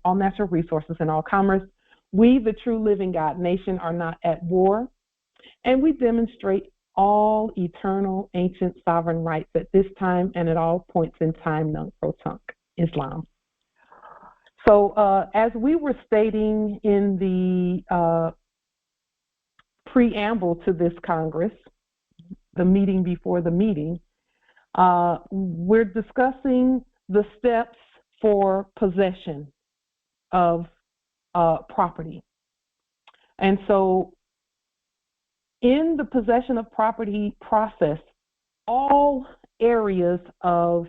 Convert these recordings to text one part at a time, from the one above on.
all natural resources, and all commerce. We, the true living God nation, are not at war, and we demonstrate all eternal ancient sovereign rights at this time and at all points in time, non-pro-tunc, Islam. So as we were stating in the preamble to this Congress, the meeting before the meeting, we're discussing the steps for possession of property. And so in the possession of property process, all areas of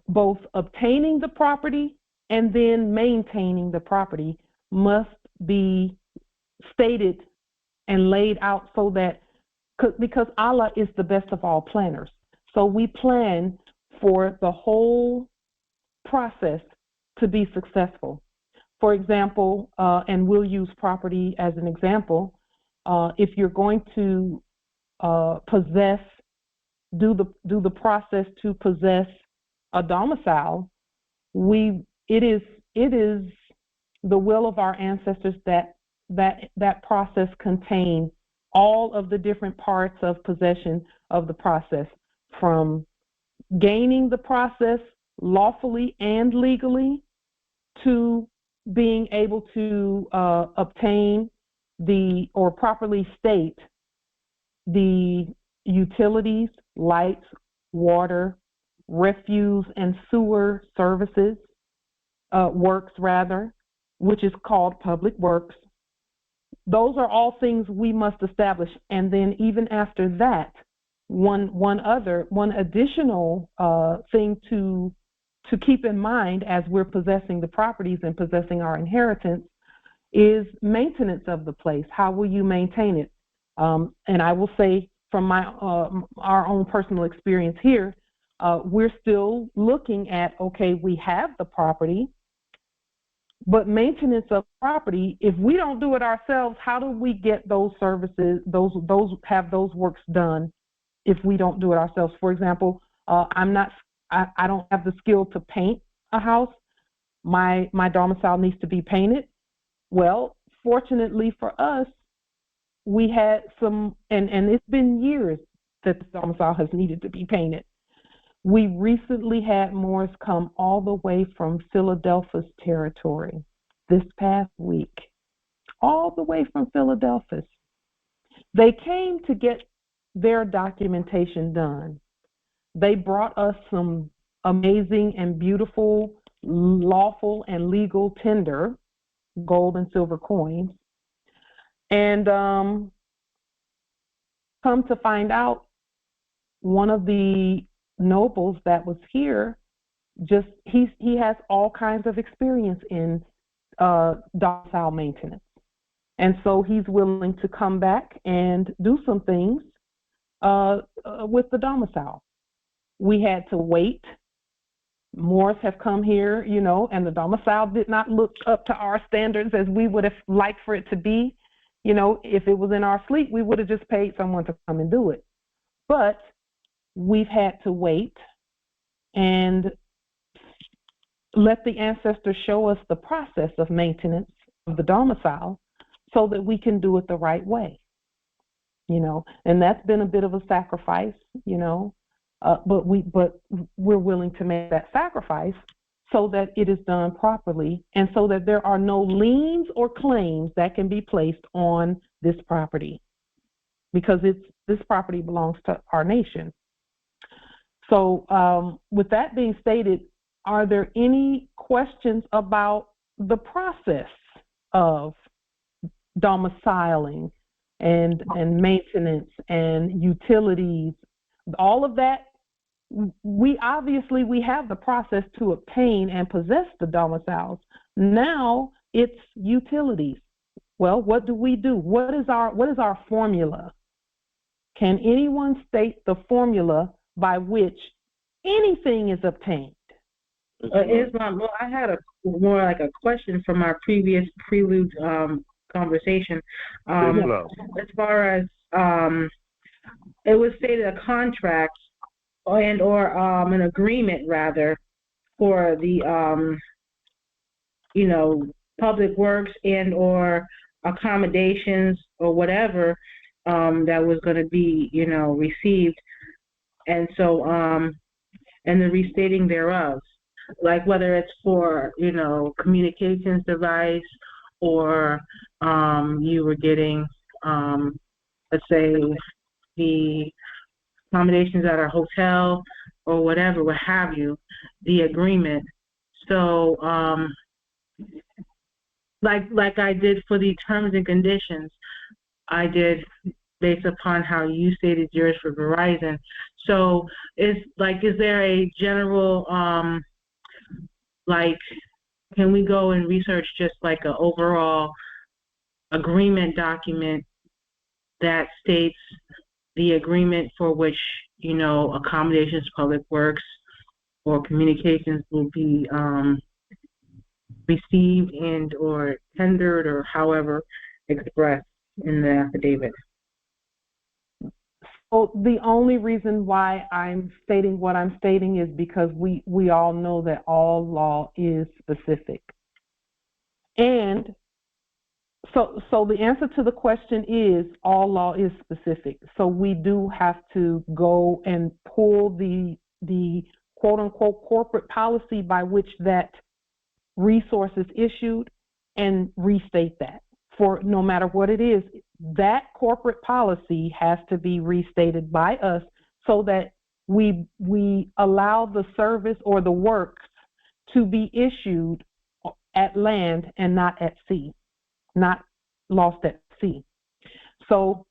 both obtaining the property and then maintaining the property must be stated and laid out so that, because Allah is the best of all planners. So we plan for the whole process to be successful. For example, and we'll use property as an example, if you're going to possess, do the process to possess a domicile, it is the will of our ancestors that process contain all of the different parts of possession of the process, from gaining the process lawfully and legally to being able to obtain or properly state the utilities, lights, water, refuse and sewer services, works rather, which is called public works. Those are all things we must establish. And then even after that, one additional thing to keep in mind as we're possessing the properties and possessing our inheritance is maintenance of the place. How will you maintain it? And I will say from our own personal experience here, we're still looking at, okay, we have the property, but maintenance of property, if we don't do it ourselves, how do we get those services, have those works done if we don't do it ourselves? For example, I don't have the skill to paint a house. My domicile needs to be painted. Well, fortunately for us, we had some, and it's been years that the domicile has needed to be painted. We recently had Moors come all the way from Philadelphia's territory this past week, all the way from Philadelphia. They came to get their documentation done. They brought us some amazing and beautiful, lawful and legal tender, gold and silver coins. And come to find out, one of the nobles that was here, he has all kinds of experience in domicile maintenance. And so he's willing to come back and do some things with the domicile. We had to wait. Moors have come here, and the domicile did not look up to our standards as we would have liked for it to be. If it was in our sleep, we would have just paid someone to come and do it. But we've had to wait and let the ancestors show us the process of maintenance of the domicile so that we can do it the right way, and that's been a bit of a sacrifice, but we're willing to make that sacrifice so that it is done properly and so that there are no liens or claims that can be placed on this property, because this property belongs to our nation. So with that being stated, are there any questions about the process of domiciling and maintenance and utilities? All of that, we have the process to obtain and possess the domiciles. Now it's utilities. Well, what do we do? What is our formula? Can anyone state the formula by which anything is obtained? Islam, well, I had more like a question from our previous prelude conversation. As far as it was stated, a contract or an agreement rather for the you know, public works and or accommodations or whatever that was going to be, you know, received, and so and the restating thereof, like whether it's for, you know, communications device or you were getting let's say the accommodations at our hotel or whatever, what have you, the agreement. So like I did for the terms and conditions, I did based upon how you stated yours for Verizon. So is there a general like, can we go and research just like an overall agreement document that states the agreement for which, you know, accommodations, public works, or communications will be received and or tendered or however expressed in the affidavit? So the only reason why I'm stating what I'm stating is because we all know that all law is specific. And so the answer to the question is all law is specific. So we do have to go and pull the quote unquote corporate policy by which that resource is issued and restate that. For no matter what it is, that corporate policy has to be restated by us so that we allow the service or the works to be issued at land and not at sea, not lost at sea. So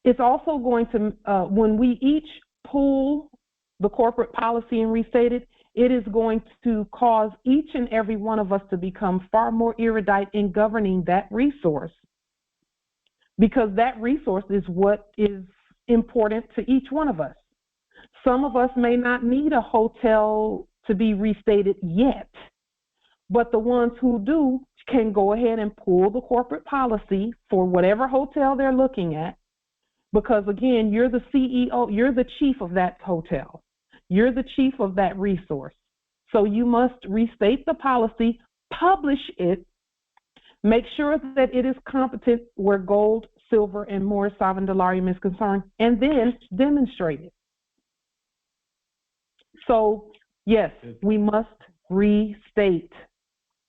it's also going to, when we each pull the corporate policy and restate it, it is going to cause each and every one of us to become far more erudite in governing that resource, because that resource is what is important to each one of us. Some of us may not need a hotel to be restated yet, but the ones who do can go ahead and pull the corporate policy for whatever hotel they're looking at, because again, you're the CEO, you're the chief of that hotel. You're the chief of that resource. So you must restate the policy, publish it, make sure that it is competent where gold, silver, and more sovereign delarium is concerned, and then demonstrate it. So yes, we must restate,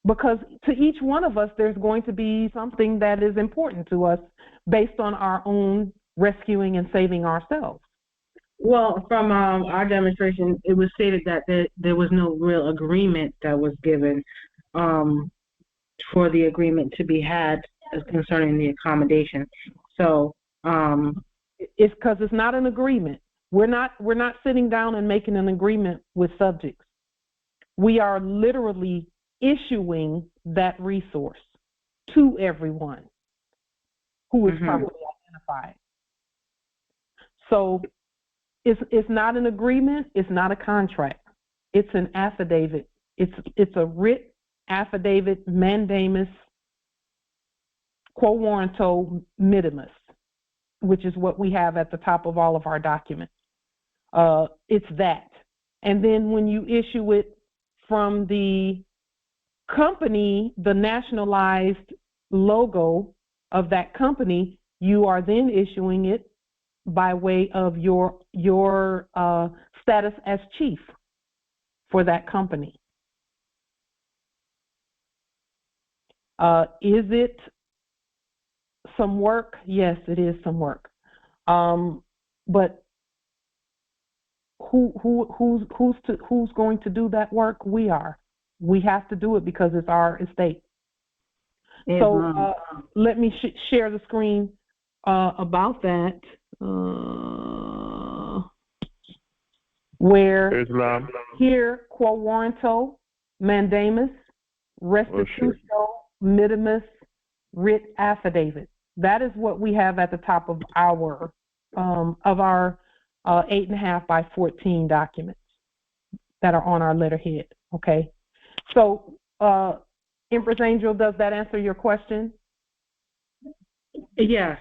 because to each one of us, there's going to be something that is important to us based on our own rescuing and saving ourselves. Well, from our demonstration, it was stated that there was no real agreement that was given for the agreement to be had concerning the accommodation. So it's because it's not an agreement. We're not sitting down and making an agreement with subjects. We are literally issuing that resource to everyone who is properly identified. So it's not an agreement, it's not a contract. It's an affidavit. It's a writ affidavit mandamus quo warranto mitimus, which is what we have at the top of all of our documents. It's that. And then when you issue it from the company, the nationalized logo of that company, you are then issuing it by way of your status as chief for that company. Is it some work? Yes, it is some work. But who's going to do that work? We are. We have to do it because it's our estate. So let me share the screen about that. Where here quo warranto mandamus restitutio mitimus writ affidavit. That is what we have at the top of our 8.5 by 14 documents that are on our letterhead. Okay, so Empress Angel, does that answer your question? Yes.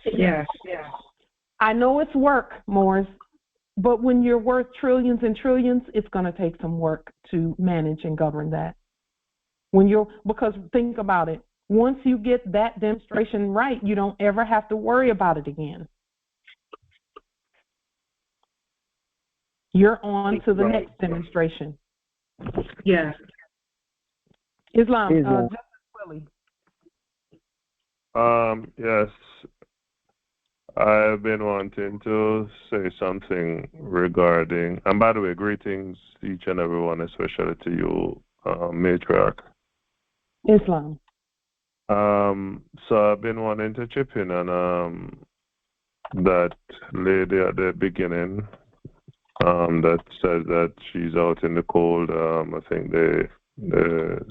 I know it's work, Morris. But when you're worth trillions and trillions, it's going to take some work to manage and govern that. Because think about it, once you get that demonstration right, you don't ever have to worry about it again. You're on to the next demonstration. Yeah. Islam, Justice Willie. Yes, I've been wanting to say something regarding, and by the way, greetings to each and everyone, especially to you, matriarch. Islam. So I've been wanting to chip in on that lady at the beginning that said that she's out in the cold. I think the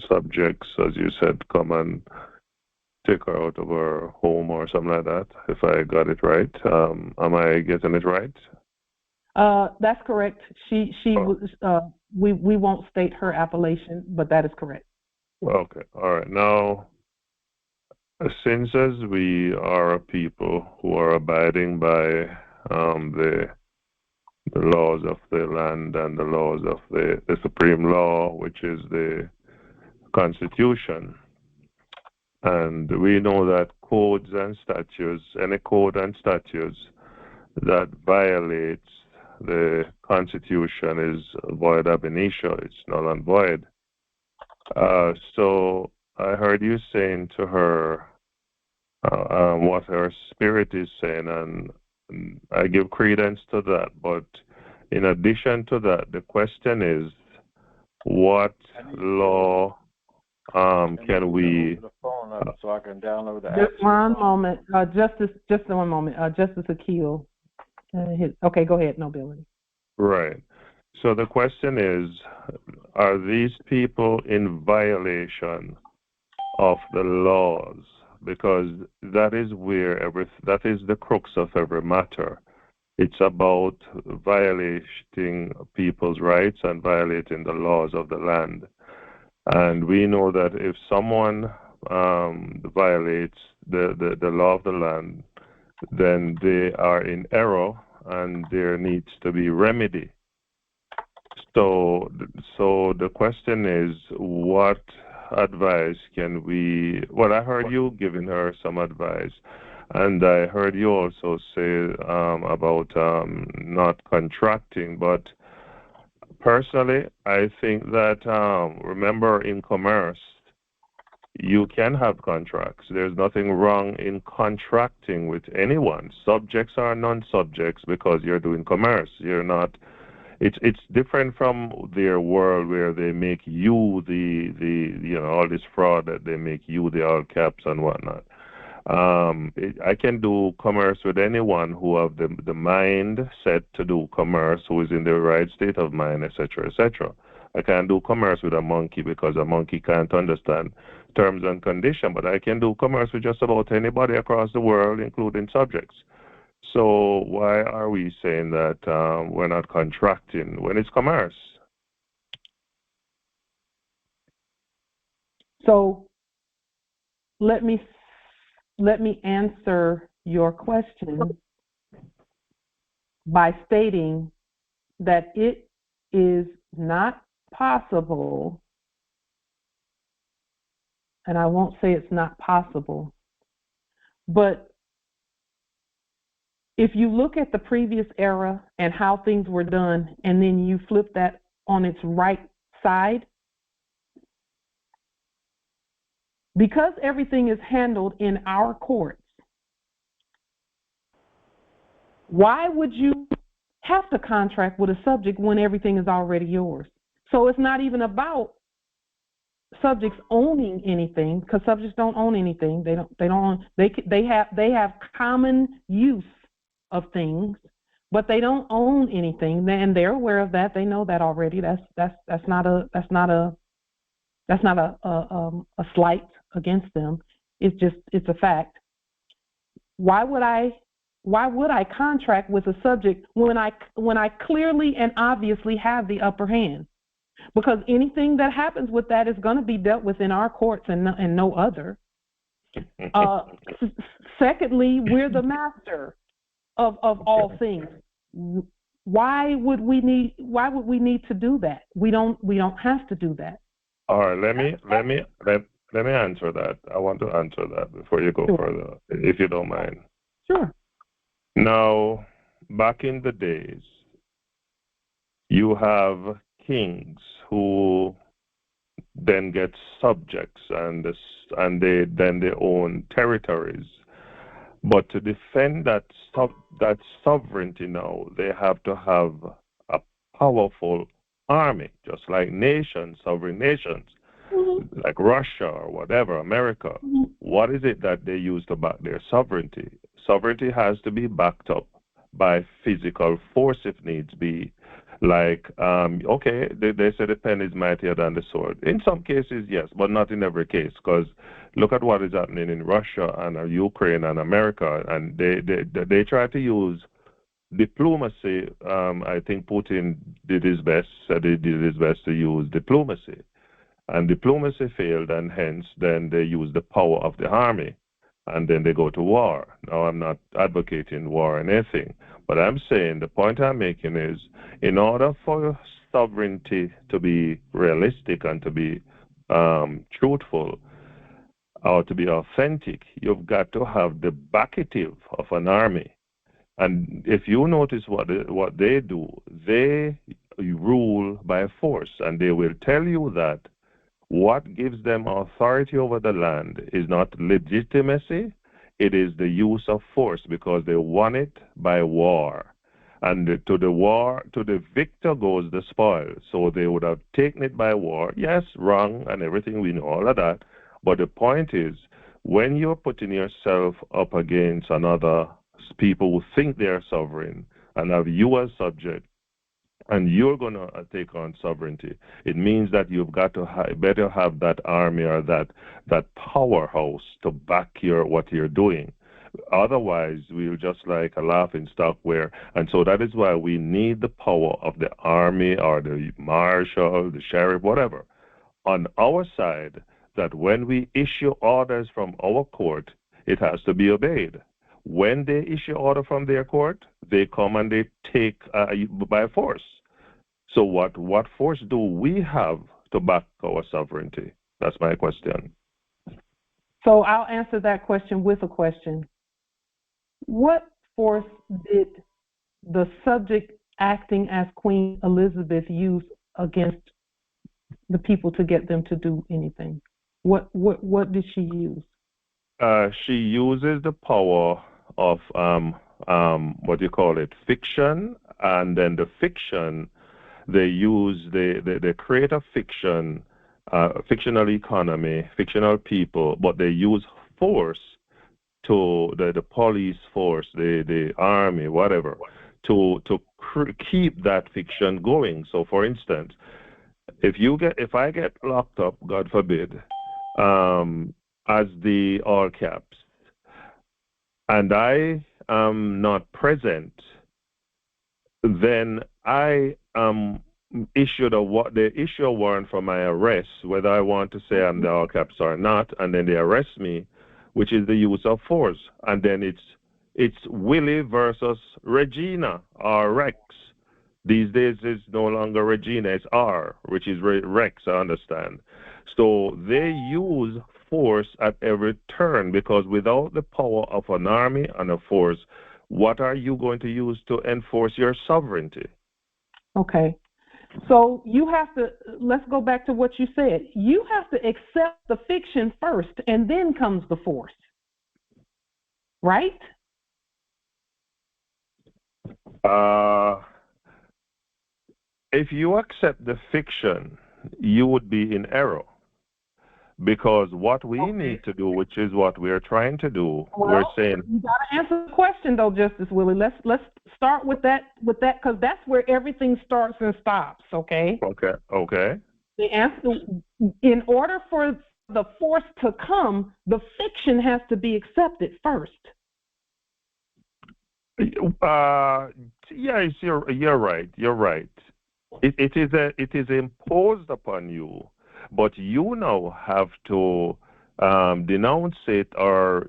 subjects, as you said, come and take her out of her home or something like that, if I got it right. Am I getting it right? That's correct. She was. We won't state her appellation, but that is correct. Okay. All right. Now, since as we are a people who are abiding by the laws of the land and the laws of the supreme law, which is the Constitution, and we know that codes and statutes, any code and statutes that violates the Constitution is void ab initio, it's null and void. So I heard you saying to her what her spirit is saying, and I give credence to that. But in addition to that, the question is, what law can we? So I can download the Just one moment, just one moment, Justice Akil. Okay, go ahead, Nobility. Right. So the question is, are these people in violation of the laws? Because that is where that is the crux of every matter. It's about violating people's rights and violating the laws of the land. And we know that if someone violates the law of the land, then they are in error and there needs to be remedy. So the question is, what advice can we? Well, I heard you giving her some advice, and I heard you also say about not contracting. But personally, I think that remember, in commerce, you can have contracts. There's nothing wrong in contracting with anyone. Subjects are non-subjects because you're doing commerce. You're not. It's different from their world where they make you the all this fraud that they make you the all caps and whatnot. I can do commerce with anyone who have the mind set to do commerce, who is in the right state of mind, etc., etc. I can't do commerce with a monkey because a monkey can't understand terms and conditions, but I can do commerce with just about anybody across the world, including subjects. So why are we saying that we're not contracting when it's commerce? So let me answer your question by stating that it is not possible, and I won't say it's not possible, but if you look at the previous era and how things were done, and then you flip that on its right side, because everything is handled in our courts, why would you have to contract with a subject when everything is already yours? So it's not even about subjects owning anything, because subjects don't own anything. They have common use of things, but they don't own anything, and they're aware of that. They know that already. That's not a slight against them. It's a fact. Why would I contract with a subject when I clearly and obviously have the upper hand? Because anything that happens with that is going to be dealt with in our courts and no other. Secondly, we're the master of all things. Why would we need to do that? We don't have to do that. All right, let me answer that. I want to answer that before you go further, if you don't mind. Sure. Now, back in the days, you have kings who then get subjects and they own territories. But to defend that sovereignty now, they have to have a powerful army, just like nations, sovereign nations, like Russia or whatever, America. What is it that they use to back their sovereignty? Sovereignty has to be backed up by physical force if needs be. Like, okay, they say the pen is mightier than the sword. In some cases, yes, but not in every case, because look at what is happening in Russia and Ukraine and America, and they try to use diplomacy. I think Putin did his best, said he did his best to use diplomacy. And diplomacy failed, and hence then they use the power of the army, and then they go to war. Now, I'm not advocating war or anything, but I'm saying the point I'm making is in order for sovereignty to be realistic and to be truthful or to be authentic, you've got to have the backative of an army. And if you notice what they do, they rule by force, and they will tell you that what gives them authority over the land is not legitimacy, it is the use of force, because they won it by war. And to the victor goes the spoil. So they would have taken it by war. Yes, wrong and everything, we know all of that. But the point is, when you're putting yourself up against another people who think they're sovereign and have you as subject, and you're going to take on sovereignty, it means that you've got to better have that army or that powerhouse to back what you're doing. Otherwise, we're just like a laughing stock and so that is why we need the power of the army or the marshal, the sheriff, whatever, on our side, that when we issue orders from our court, it has to be obeyed. When they issue order from their court, they come and they take by force. So what force do we have to back our sovereignty? That's my question. So I'll answer that question with a question. What force did the subject acting as Queen Elizabeth use against the people to get them to do anything? What did she use? She uses the power of what do you call it, fiction, and then the fiction they create a fiction, fictional economy, fictional people, but they use force to the police force, the army, whatever, to keep that fiction going. So, for instance, if I get locked up, God forbid, as the all caps, and I am not present, then I issue a warrant for my arrest, whether I want to say I'm the all caps or not, and then they arrest me, which is the use of force, and then it's Willie versus Regina or Rex. These days it's no longer Regina, it's R, which is Rex, I understand. So they use force at every turn, because without the power of an army and a force, what are you going to use to enforce your sovereignty? Okay. So you have to, let's go back to what you said. You have to accept the fiction first, and then comes the force. Right? If you accept the fiction, you would be in error. Because what we need to do, which is what we're trying to do, we're saying. You got to answer the question, though, Justice Willie. Let's start with that, because that's where everything starts and stops. Okay. Okay. The answer, in order for the force to come, the fiction has to be accepted first. Yes, you're right. You're right. It is imposed upon you. But you now have to denounce it or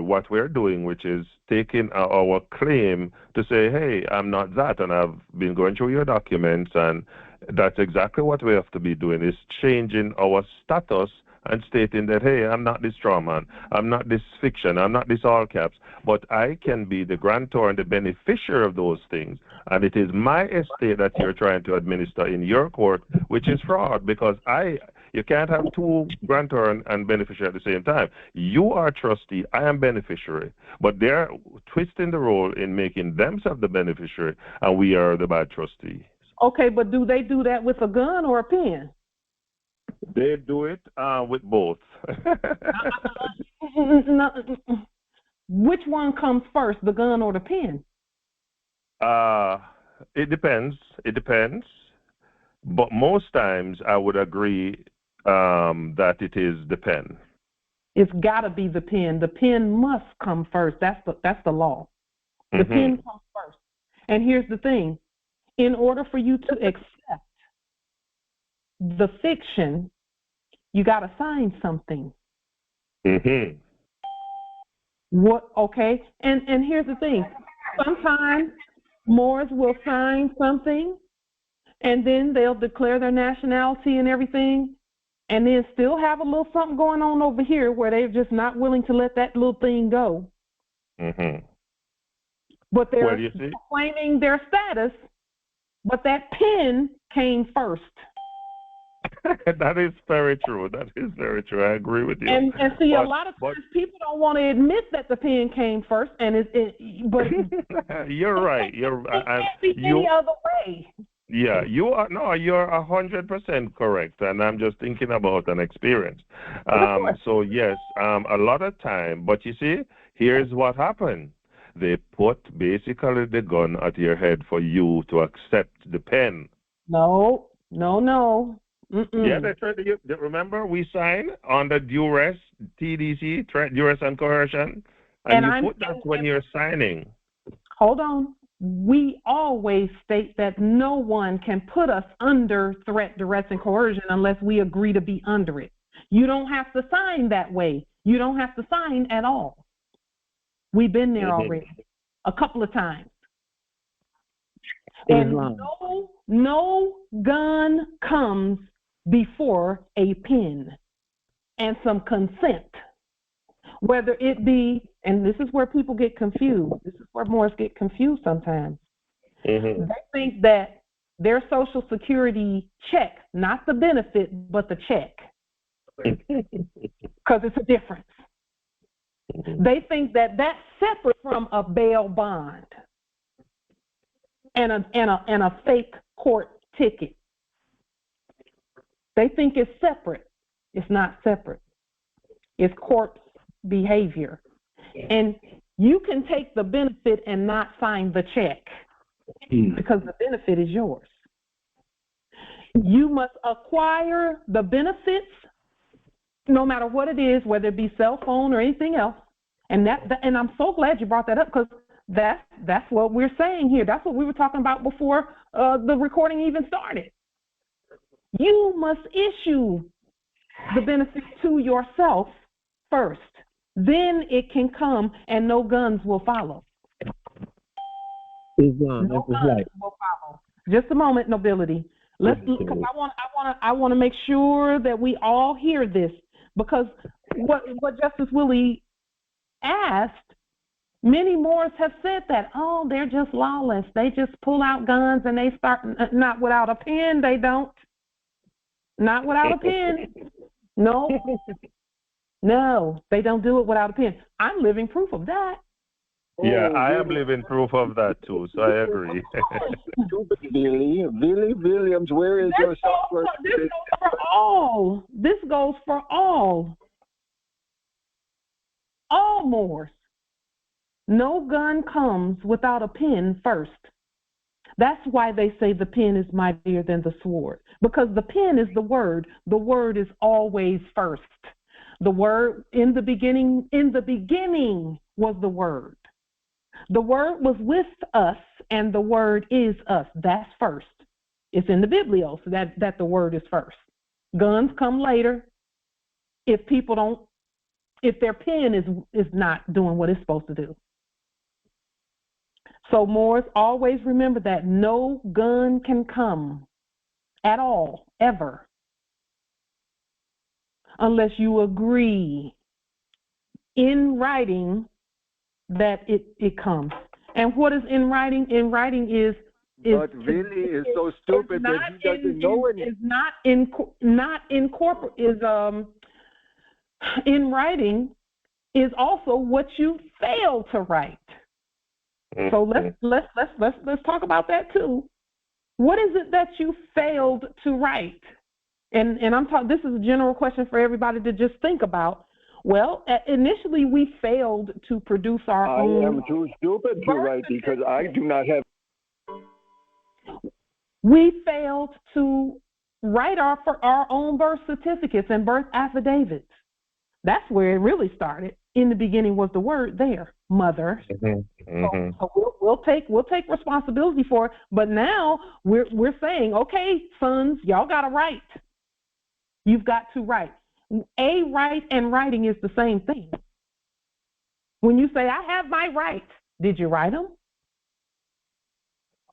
what we're doing, which is taking our claim to say, hey, I'm not that, and I've been going through your documents, and that's exactly what we have to be doing, is changing our status and stating that, hey, I'm not this straw man, I'm not this fiction, I'm not this all caps, but I can be the grantor and the beneficiary of those things. And it is my estate that you're trying to administer in your court, which is fraud, because you can't have two grantor and beneficiary at the same time. You are trustee, I am beneficiary, but they're twisting the role in making themselves the beneficiary, and we are the bad trustee. Okay, but do they do that with a gun or a pen? They do it with both. Which one comes first, the gun or the pen? It depends. It depends. But most times I would agree that it is the pen. It's got to be the pen. The pen must come first. That's the law. The pen comes first. And here's the thing. In order for you to accept the fiction, you got to sign something. What? Okay. And here's the thing. Sometimes Moors will sign something, and then they'll declare their nationality and everything, and then still have a little something going on over here where they're just not willing to let that little thing go. But they're claiming their status, but that pen came first. That is very true. That is very true. I agree with you. And see, a lot of times people don't want to admit that the pen came first, and but you're right. It can't be any other way. Yeah, you're 100% correct, and I'm just thinking about an experience. So yes, a lot of time. But you see, here's what happened. They put basically the gun at your head for you to accept the pen. No. Yeah, they tried to. Remember, we signed on the duress, TDC, duress and coercion, and you put that when you're signing. Hold on. We always state that no one can put us under threat, duress, and coercion unless we agree to be under it. You don't have to sign that way. You don't have to sign at all. We've been there already a couple of times. And no gun comes before a pen and some consent, whether it be, and this is where people get confused. This is where Moors get confused sometimes. They think that their Social Security check, not the benefit, but the check, because it's a difference. They think that that's separate from a bail bond and a fake court ticket. They think it's separate. It's not separate. It's court behavior. And you can take the benefit and not sign the check because the benefit is yours. You must acquire the benefits no matter what it is, whether it be cell phone or anything else. And and I'm so glad you brought that up, because that's what we're saying here. That's what we were talking about before the recording even started. You must issue the benefit to yourself first. Then it can come, and no guns will follow. No guns will follow. Just a moment, nobility. Because I want to make sure that we all hear this, because what Justice Willie asked, many Moors have said that, oh, they're just lawless. They just pull out guns and they start, not without a pen, they don't. Not without a pen. No, they don't do it without a pen. I'm living proof of that. Yeah, I am living proof of that too, so I agree. Billy Williams, where is your software? This goes for all. This goes for all. All Moors. No gun comes without a pen first. That's why they say the pen is mightier than the sword, because the pen is the word. The word is always first. The word in the beginning was the word. The word was with us, and the word is us. That's first. It's in the Biblios that the word is first. Guns come later. if people don't, if their pen is not doing what it's supposed to do. So Moors, always remember that no gun can come at all, ever, unless you agree in writing that it comes. And what is in writing? In writing is but Willie is so stupid that he doesn't know anything. Is not incorporate is in writing is also what you fail to write. So let's talk about that too. What is it that you failed to write? And I'm talking. This is a general question for everybody to just think about. Well, initially we failed to produce our own. I am too stupid to write because I do not have. We failed to write our own birth certificates and birth affidavits. That's where it really started. In the beginning was the word there, mother. So we'll take responsibility for it. But now we're saying, okay, sons, y'all got to write. You've got to write. A right and writing is the same thing. When you say, I have my rights, did you write them?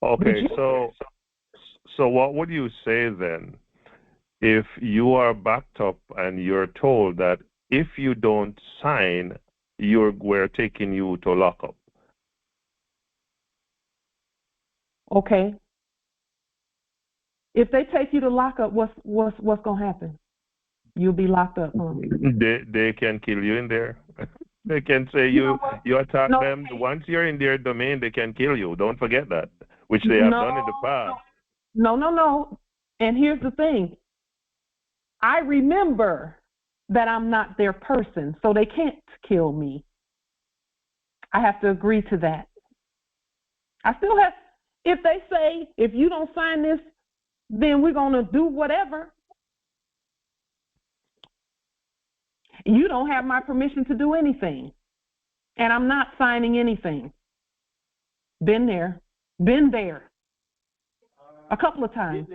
Okay, so what would you say then if you are backed up and you're told that if you don't sign, we're taking you to lockup? Okay. If they take you to lockup, what's gonna happen? You'll be locked up, huh? They can kill you in there. They can say you attack them. Once you're in their domain, they can kill you. Don't forget that, which they have done in the past. No. And here's the thing. I remember that I'm not their person, so they can't kill me. I have to agree to that. I still have, if they say, if you don't sign this, then we're going to do whatever. You don't have my permission to do anything. And I'm not signing anything. Been there. A couple of times.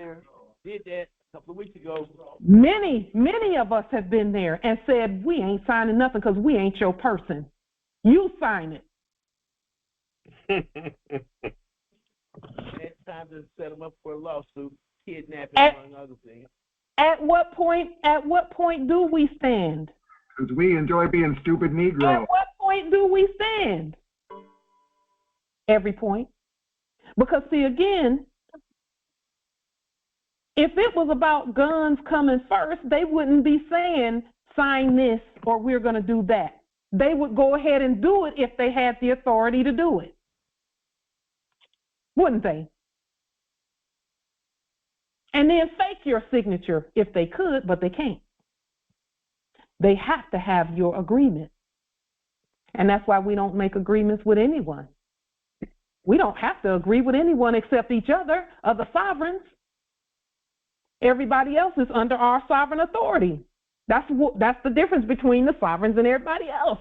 Did that a couple of weeks ago. Many of us have been there and said, we ain't signing nothing because we ain't your person. You sign it. It's time to set them up for a lawsuit, kidnapping, among other things. At what point do we stand? Because we enjoy being stupid Negroes. At what point do we stand? Every point. Because see, again, if it was about guns coming first, they wouldn't be saying, sign this or we're going to do that. They would go ahead and do it if they had the authority to do it. Wouldn't they? And then fake your signature if they could, but they can't. They have to have your agreement. And that's why we don't make agreements with anyone. We don't have to agree with anyone except each other, other sovereigns. Everybody else is under our sovereign authority. That's the difference between the sovereigns and everybody else.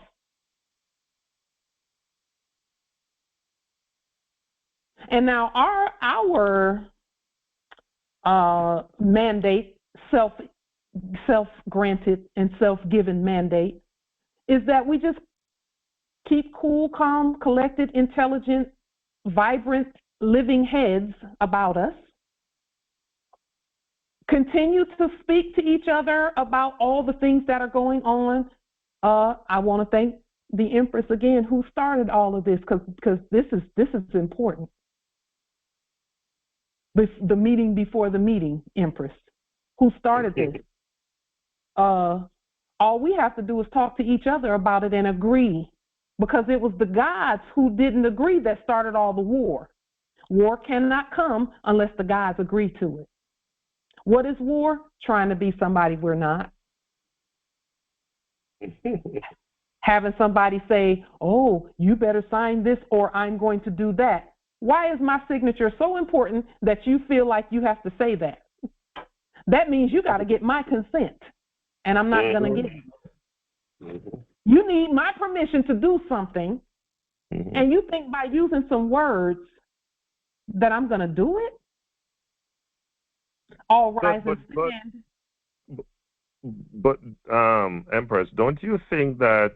And now our mandate, self-granted and self-given mandate, is that we just keep cool, calm, collected, intelligent, vibrant, living heads about us. Continue to speak to each other about all the things that are going on. I want to thank the Empress again, who started all of this, because this is important. The meeting before the meeting, Empress, who started this. All we have to do is talk to each other about it and agree, because it was the gods who didn't agree that started all the war. War cannot come unless the gods agree to it. What is war? Trying to be somebody we're not. Having somebody say, oh, you better sign this or I'm going to do that. Why is my signature so important that you feel like you have to say that? That means you got to get my consent, and I'm not going to get it. You need my permission to do something, and you think by using some words that I'm going to do it? All rise and stand. But Empress, don't you think that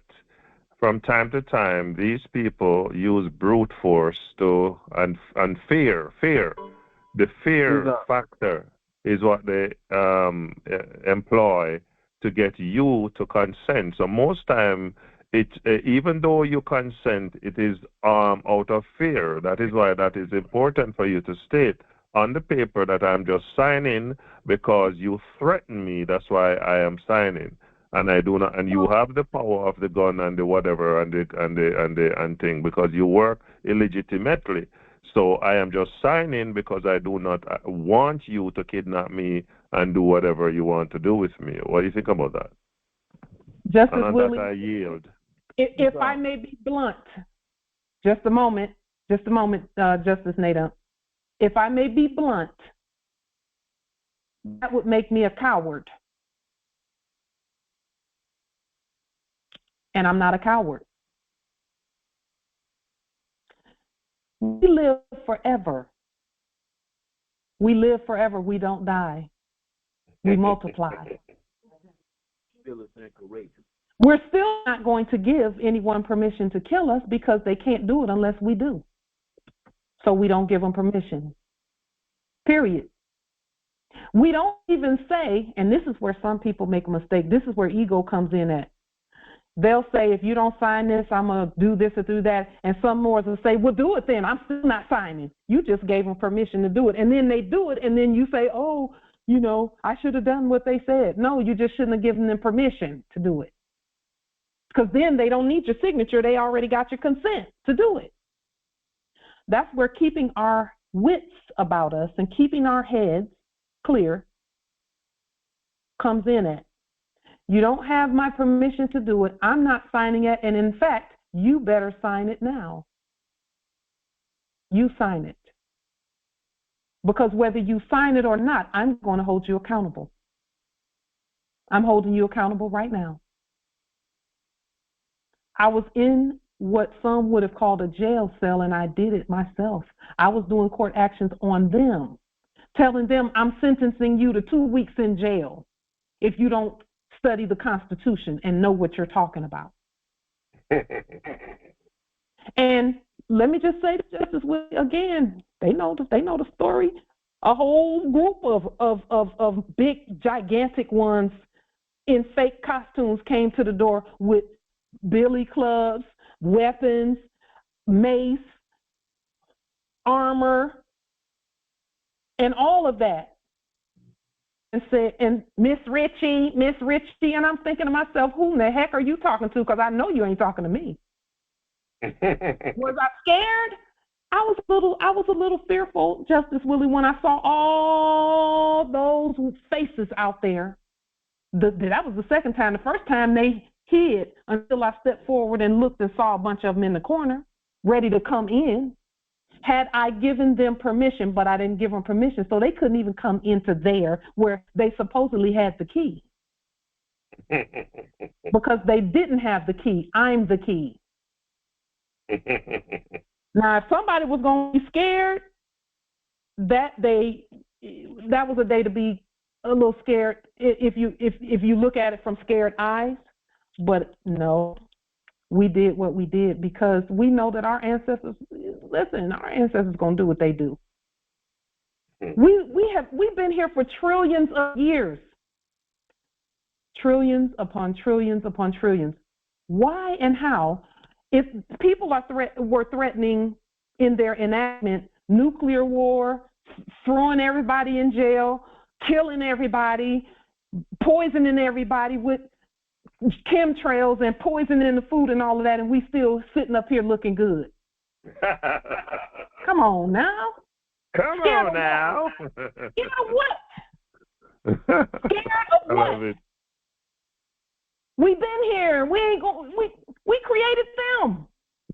from time to time these people use brute force to and fear? The fear factor is what they employ to get you to consent. So most time, even though you consent, it is out of fear. That is why that is important for you to state on the paper that I'm just signing because you threaten me. That's why I am signing, and I do not. And you have the power of the gun and the whatever and thing because you work illegitimately. So I am just signing because I do not want you to kidnap me and do whatever you want to do with me. What do you think about that? Justice and Willie, that I yield. If I may be blunt, just a moment, Justice Nada. If I may be blunt, that would make me a coward. And I'm not a coward. We live forever. We live forever. We don't die. We multiply. We're still not going to give anyone permission to kill us because they can't do it unless we do. So we don't give them permission. Period. We don't even say, and this is where some people make a mistake. This is where ego comes in at. They'll say, if you don't sign this, I'm going to do this or do that. And some more will say, well, do it then. I'm still not signing. You just gave them permission to do it. And then they do it, and then you say, oh, you know, I should have done what they said. No, you just shouldn't have given them permission to do it. Because then they don't need your signature. They already got your consent to do it. That's where keeping our wits about us and keeping our heads clear comes in at. You don't have my permission to do it. I'm not signing it. And in fact, you better sign it now. You sign it. Because whether you sign it or not, I'm going to hold you accountable. I'm holding you accountable right now. I was in what some would have called a jail cell, and I did it myself. I was doing court actions on them, telling them I'm sentencing you to 2 weeks in jail if you don't study the Constitution and know what you're talking about. And let me just say to Justice Willie again, they know the story. A whole group of big, gigantic ones in fake costumes came to the door with billy clubs, weapons, mace, armor, and all of that. And said, and Miss Richie, and I'm thinking to myself, who in the heck are you talking to? Because I know you ain't talking to me. Was I scared? I was a little fearful, Justice Willie, when I saw all those faces out there. That was the second time. The first time they hid until I stepped forward and looked and saw a bunch of them in the corner, ready to come in. Had I given them permission, but I didn't give them permission, so they couldn't even come into there where they supposedly had the key. Because they didn't have the key. I'm the key. Now, if somebody was going to be scared, that was a day to be a little scared if you look at it from scared eyes. But no. We did what we did because we know that our ancestors going to do what they do. We've been here for trillions of years. Trillions upon trillions upon trillions. Why and how? If people were threatening in their enactment nuclear war, throwing everybody in jail, killing everybody, poisoning everybody with chemtrails and poison in the food and all of that, and we still sitting up here looking good. Come on now. Come on now. You know what? Scared of what? We've been here. We created them.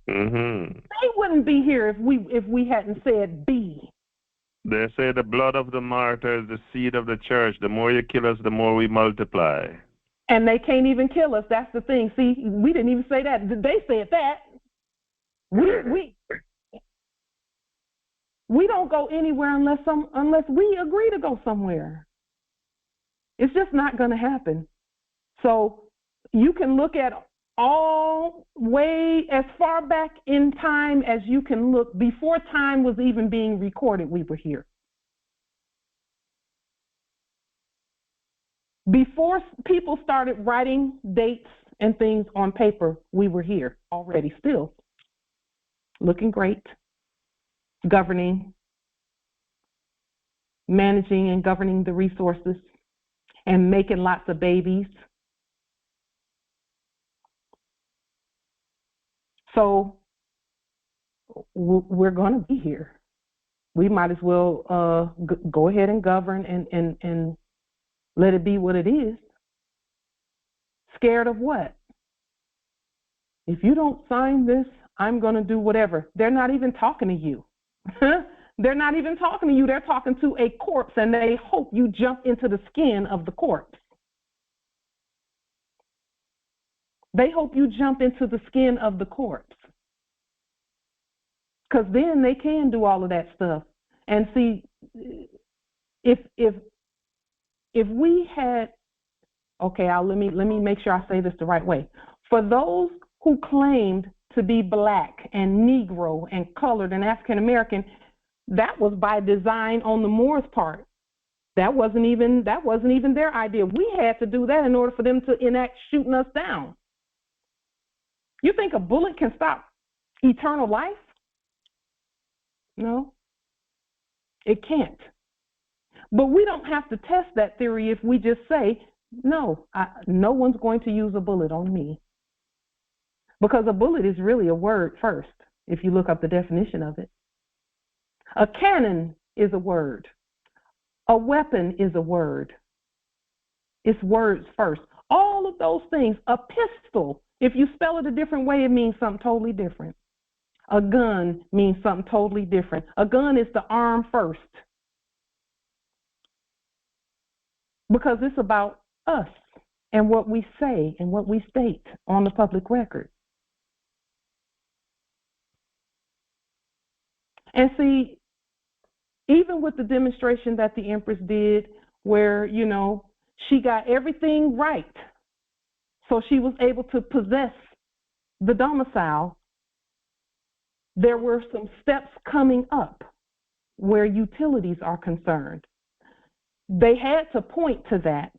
Mm-hmm. They wouldn't be here if we hadn't said be. They say the blood of the martyrs, the seed of the church. The more you kill us, the more we multiply. And they can't even kill us. That's the thing. See, we didn't even say that. They said that. We don't go anywhere unless we agree to go somewhere. It's just not going to happen. So you can look at all way as far back in time as you can look. Before time was even being recorded, we were here. Before people started writing dates and things on paper, we were here already, still looking great, governing, managing and governing the resources, and making lots of babies. So we're going to be here. We might as well go ahead and govern and let it be what it is. Scared of what? If you don't sign this, I'm going to do whatever. They're not even talking to you. They're not even talking to you. They're talking to a corpse, and they hope you jump into the skin of the corpse. They hope you jump into the skin of the corpse. Because then they can do all of that stuff. And see, if we had, okay, let me make sure I say this the right way. For those who claimed to be black and Negro and colored and African American, that was by design on the Moors' part. That wasn't even their idea. We had to do that in order for them to enact shooting us down. You think a bullet can stop eternal life? No, it can't. But we don't have to test that theory if we just say, no, no one's going to use a bullet on me. Because a bullet is really a word first, if you look up the definition of it. A cannon is a word. A weapon is a word. It's words first. All of those things. A pistol, if you spell it a different way, it means something totally different. A gun means something totally different. A gun is the arm first. Because it's about us and what we say and what we state on the public record. And see, even with the demonstration that the Empress did, where, you know, she got everything right, so she was able to possess the domicile, there were some steps coming up where utilities are concerned. They had to point to that.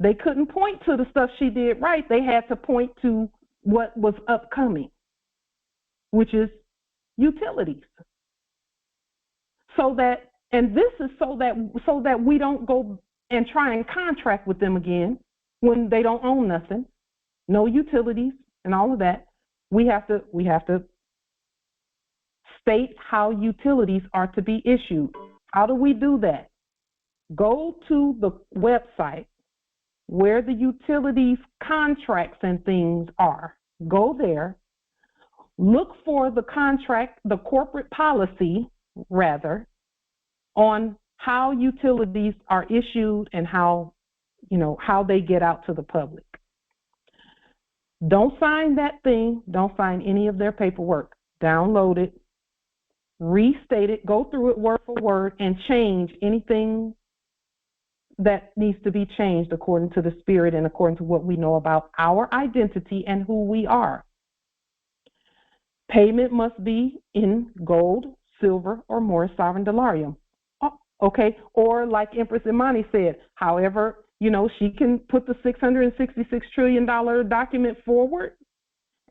They couldn't point to the stuff she did right. They had to point to what was upcoming, which is utilities. So that, and this is so that we don't go and try and contract with them again when they don't own nothing, no utilities and all of that. We have to state how utilities are to be issued. How do we do that? Go to the website where the utilities contracts and things are. Go there, look for the contract, the corporate policy, rather, on how utilities are issued and how they get out to the public. Don't sign that thing. Don't sign any of their paperwork. Download it, restate it, go through it word for word, and change anything that needs to be changed according to the spirit and according to what we know about our identity and who we are. Payment must be in gold, silver, or Moorish sovereign dollarium. Oh, okay, or like Empress Imani said, however, she can put the $666 trillion document forward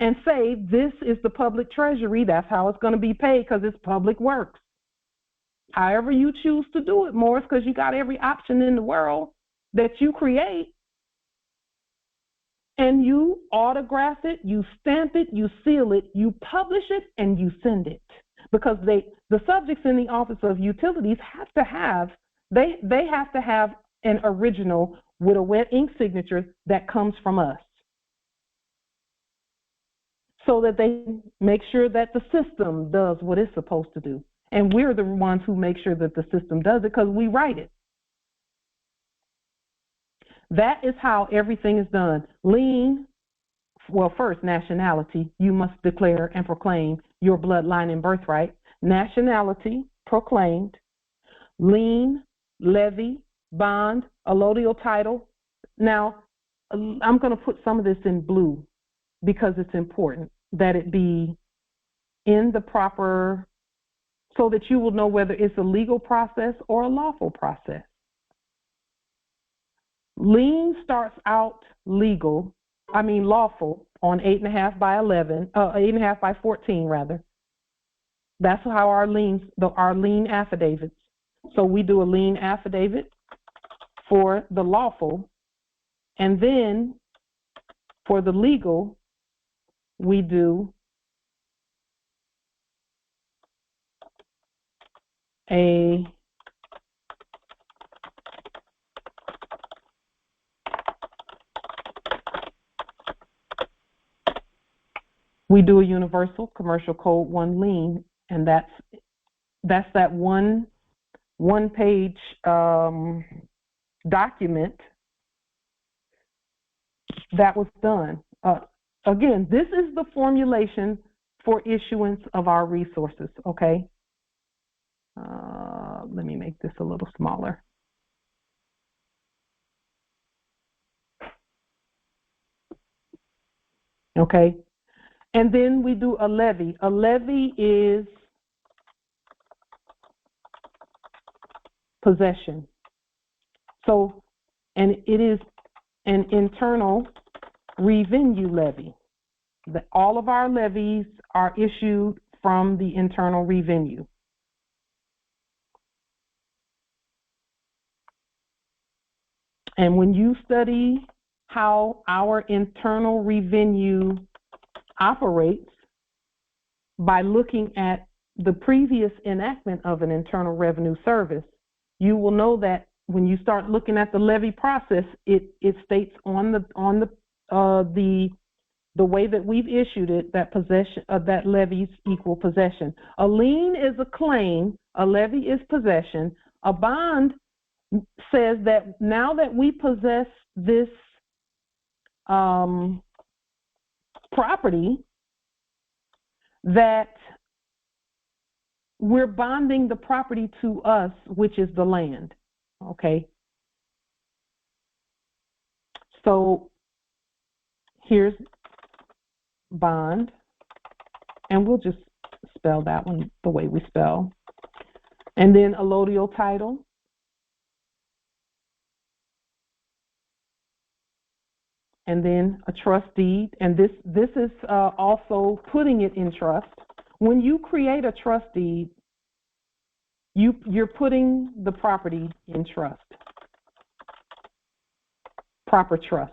and say, this is the public treasury, that's how it's going to be paid because it's public works. However you choose to do it, Morris, because you got every option in the world that you create, and you autograph it, you stamp it, you seal it, you publish it, and you send it. Because the subjects in the Office of Utilities have to have an original with a wet ink signature that comes from us, so that they make sure that the system does what it's supposed to do. And we're the ones who make sure that the system does it because we write it. That is how everything is done. Lien, well, first, nationality. You must declare and proclaim your bloodline and birthright. Nationality, proclaimed. Lien, levy, bond, allodial title. Now, I'm going to put some of this in blue because it's important that it be in the proper, so that you will know whether it's a legal process or a lawful process. Lien starts out lawful on 8.5 by 11, 8.5 by 14 rather. That's how our lien affidavits. So we do a lien affidavit for the lawful, and then for the legal, we do a universal commercial code 1 lien, and that's that one page document that was done. Again, this is the formulation for issuance of our resources, okay? Let me make this a little smaller. Okay, and then we do a levy. A levy is possession. So, and it is an internal revenue levy. All of our levies are issued from the internal revenue. And when you study how our internal revenue operates by looking at the previous enactment of an Internal Revenue Service, you will know that when you start looking at the levy process, it states on the way that we've issued it that possession that levies equal possession. A lien is a claim, a levy is possession. A bond says that now that we possess this property, that we're bonding the property to us, which is the land. Okay. So here's bond, and we'll just spell that one the way we spell. And then allodial title. And then a trust deed, and this is also putting it in trust. When you create a trust deed, you're putting the property in trust, proper trust.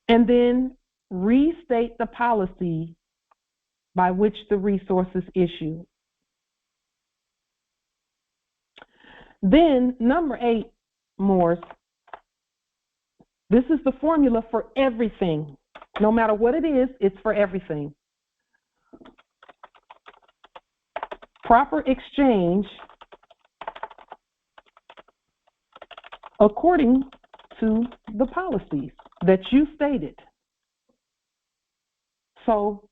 And then restate the policy by which the resource is issued. Then number 8, Moors. This is the formula for everything. No matter what it is, it's for everything. Proper exchange according to the policies that you stated. So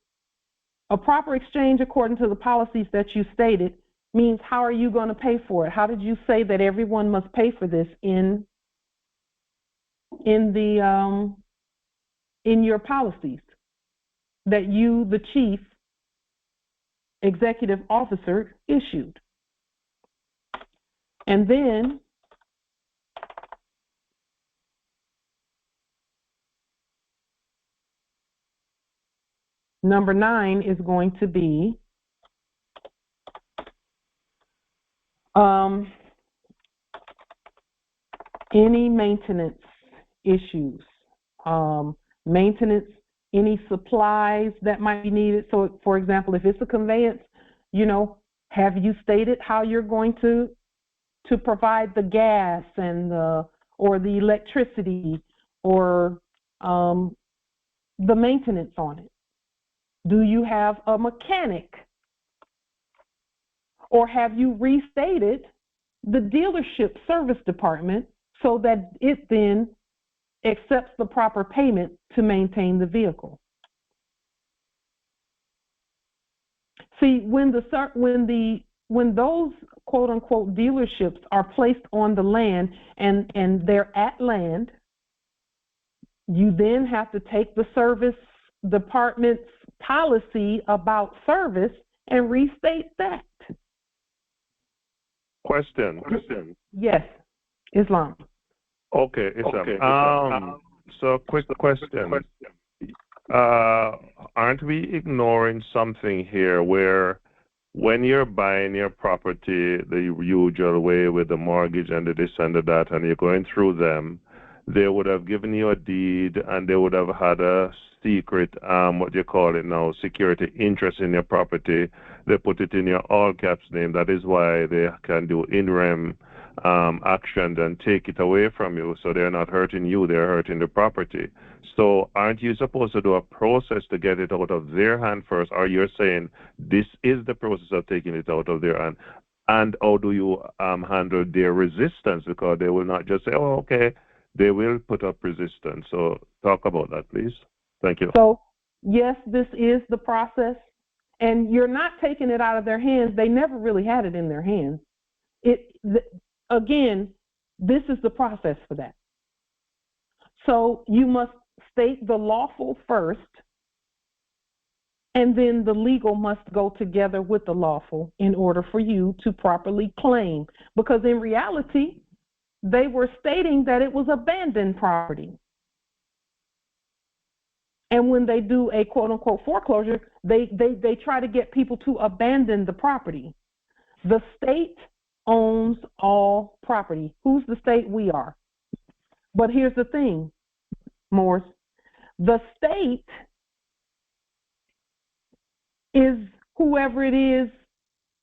a proper exchange according to the policies that you stated means, how are you going to pay for it? How did you say that everyone must pay for this in your policies that you, the chief executive officer, issued? And then number 9 is going to be any maintenance issues, maintenance, any supplies that might be needed. So, for example, if it's a conveyance, have you stated how you're going to provide the gas and or the electricity or the maintenance on it? Do you have a mechanic? Or have you restated the dealership service department so that it then accepts the proper payment to maintain the vehicle? See, when those quote unquote dealerships are placed on the land and they're at land, You then have to take the service department's policy about service and restate that. Question. Yes, Islam. Okay, Islam. So, quick question. Aren't we ignoring something here where when you're buying your property the usual way with the mortgage and the this and the that, and you're going through them, they would have given you a deed and they would have had a secret, what do you call it now, security interest in your property. They put it in your all caps name. That is why they can do in rem actions and take it away from you. So they're not hurting you, they're hurting the property. So aren't you supposed to do a process to get it out of their hand first? Or you're saying this is the process of taking it out of their hand? And how do you handle their resistance? Because they will not just say, oh, okay, they will put up resistance. So talk about that, please. Thank you. So, yes, this is the process. And you're not taking it out of their hands. They never really had it in their hands. Again, this is the process for that. So you must state the lawful first, and then the legal must go together with the lawful in order for you to properly claim. Because in reality, they were stating that it was abandoned property. And when they do a quote-unquote foreclosure, they try to get people to abandon the property. The state owns all property. Who's the state? We are. But here's the thing, Morris. The state is whoever it is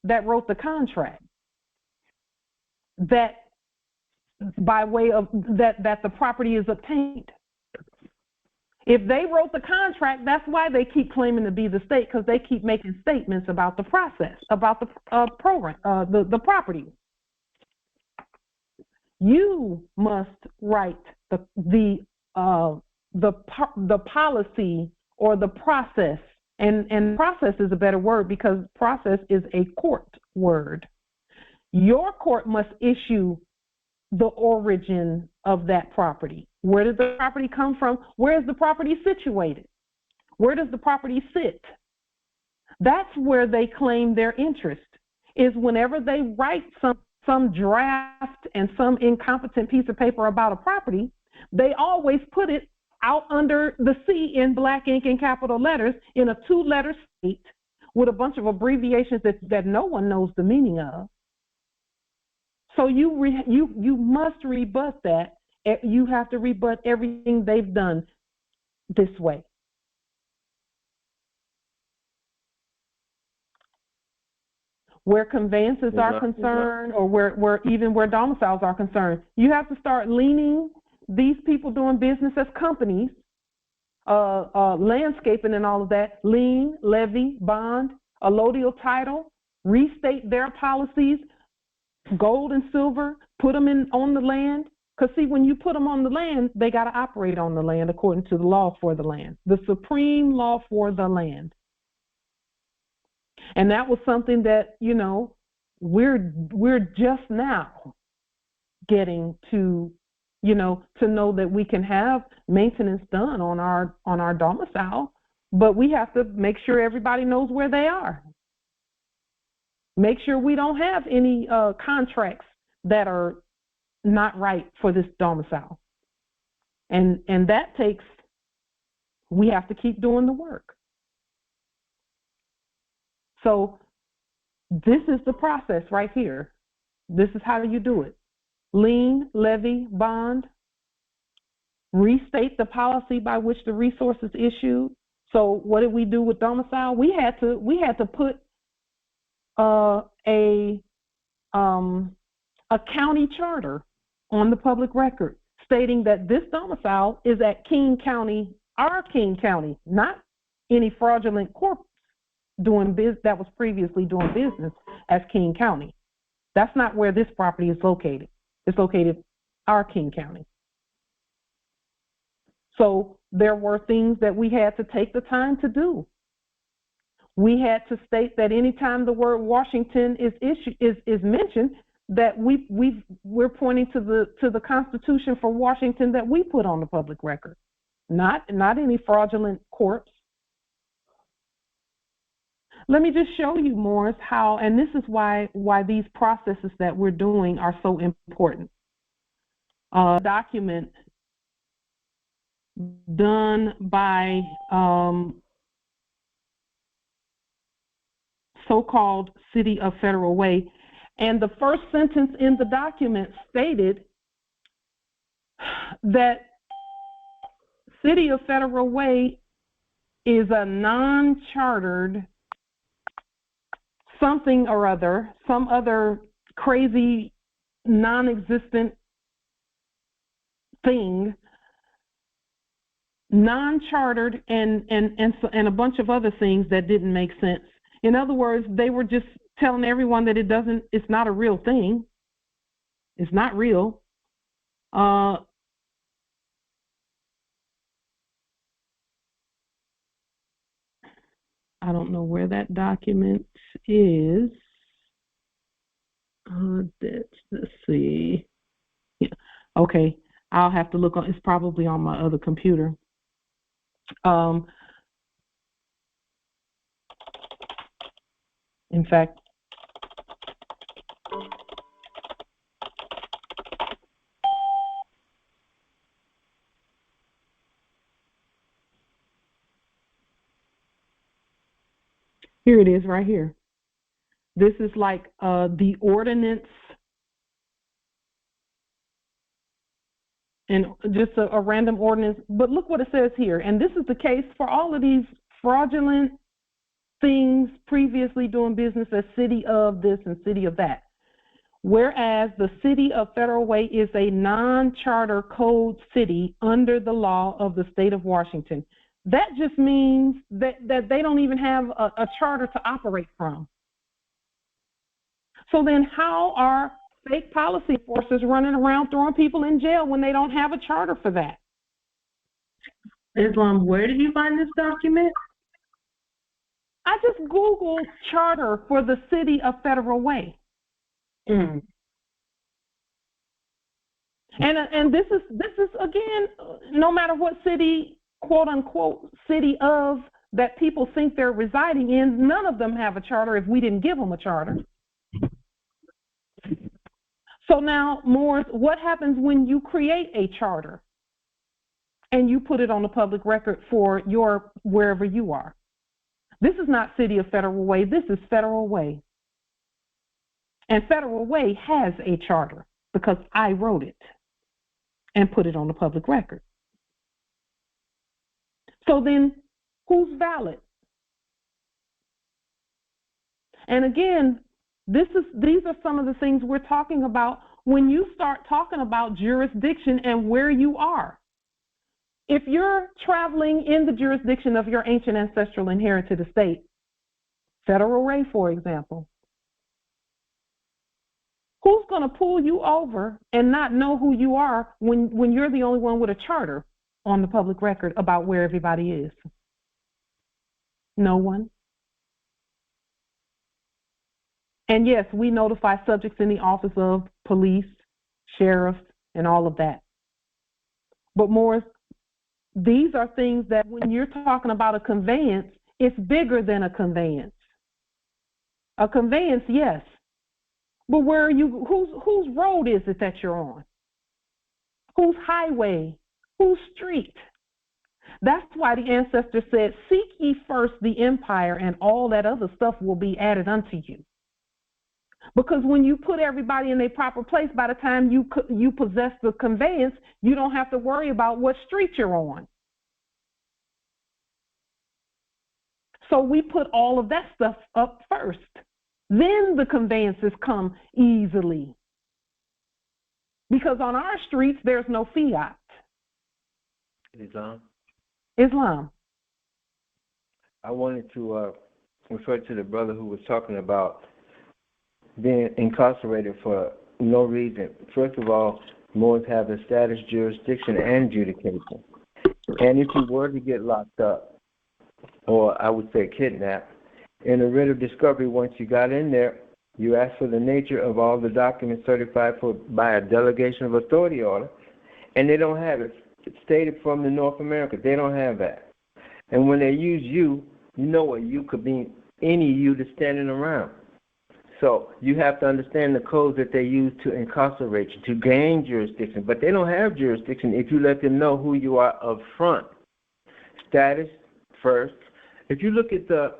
that wrote the contract, that by way of that the property is obtained. If they wrote the contract, that's why they keep claiming to be the state, because they keep making statements about the process, about the program, the property. You must write the policy or the process, and process is a better word because process is a court word. Your court must issue the origin of that property. Where did the property come from? Where is the property situated? Where does the property sit? That's where they claim their interest, is whenever they write some draft and some incompetent piece of paper about a property, they always put it out under the C in black ink and capital letters in a 2-letter state with a bunch of abbreviations that no one knows the meaning of. So you must rebut that. You have to rebut everything they've done this way. Where conveyances are concerned, or where domiciles are concerned, you have to start leaning these people doing business as companies, landscaping and all of that, lien, levy, bond, allodial title, restate their policies, gold and silver, put them on the land. Because, see, when you put them on the land, they got to operate on the land according to the law for the land, the supreme law for the land. And that was something that, we're just now getting to, to know that we can have maintenance done on our domicile, but we have to make sure everybody knows where they are. Make sure we don't have any contracts that are not right for this domicile. And that takes, we have to keep doing the work. So this is the process right here. This is how you do it. Lien, levy, bond, restate the policy by which the resource is issued. So what did we do with domicile? We had to put a county charter on the public record stating that this domicile is at King County, our King County, not any fraudulent corp doing business that was previously doing business as King County. That's not where this property is located. It's located our King County. So there were things that we had to take the time to do. We had to state that anytime the word Washington is mentioned, that we're pointing to the Constitution for Washington that we put on the public record. not any fraudulent corpse. Let me just show you, Morris, how, and this is why these processes that we're doing are so important. Document done by so-called City of Federal Way, and the first sentence in the document stated that City of Federal Way is a non-chartered something or other, some other crazy non-existent thing, non-chartered, and a bunch of other things that didn't make sense. In other words, they were just telling everyone that it's not a real thing. It's not real. I don't know where that document is. Let's see. Yeah. Okay, I'll have to look on. It's probably on my other computer. In fact, here it is right here. This is like the ordinance, and just a random ordinance. But look what it says here. And this is the case for all of these fraudulent things previously doing business as city of this and city of that. Whereas the City of Federal Way is a non-charter code city under the law of the state of Washington. That just means that they don't even have a charter to operate from. So then how are fake policy enforcers running around throwing people in jail when they don't have a charter for that? Islam, where did you find this document? I just Googled charter for the City of Federal Way. And this is again, no matter what city, quote unquote, city of that people think they're residing in, none of them have a charter if we didn't give them a charter. So now, Morris, what happens when you create a charter and you put it on the public record for your wherever you are? This is not City of Federal Way. This is Federal Way. And Federal Way has a charter because I wrote it and put it on the public record. So then, who's valid? And again, these are some of the things we're talking about when you start talking about jurisdiction and where you are. If you're traveling in the jurisdiction of your ancient ancestral inherited estate, Federal Way, for example, who's going to pull you over and not know who you are when you're the only one with a charter on the public record about where everybody is? No one. And yes, we notify subjects in the office of police, sheriffs, and all of that. But Morris, these are things that when you're talking about a conveyance, it's bigger than a conveyance. A conveyance, yes. But where are you? Whose road is it that you're on? Whose highway? Whose street? That's why the ancestor said, "Seek ye first the empire, and all that other stuff will be added unto you." Because when you put everybody in their proper place, by the time you possess the conveyance, you don't have to worry about what street you're on. So we put all of that stuff up first. Then the conveyances come easily. Because on our streets, there's no fiat. Islam. I wanted to refer to the brother who was talking about being incarcerated for no reason. First of all, Moors have a status, jurisdiction, and judication. And if you were to get locked up, or I would say kidnapped, in a writ of discovery, once you got in there, you asked for the nature of all the documents certified for by a delegation of authority order, and they don't have it. stated from the North America. They don't have that. And when they use you, you know what you could mean any you that's standing around. So you have to understand the codes that they use to incarcerate you, to gain jurisdiction. But they don't have jurisdiction if you let them know who you are up front. Status first. If you look at the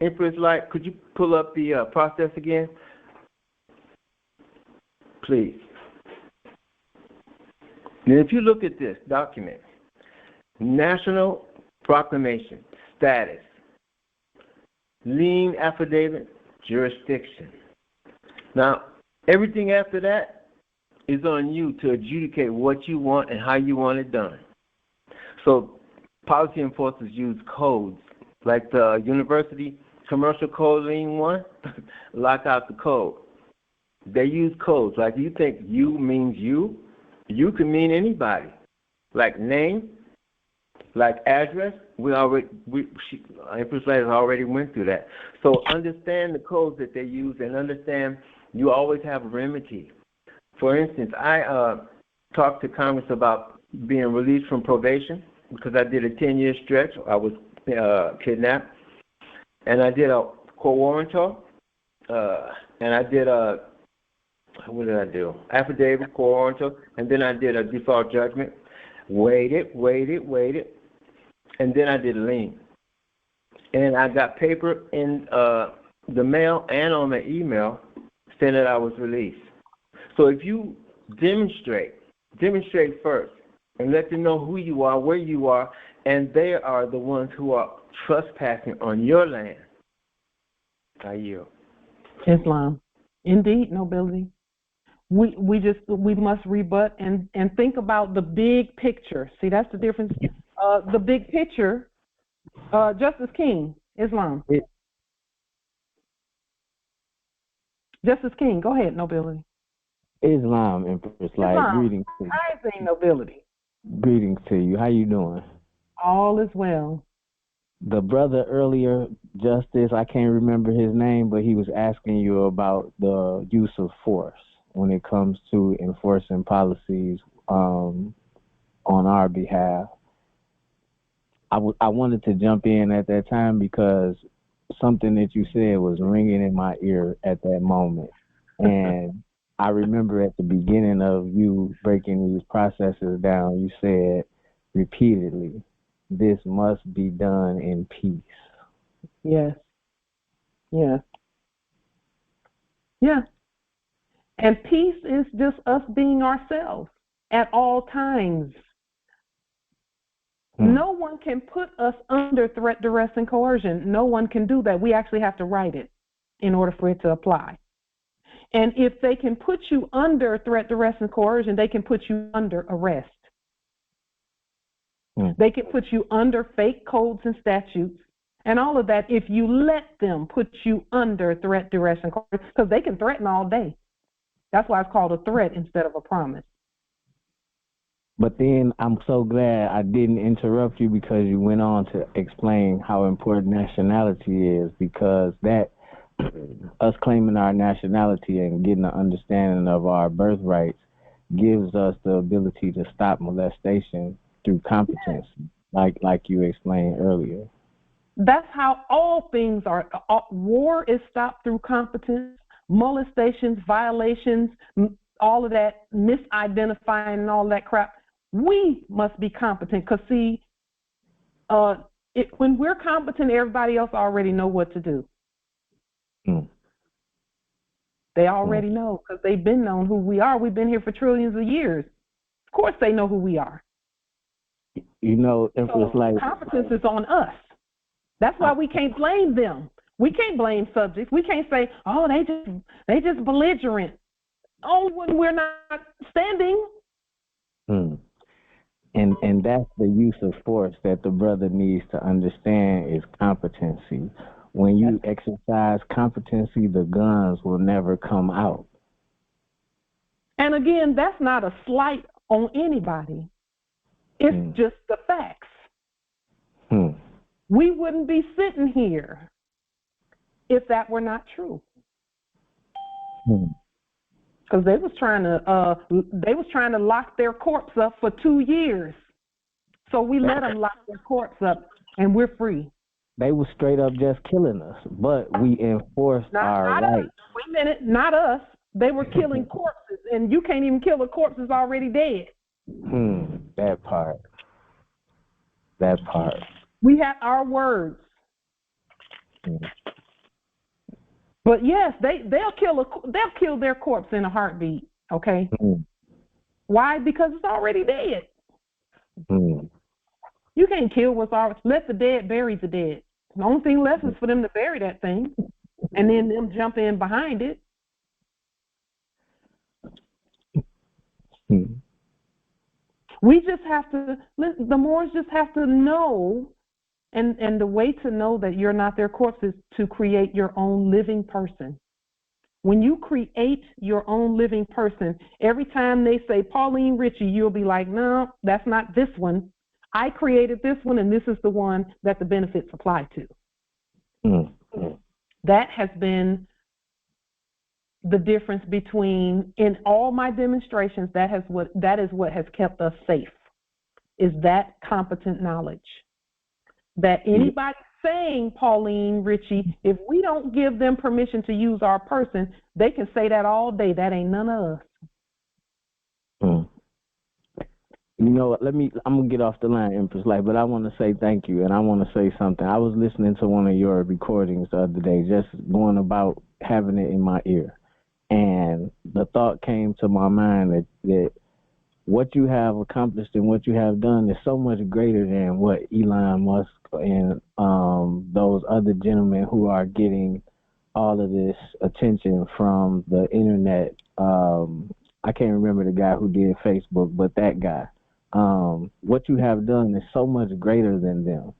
Empress Light, could you pull up the process again? Please. Now, if you look at this document, National Proclamation, Status, Lien Affidavit, Jurisdiction. Now, everything after that is on you to adjudicate what you want and how you want it done. So, policy enforcers use codes, like the University Commercial Code Lien 1, lock out the code. They use codes. Like you think you means you can mean anybody. Like name, like address. Empress Lady already went through that. So understand the codes that they use and understand you always have a remedy. For instance, I talked to Congress about being released from probation because I did a 10-year stretch. I was kidnapped. And I did a court warrantor. And I did what did I do? Affidavit, court warrantor. And then I did a default judgment. Waited. And then I did a lien. And I got paper in the mail and on the email saying that I was released. So if you demonstrate first and let them know who you are, where you are, and they are the ones who are trespassing on your land. I yield. Islam. Indeed, nobility. We must rebut and think about the big picture. See, that's the difference. The big picture, Justice King, Islam. Justice King, go ahead, nobility. Islam, Empress Light. Greetings to you. Rising, nobility. Greetings to you. How you doing? All is well. The brother earlier, Justice, I can't remember his name, but he was asking you about the use of force when it comes to enforcing policies on our behalf. I wanted to jump in at that time because something that you said was ringing in my ear at that moment. And I remember at the beginning of you breaking these processes down, you said repeatedly, this must be done in peace. Yes. Yeah. Yeah. And peace is just us being ourselves at all times. No one can put us under threat, duress, and coercion. No one can do that. We actually have to write it in order for it to apply. And if they can put you under threat, duress, and coercion, they can put you under arrest. They can put you under fake codes and statutes and all of that if you let them put you under threat, duress, and coercion, because they can threaten all day. That's why it's called a threat instead of a promise. But then I'm so glad I didn't interrupt you because you went on to explain how important nationality is, because that us claiming our nationality and getting an understanding of our birthrights gives us the ability to stop molestation through competence, like you explained earlier. That's how all things are. War is stopped through competence, molestations, violations, all of that, misidentifying and all that crap. We must be competent because, see, when we're competent, everybody else already know what to do. They already know because they've been known who we are. We've been here for trillions of years. Of course they know who we are. You know, Empress, like competence is on us. That's why we can't blame them. We can't blame subjects. We can't say, oh, they just belligerent. Only when we're not standing. And that's the use of force that the brother needs to understand is competency. When you exercise competency, the guns will never come out. And again, that's not a slight on anybody. It's just the facts. We wouldn't be sitting here if that were not true. because they was trying to lock their corpse up for 2 years. So we let them lock their corpse up, and we're free. They was straight up just killing us, but we enforced our rights. Wait a minute, not us. They were killing corpses, and you can't even kill a corpse that's already dead. That part. We have our words. But yes, they'll kill their corpse in a heartbeat. Okay. Why? Because it's already dead. You can't kill what's already. Let the dead bury the dead. The only thing left is for them to bury that thing, and then them jump in behind it. We just have to. The Moors just have to know, and the way to know that you're not their corpse is to create your own living person. When you create your own living person, every time they say Pauline Ritchie, you'll be like, no, that's not this one. I created this one, and this is the one that the benefits apply to. That has been the difference between, in all my demonstrations, that is what has kept us safe, is that competent knowledge. That anybody saying Pauline Ritchie, if we don't give them permission to use our person, they can say that all day. That ain't none of us. You know what, I'm going to get off the line, Empress Light, but I want to say thank you, and I want to say something. I was listening to one of your recordings the other day, just going about having it in my ear, and the thought came to my mind that what you have accomplished and what you have done is so much greater than what Elon Musk and those other gentlemen who are getting all of this attention from the internet. I can't remember the guy who did Facebook, but that guy. What you have done is so much greater than them.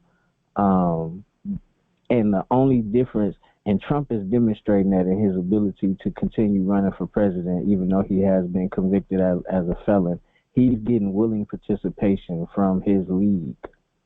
And the only difference, and Trump is demonstrating that in his ability to continue running for president, even though he has been convicted as a felon, he's getting willing participation from his league.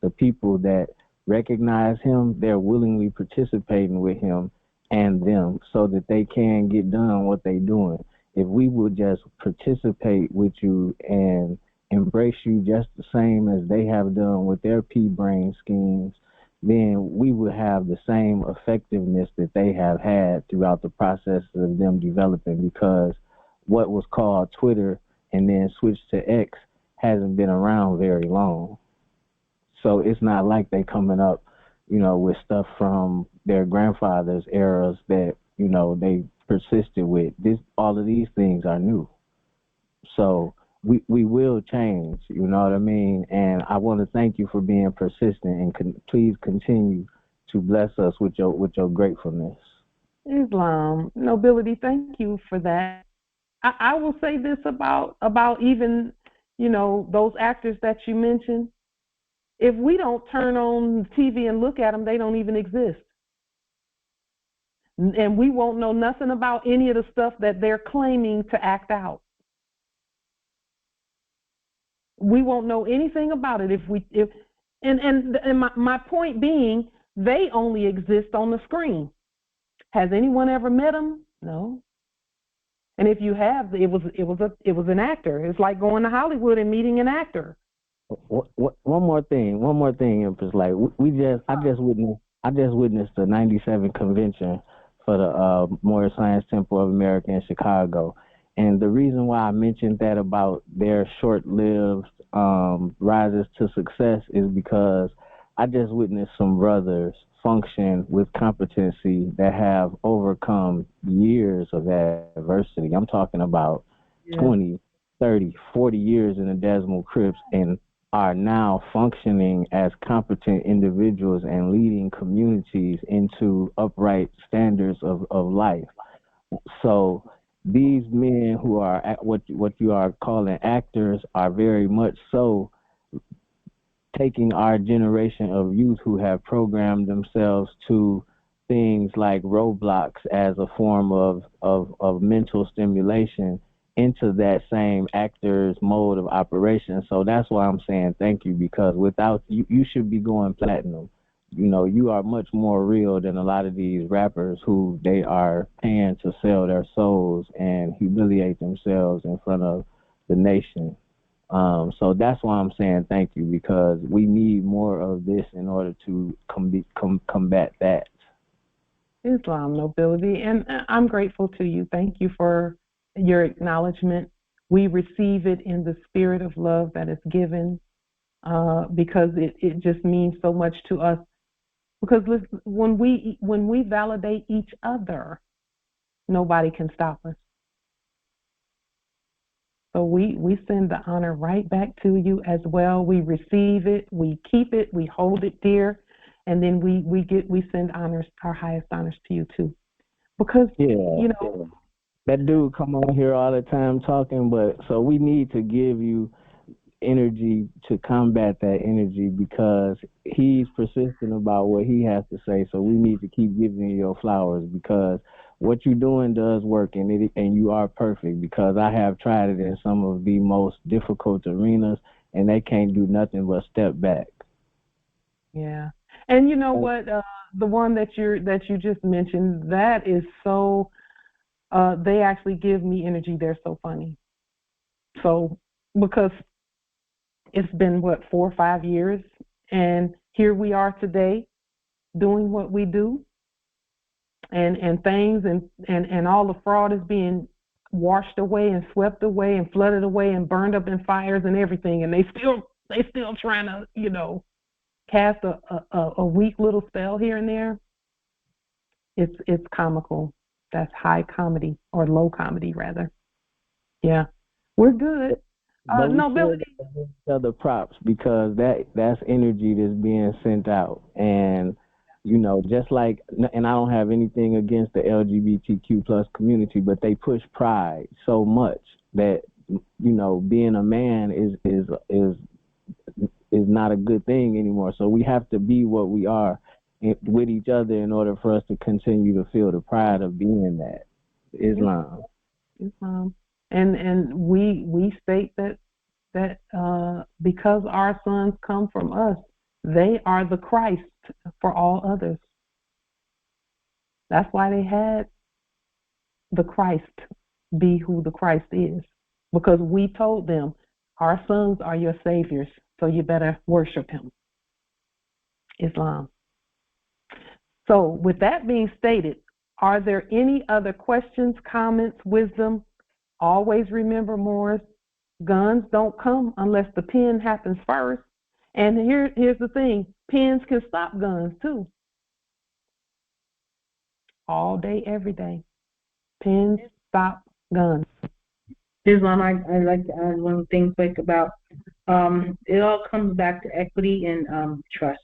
The people that recognize him, they're willingly participating with him and them so that they can get done what they're doing. If we would just participate with you and embrace you just the same as they have done with their pea-brain schemes, then we would have the same effectiveness that they have had throughout the process of them developing, because what was called Twitter and then switched to X hasn't been around very long. So it's not like they coming up, with stuff from their grandfather's eras that, they persisted with. All of these things are new. So we will change, you know what I mean? And I want to thank you for being persistent, and please continue to bless us with your gratefulness. Islam, nobility, thank you for that. I will say this about even, those actors that you mentioned. If we don't turn on TV and look at them, they don't even exist. And we won't know nothing about any of the stuff that they're claiming to act out. We won't know anything about it and my point being, they only exist on the screen. Has anyone ever met them? No. And if you have, it was an actor. It's like going to Hollywood and meeting an actor. One more thing, Empress. Like I just witnessed the '97 convention for the Moorish Science Temple of America in Chicago. And the reason why I mentioned that about their short-lived rises to success is because I just witnessed some brothers function with competency that have overcome years of adversity. I'm talking about 20, 30, 40 years in the Decimal Crips, and are now functioning as competent individuals and leading communities into upright standards of life. So these men who are what you are calling actors are very much so taking our generation of youth who have programmed themselves to things like Roblox as a form of mental stimulation into that same actor's mode of operation. So that's why I'm saying thank you, because without you should be going platinum. you are much more real than a lot of these rappers who they are paying to sell their souls and humiliate themselves in front of the nation. So that's why I'm saying thank you, because we need more of this in order to combat that. Islam, nobility, and I'm grateful to you. Thank you for your acknowledgement. We receive it in the spirit of love that is given, because it just means so much to us. Because when we validate each other, nobody can stop us. So we send the honor right back to you as well. We receive it, we keep it, we hold it dear, and then we send honors, our highest honors, to you too. Because that dude come on here all the time talking, but so we need to give you energy to combat that energy, because he's persistent about what he has to say. So we need to keep giving you your flowers, because what you're doing does work, and you are perfect, because I have tried it in some of the most difficult arenas, and they can't do nothing but step back. Yeah. And you know what? The one that you just mentioned, that is so. They actually give me energy. They're so funny. So because it's been 4 or 5 years, and here we are today, doing what we do, and things and all the fraud is being washed away and swept away and flooded away and burned up in fires and everything, and they still trying to cast a weak little spell here and there. It's comical. That's high comedy, or low comedy rather. Yeah, we're good. Nobility. Each other props, because that's energy that's being sent out, and just like, and I don't have anything against the LGBTQ plus community, but they push pride so much that being a man is not a good thing anymore. So we have to be what we are with each other in order for us to continue to feel the pride of being that. Islam. And we state that because our sons come from us, they are the Christ for all others. That's why they had the Christ be who the Christ is, because we told them our sons are your saviors, so you better worship him. Islam. So with that being stated, are there any other questions, comments, wisdom? Always remember, Morris, guns don't come unless the pen happens first. And here's the thing, pens can stop guns too. All day, every day. Pens stop guns. Islam, I'd like to add one thing quick about, it all comes back to equity and trust.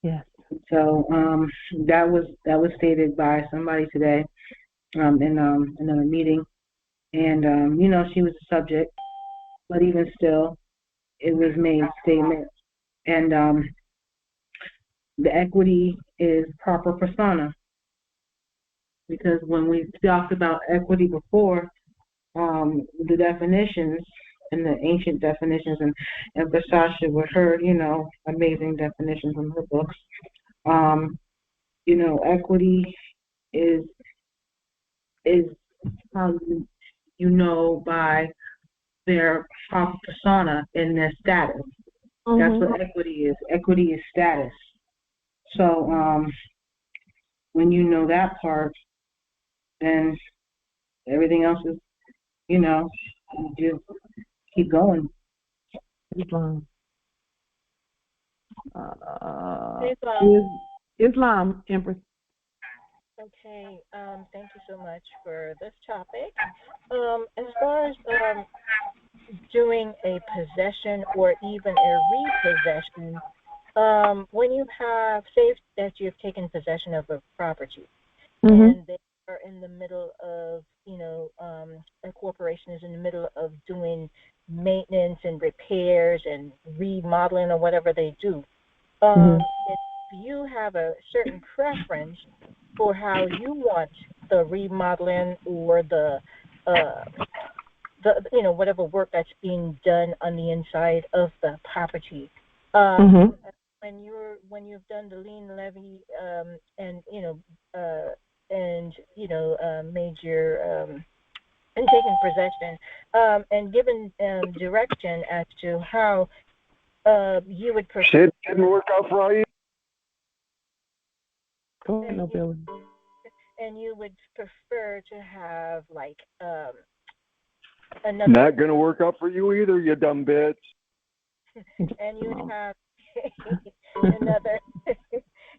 Yes. So that was stated by somebody today in another meeting, and she was the subject, but even still, it was made statement, and the equity is proper persona, because when we talked about equity before, the definitions and the ancient definitions, and Versasha with her, amazing definitions in her books. Equity is how by their proper persona and their status. Mm-hmm. That's what equity is. Equity is status. So when you know that part, then everything else is, you just keep going. Islam, Empress. Okay, thank you so much for this topic. As far as doing a possession or even a repossession, when you have, say that you've taken possession of a property, mm-hmm. and they are in the middle of, a corporation is in the middle of doing maintenance and repairs and remodeling or whatever they do, mm-hmm. if you have a certain preference for how you want the remodeling or the whatever work that's being done on the inside of the property, mm-hmm. when you've done the lien levy, and made your and taken possession, and given direction as to how you would prefer. Shit didn't work out for you. Go ahead, no, Billy. And you would prefer to have like another. Not gonna work out for you either, you dumb bitch. And you would have another,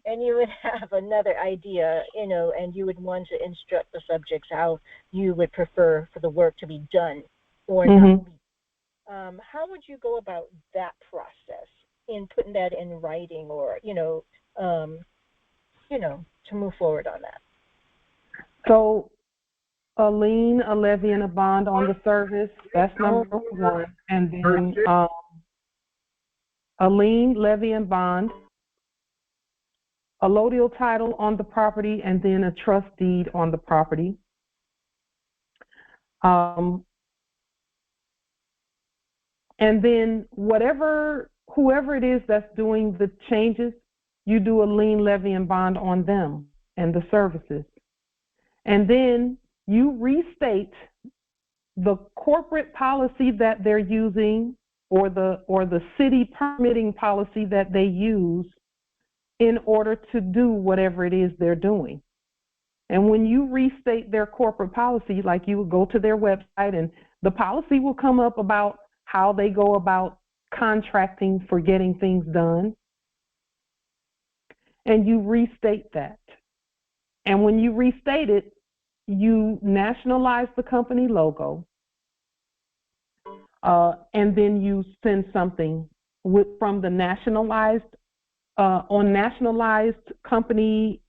and you would have another idea, and you would want to instruct the subjects how you would prefer for the work to be done or not. How would you go about that process in putting that in writing, or to move forward on that? So a lien, a levy, and a bond on the service, that's number one. And then a lien, levy, and bond, a allodial title on the property, and then a trust deed on the property. And then whoever it is that's doing the changes, you do a lien, levy, and bond on them and the services. And then you restate the corporate policy that they're using, or the city permitting policy that they use in order to do whatever it is they're doing. And when you restate their corporate policy, like you would go to their website and the policy will come up about how they go about contracting for getting things done. And you restate that. And when you restate it, you nationalize the company logo, and then you send something from the nationalized company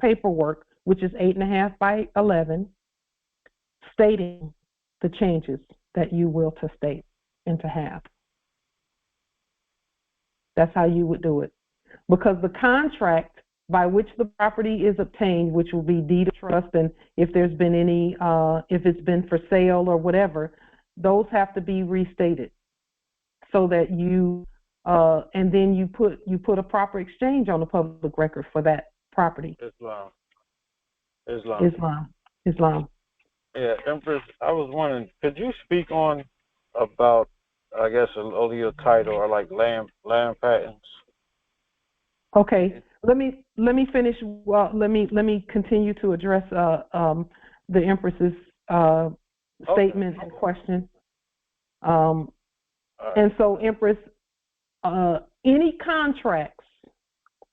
paperwork, which is 8.5 by 11, stating the changes that you will to state and to have. That's how you would do it. Because the contract by which the property is obtained, which will be deed of trust, and if there's been any, if it's been for sale or whatever, those have to be restated so that you, and then you put a proper exchange on the public record for that property. Islam. Yeah, Empress, I was wondering, could you speak on about, I guess, a allodial title or like land patents? Okay, let me finish. Well, let me continue to address the Empress's statement and question. And so, Empress, any contracts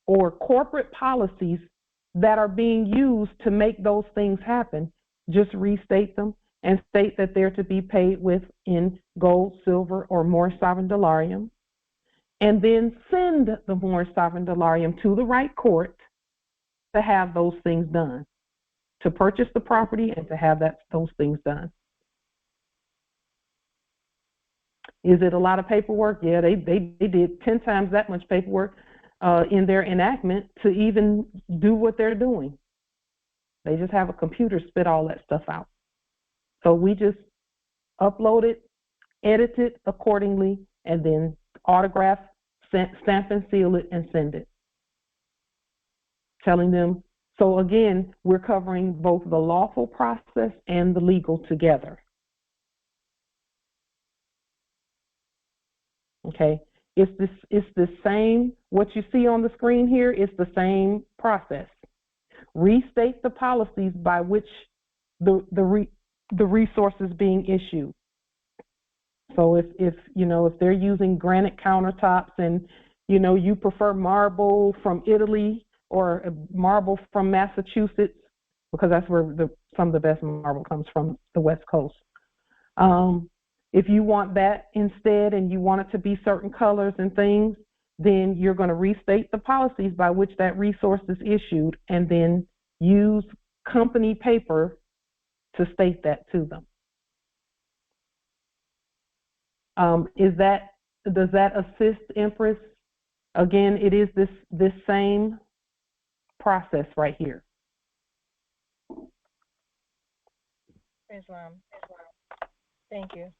or corporate policies that are being used to make those things happen, just restate them and state that they're to be paid in gold, silver, or more sovereign dollarium, and then send the more sovereign dollarium to the right court to have those things done, to purchase the property and to have those things done. Is it a lot of paperwork? Yeah, they did 10 times that much paperwork in their enactment to even do what they're doing. They just have a computer spit all that stuff out. So we just upload it, edit it accordingly, and then autograph, stamp and seal it, and send it. Telling them, so again, we're covering both the lawful process and the legal together. Okay, it's the same, what you see on the screen here is the same process. Restate the policies by which the resources being issued. So if they're using granite countertops and you prefer marble from Italy or marble from Massachusetts, because that's where some of the best marble comes from, the West Coast. If you want that instead and you want it to be certain colors and things, then you're going to restate the policies by which that resource is issued and then use company paper to state that to them. Does that assist, Empress? Again, it is this same process right here. Islam. Thank you.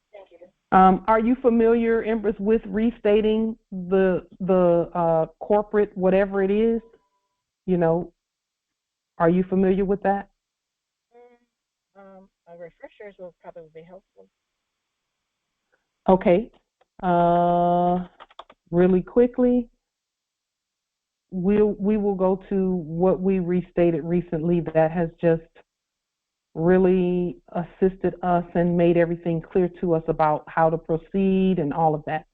Are you familiar, Empress, with restating the corporate, whatever it is? You know, are you familiar with that? A refresher will probably be helpful. Okay. Really quickly, we will go to what we restated recently that has just really assisted us and made everything clear to us about how to proceed and all of that.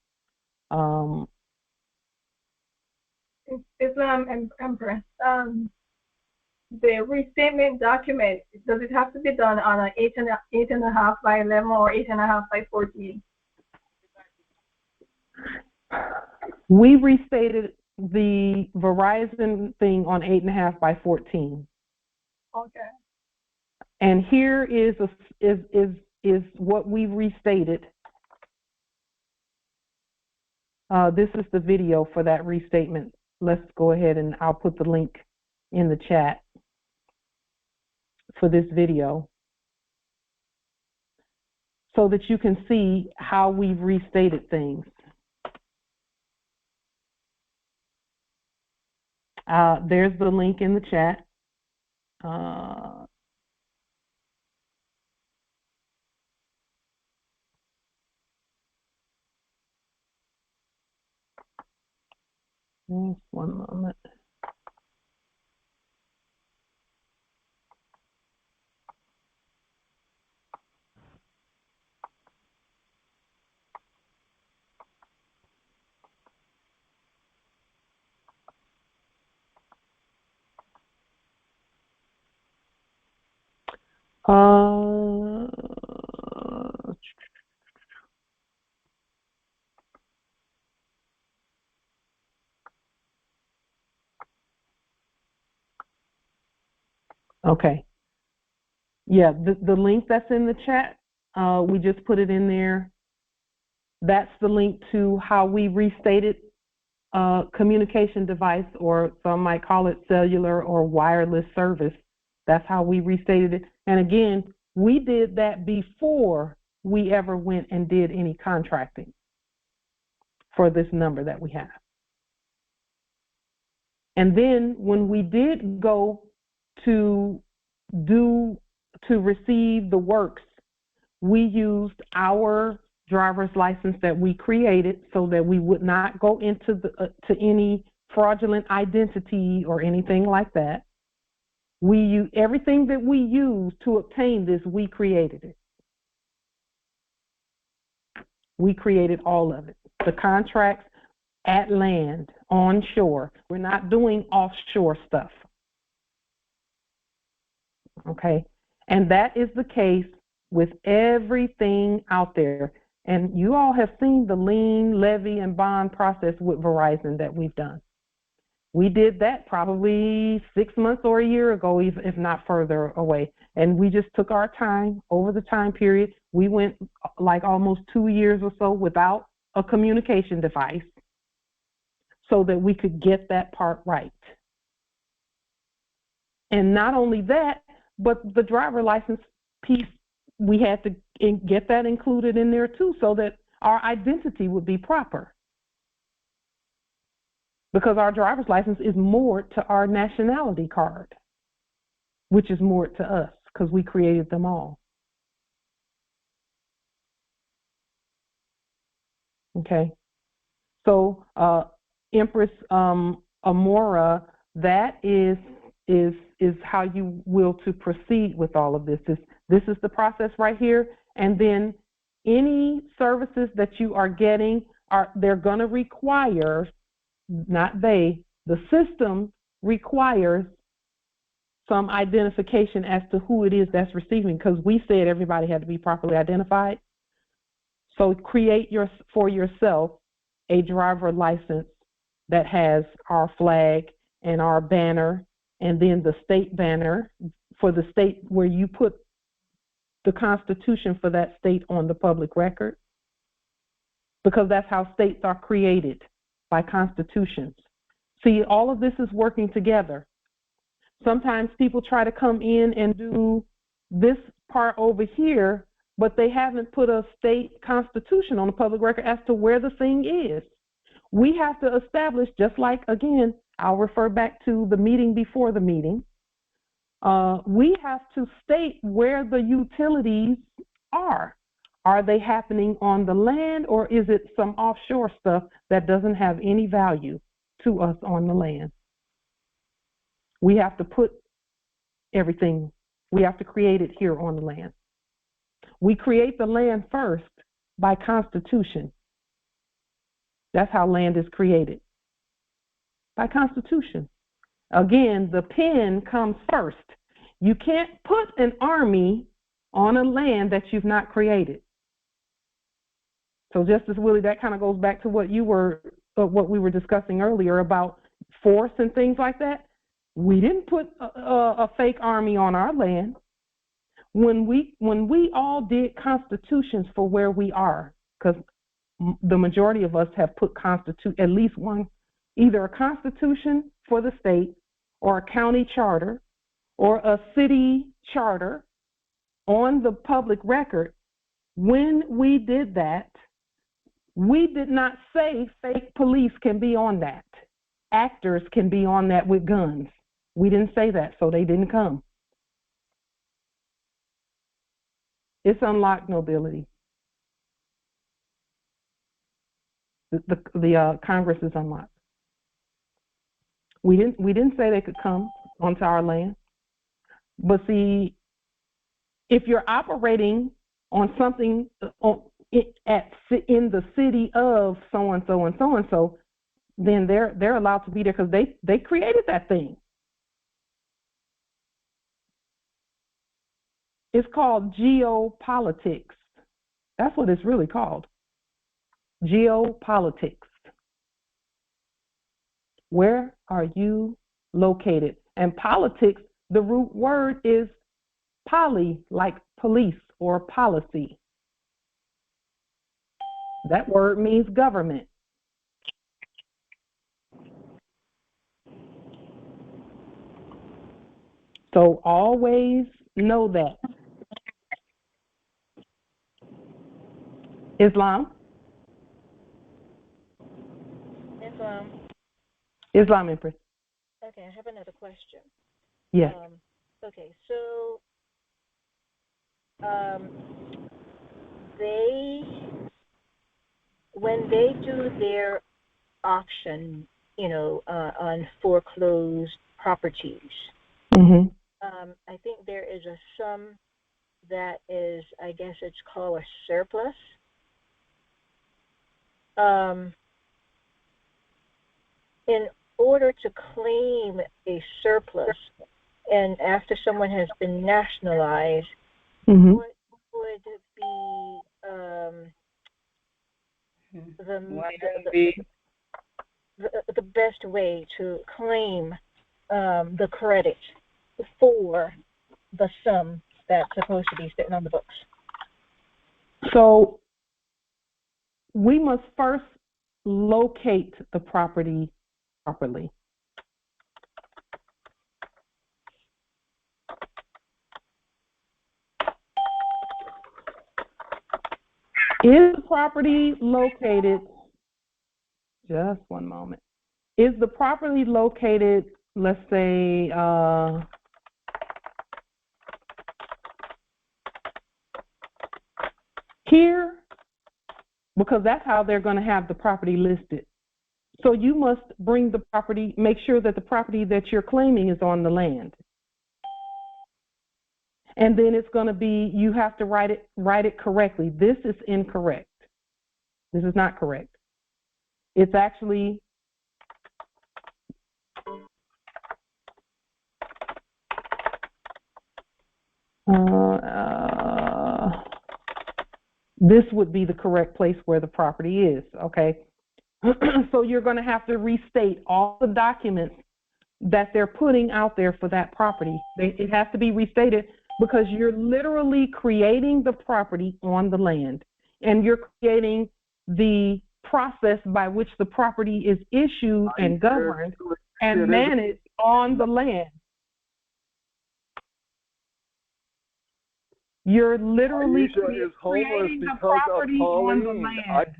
Empress, the restatement document, does it have to be done on an 8.5 by 11 or 8.5 by 14? We restated the Verizon thing on 8.5 by 14. Okay. And here is what we restated. This is the video for that restatement. Let's go ahead and I'll put the link in the chat for this video so that you can see how we've restated things. There's the link in the chat. Just one moment. Okay. Yeah, the link that's in the chat, we just put it in there. That's the link to how we restated communication device, or some might call it cellular or wireless service. That's how we restated it. And again, we did that before we ever went and did any contracting for this number that we have. And then when we did go to receive the works, we used our driver's license that we created so that we would not go into to any fraudulent identity or anything like that. We use everything that we used to obtain this, we created it. We created all of it. The contracts at land, on shore. We're not doing offshore stuff. Okay? And that is the case with everything out there. And you all have seen the lien, levy, and bond process with Verizon that we've done. We did that probably 6 months or a year ago, if not further away. And we just took our time over the time period. We went like almost 2 years or so without a communication device so that we could get that part right. And not only that, but the driver license piece, we had to get that included in there too so that our identity would be proper. Because our driver's license is moored to our nationality card, which is moored to us because we created them all. Okay. So Empress Amora, that is how you will to proceed with all of this. This is the process right here. And then any services that you are getting, they're going to require, not they, the system requires some identification as to who it is that's receiving, because we said everybody had to be properly identified. So create for yourself a driver license that has our flag and our banner, and then the state banner for the state where you put the Constitution for that state on the public record, because that's how states are created, by constitutions. See, all of this is working together. Sometimes people try to come in and do this part over here, but they haven't put a state constitution on the public record as to where the thing is. We have to establish, just like, again, I'll refer back to the meeting before the meeting, we have to state where the utilities are. Are they happening on the land, or is it some offshore stuff that doesn't have any value to us on the land? We have to put everything, we have to create it here on the land. We create the land first by constitution. That's how land is created, by constitution. Again, the pen comes first. You can't put an army on a land that you've not created. So Justice Willie, that kind of goes back to what we were discussing earlier about force and things like that. We didn't put a fake army on our land. When we all did constitutions for where we are, because the majority of us have put at least one, either a constitution for the state or a county charter or a city charter on the public record. When we did that, we did not say fake police can be on that. Actors can be on that with guns. We didn't say that, so they didn't come. It's unlocked nobility. The Congress is unlocked. We didn't say they could come onto our land. But see, if you're operating on something in the city of so and so and so and so, then they're allowed to be there because they created that thing. It's called geopolitics. That's what it's really called. Geopolitics. Where are you located? And politics, the root word is poly, like police or policy. That word means government. So always know that. Islam, Empress. Okay, I have another question. Yes. Okay, so when they do their auction, on foreclosed properties, mm-hmm. I think there is a sum that is, I guess it's called a surplus. In order to claim a surplus, and after someone has been nationalized, mm-hmm. what would be the best way to claim the credit for the sum that's supposed to be sitting on the books? So we must first locate the property properly. Is the property located, just one moment, is the property located, let's say, here? Because that's how they're going to have the property listed. So you must bring the property, make sure that the property that you're claiming is on the land. And then it's going to be, you have to write it correctly. This is incorrect. This is not correct. It's actually this would be the correct place where the property is, okay? So you're going to have to restate all the documents that they're putting out there for that property. It has to be restated because you're literally creating the property on the land, and you're creating the process by which the property is issued and governed and managed on the land. You're literally Aisha is homeless creating the because of property on the Pauline. land.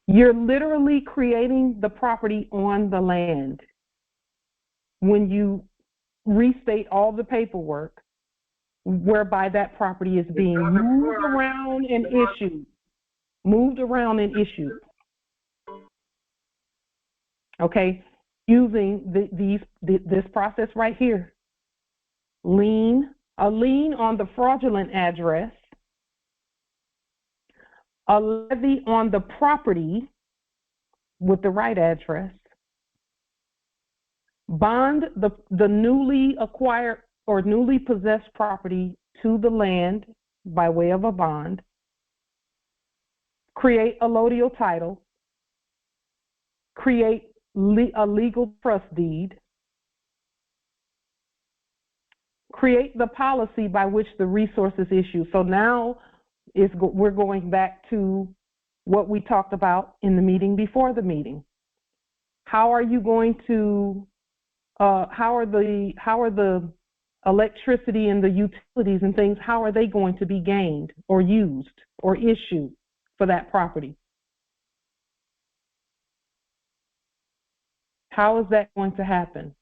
You're literally creating the property on the land. When you restate all the paperwork whereby that property is being moved around and issued. Moved around and issued. Okay? Using this process right here. A lien on the fraudulent address, a levy on the property with the right address, bond the newly acquired or newly possessed property to the land by way of a bond, create a allodial title, create a legal trust deed, create the policy by which the resource is issued. So now we're going back to what we talked about in the meeting before the meeting. How are you going to, how are the electricity and the utilities and things, how are they going to be gained or used or issued for that property? How is that going to happen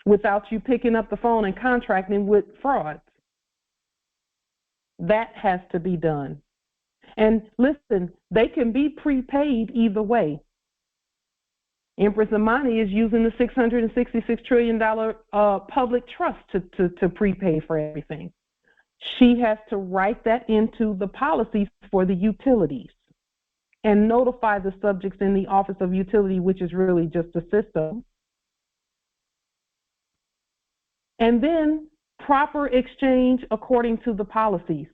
without you picking up the phone and contracting with frauds? That has to be done. And listen, they can be prepaid either way. Empress Amani is using the $666 trillion public trust to prepay for everything. She has to write that into the policies for the utilities and notify the subjects in the Office of Utility, which is really just a system. And then proper exchange according to the policies.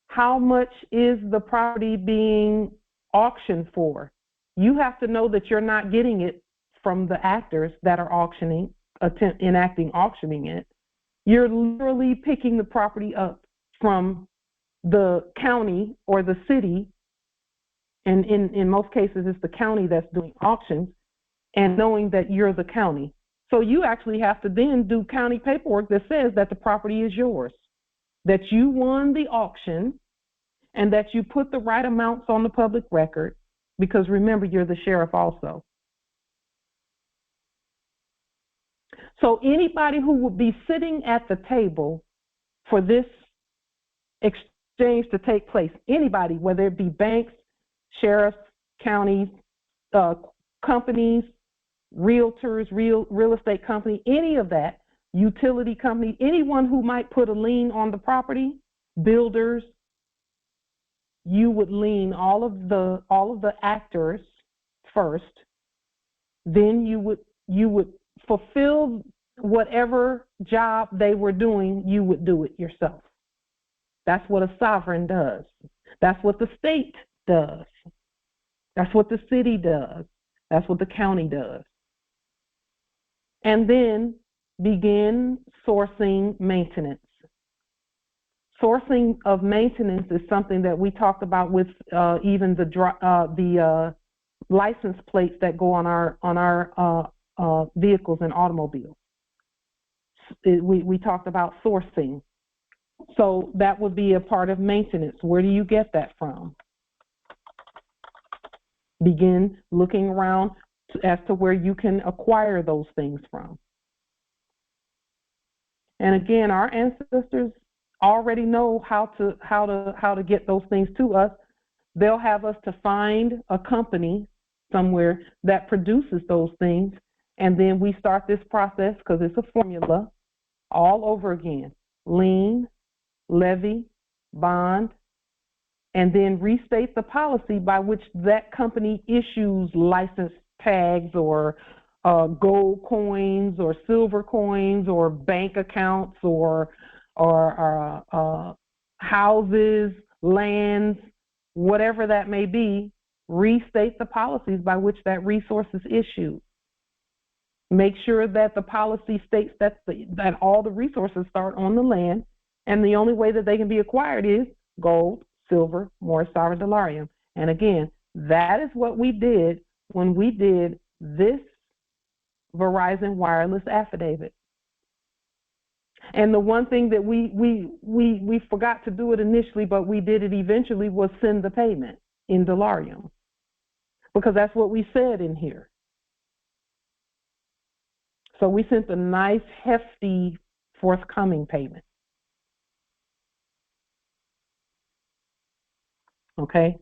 How much is the property being auctioned for? You have to know that you're not getting it from the actors that are enacting auctioning it. You're literally picking the property up from the county or the city, and in most cases it's the county that's doing auctions, and knowing that you're the county. So you actually have to then do county paperwork that says that the property is yours, that you won the auction, and that you put the right amounts on the public record, because remember, you're the sheriff also. So anybody who would be sitting at the table for this exchange to take place, anybody, whether it be banks, sheriffs, counties, companies, realtors, real estate company, any of that, utility company, anyone who might put a lien on the property, builders, you would lien all of the actors first. Then you would fulfill whatever job they were doing. You would do it yourself. That's what a sovereign does. That's what the state does. That's what the city does. That's what the county does. And then begin sourcing maintenance. Sourcing of maintenance is something that we talked about with even the license plates that go on our vehicles and automobiles. We talked about sourcing. So that would be a part of maintenance. Where do you get that from? Begin looking around as to where you can acquire those things from. And again, our ancestors already know how to get those things to us. They'll have us to find a company somewhere that produces those things, and then we start this process, because it's a formula, all over again. Lien, levy, bond, and then restate the policy by which that company issues license tags or gold coins or silver coins or bank accounts or houses, lands, whatever that may be. Restate the policies by which that resource is issued. Make sure that the policy states that all the resources start on the land, and the only way that they can be acquired is gold, silver, moorishe, dollarium. And again, that is what we did when we did this Verizon Wireless affidavit. And the one thing that we forgot to do it initially, but we did it eventually, was send the payment in Dolarium, because that's what we said in here. So we sent a nice, hefty, forthcoming payment. Okay?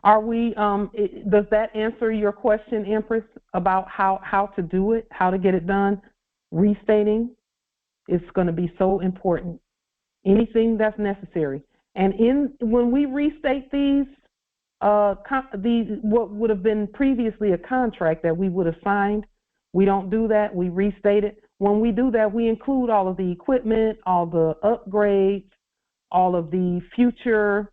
Are we, does that answer your question, Empress, about how to do it, how to get it done? Restating is going to be so important. Anything that's necessary. And when we restate these what would have been previously a contract that we would have signed, we don't do that. We restate it. When we do that, we include all of the equipment, all the upgrades, all of the future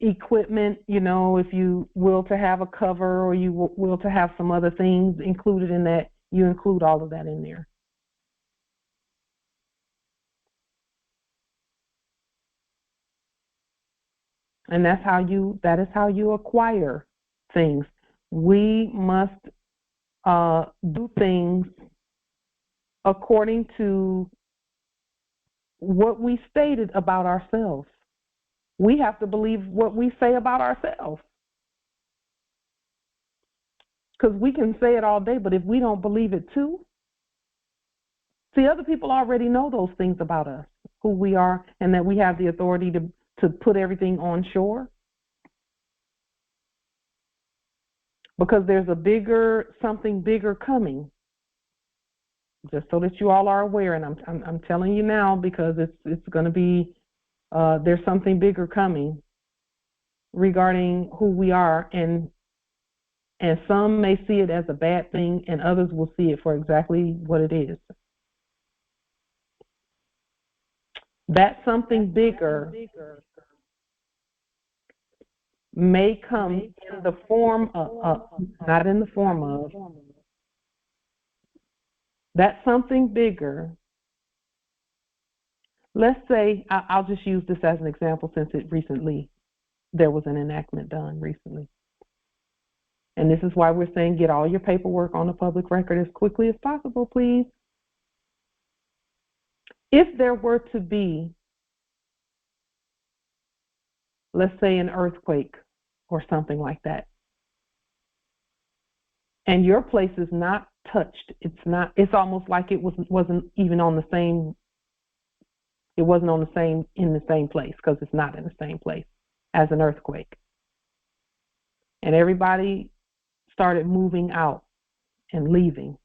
equipment, you know, if you will to have a cover or you will to have some other things included in that, you include all of that in there. And that is how you acquire things. We must do things according to what we stated about ourselves. We have to believe what we say about ourselves. Because we can say it all day, but if we don't believe it too, see, other people already know those things about us, who we are, and that we have the authority to put everything on shore. Because there's something bigger coming. Just so that you all are aware, and I'm telling you now because it's going to be there's something bigger coming regarding who we are, and some may see it as a bad thing, and others will see it for exactly what it is. That something bigger may come in the form of, not in the form of, that something bigger. Let's say, I'll just use this as an example since there was an enactment done recently. And this is why we're saying get all your paperwork on the public record as quickly as possible, please. If there were to be, let's say, an earthquake or something like that, and your place is not touched, it's almost like it wasn't even on the same, it wasn't in the same place, because it's not in the same place as an earthquake. And everybody started moving out and leaving.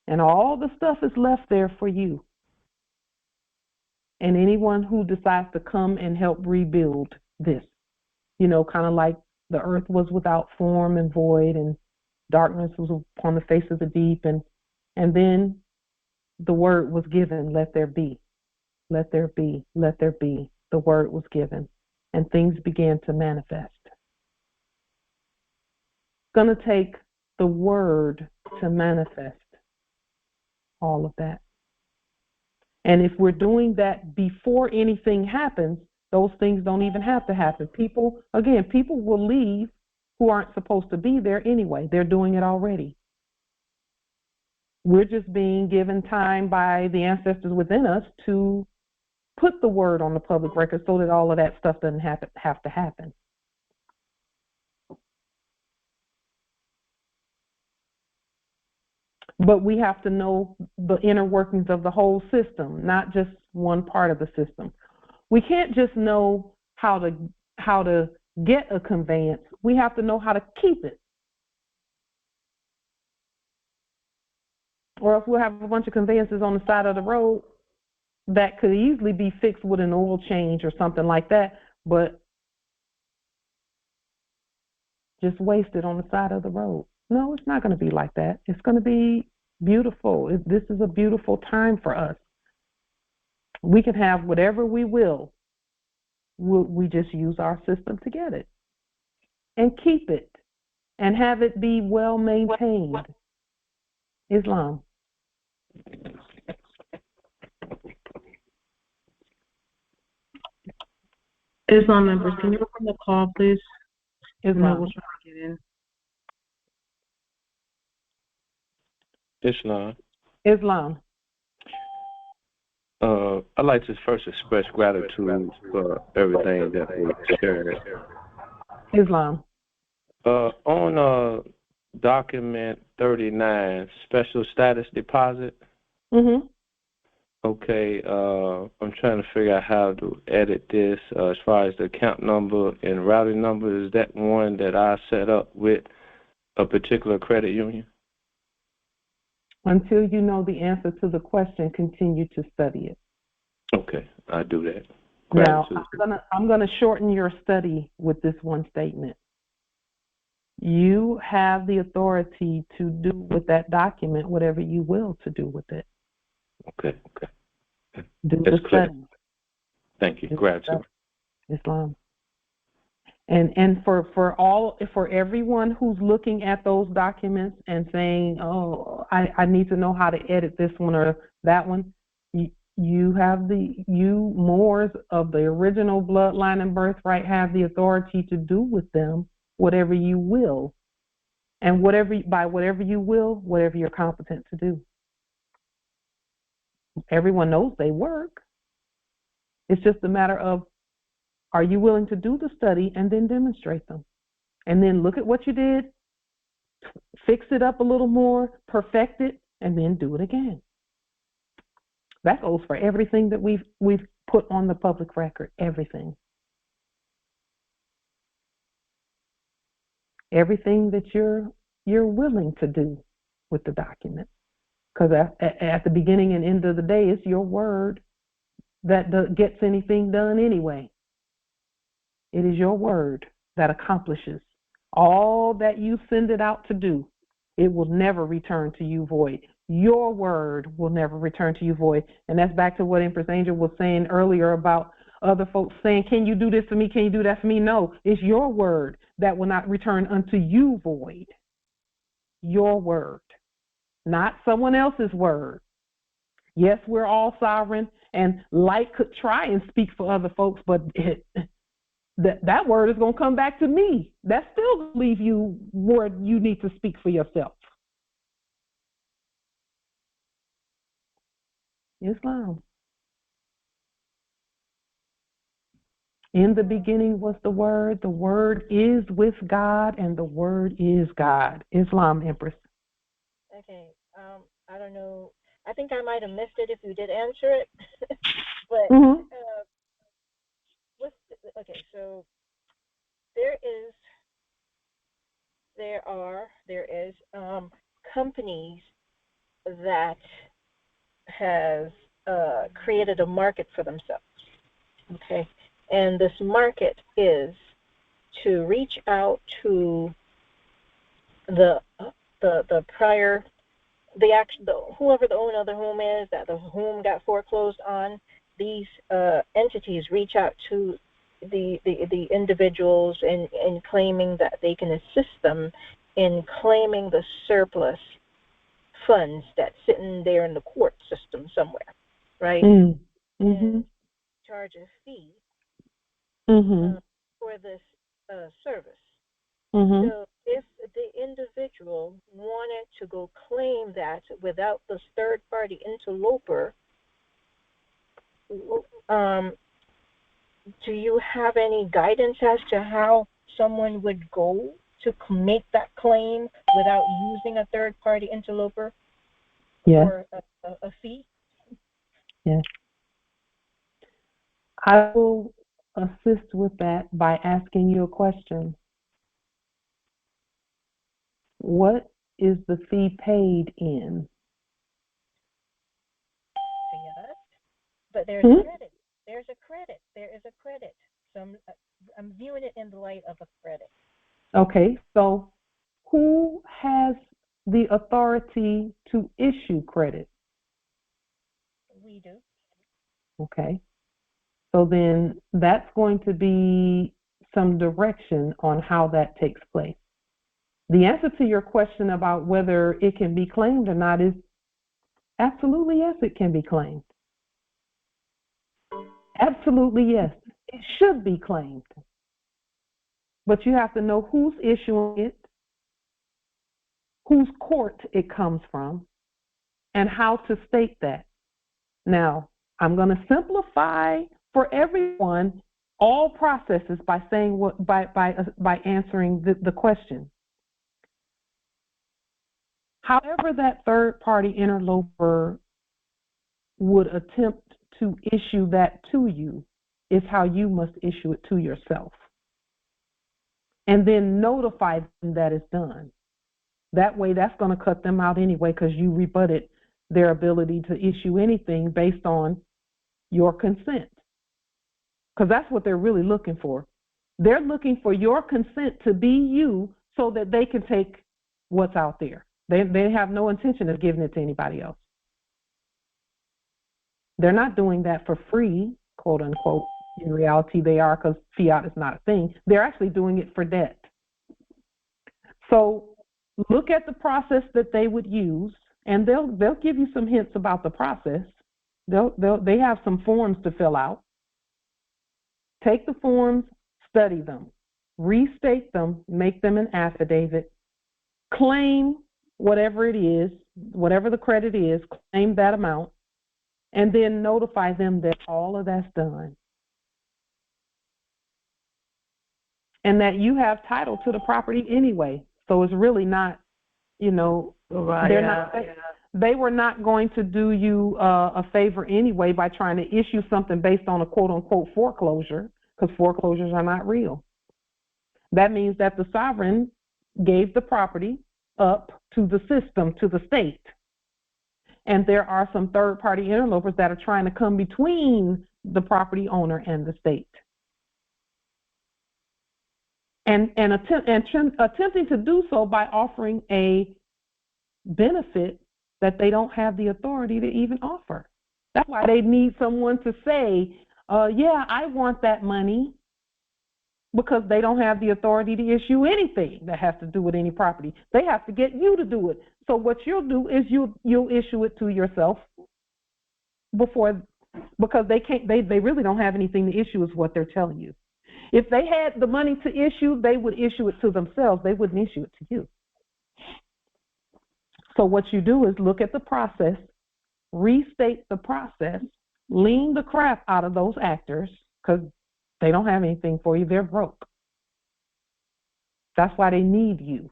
And all the stuff is left there for you. And anyone who decides to come and help rebuild this, you know, kind of like the earth was without form and void, and darkness was upon the face of the deep, and then the word was given, let there be, let there be, let there be. The word was given, and things began to manifest. It's going to take the word to manifest all of that. And if we're doing that before anything happens, those things don't even have to happen. People will leave who aren't supposed to be there anyway. They're doing it already. We're just being given time by the ancestors within us to put the word on the public record so that all of that stuff doesn't have to happen. But we have to know the inner workings of the whole system, not just one part of the system. We can't just know how to get a conveyance. We have to know how to keep it. Or else we'll have a bunch of conveyances on the side of the road that could easily be fixed with an oil change or something like that, but just wasted on the side of the road. No, it's not going to be like that. It's going to be beautiful. This is a beautiful time for us. We can have whatever we will. We just use our system to get it and keep it and have it be well maintained. Islam. Islam members, can you open the call, please? Islam. was trying to get in. Islam. Islam. I'd like to first express gratitude for everything that was shared. Islam. On document 39, special status deposit. Mm-hmm. Okay, I'm trying to figure out how to edit this as far as the account number and routing number. Is that one that I set up with a particular credit union? Until you know the answer to the question, continue to study it. Okay, I do that. Now, Gratitude. I'm gonna shorten your study with this one statement. You have the authority to do with that document whatever you will to do with it. Okay. Do That's the clear. study. Thank you. Gratitude. Islam. And for everyone who's looking at those documents and saying, oh, I need to know how to edit this one or that one, you Moors of the original bloodline and birthright have the authority to do with them whatever you will. And whatever you will, whatever you're competent to do. Everyone knows they work. It's just a matter of, are you willing to do the study and then demonstrate them? And then look at what you did, fix it up a little more, perfect it, and then do it again. That goes for everything that we've put on the public record, everything. Everything that you're willing to do with the document. Because at the beginning and end of the day, it's your word that gets anything done anyway. It is your word that accomplishes all that you send it out to do. It will never return to you void. Your word will never return to you void. And that's back to what Empress Angel was saying earlier about other folks saying, can you do this for me? Can you do that for me? No, it's your word that will not return unto you void. Your word, not someone else's word. Yes, we're all sovereign, and light could try and speak for other folks, but that word is going to come back to me. That still leaves you where you need to speak for yourself. Islam. In the beginning was the Word is with God, and the Word is God. Islam, Empress. Okay, I don't know. I think I might have missed it if you did answer it. But okay, so there is companies that have created a market for themselves. Okay, and this market is to reach out to whoever the owner of the home is, that the home got foreclosed on. These entities reach out to the individuals in claiming that they can assist them in claiming the surplus funds that's sitting there in the court system somewhere, right? Mm-hmm. And charge a fee for this service. Mm-hmm. So if the individual wanted to go claim that without this third-party interloper, do you have any guidance as to how someone would go to make that claim without using a third-party interloper or a fee? Yes. I will assist with that by asking you a question. What is the fee paid in? Yes, but there's a credit. There is a credit. So I'm viewing it in the light of a credit. Okay, so who has the authority to issue credit? We do. Okay. So then that's going to be some direction on how that takes place. The answer to your question about whether it can be claimed or not is absolutely yes, it can be claimed. Absolutely yes, it should be claimed. but you have to know who's issuing it, whose court it comes from, and how to state that. Now, I'm going to simplify for everyone all processes by saying what by answering the question. However, that third-party interloper would attempt to issue that to you is how you must issue it to yourself. And then notify them that it's done. That way, that's going to cut them out anyway because you rebutted their ability to issue anything based on your consent. Because that's what they're really looking for. They're looking for your consent to be you so that they can take what's out there. They have no intention of giving it to anybody else. They're not doing that for free, quote unquote. In reality, they are, because fiat is not a thing. They're actually doing it for debt. So look at the process that they would use, and they'll give you some hints about the process. They have some forms to fill out. Take the forms, study them, restate them, make them an affidavit, claim whatever it is, whatever the credit is, claim that amount, and then notify them that all of that's done. And that you have title to the property anyway. So it's really not, they were not going to do you a favor anyway by trying to issue something based on a quote-unquote foreclosure, because foreclosures are not real. That means that the sovereign gave the property up to the system, to the state. And there are some third-party interlopers that are trying to come between the property owner and the state. And attempting to do so by offering a benefit that they don't have the authority to even offer. That's why they need someone to say, yeah, I want that money, because they don't have the authority to issue anything that has to do with any property. They have to get you to do it. So what you'll do is you'll issue it to yourself before, because they really don't have anything to issue is what they're telling you. If they had the money to issue, they would issue it to themselves. They wouldn't issue it to you. So what you do is look at the process, restate the process, lean the crap out of those actors, because they don't have anything for you. They're broke. That's why they need you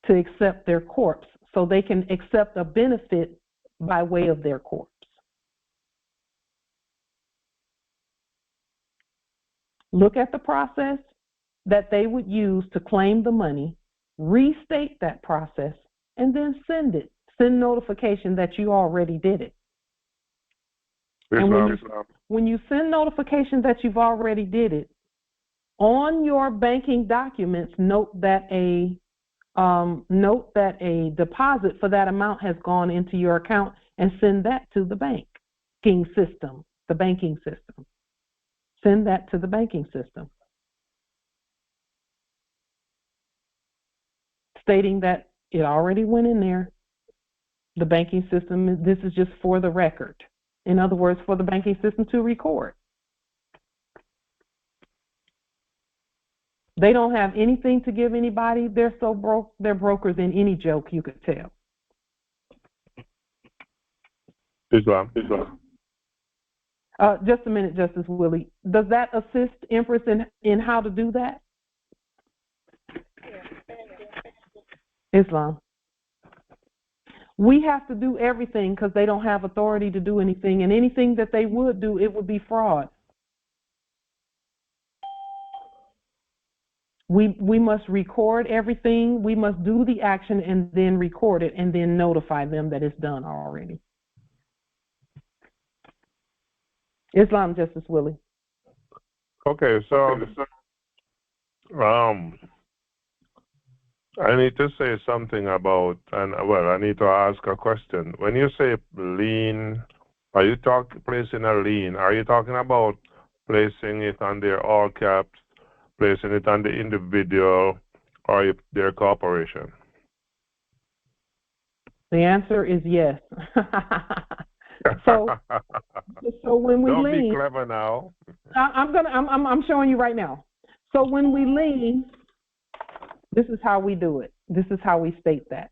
to accept their corpse, so they can accept a benefit by way of their corpse. Look at the process that they would use to claim the money, restate that process, and then send it. Send notification that you already did it. And when you send notification that you've already did it, on your banking documents, note that a deposit for that amount has gone into your account, and send that to the banking system. Send that to the banking system, stating that it already went in there. The banking system, this is just for the record. In other words, for the banking system to record. They don't have anything to give anybody. They're so broke, they're broker than any joke you could tell. Islam. Just a minute, Justice Willie. Does that assist Empress in how to do that? Islam. We have to do everything because they don't have authority to do anything, and anything that they would do, it would be fraud. We must record everything. We must do the action and then record it and then notify them that it's done already. Islam, Justice Willie. Okay, so I need to say something about, I need to ask a question. When you say lien, are you placing a lien? Are you talking about placing it on their all caps, placing it on the individual, or their corporation? The answer is yes. So when we don't lien, be clever now. I'm showing you right now. So when we lien, this is how we do it. This is how we state that.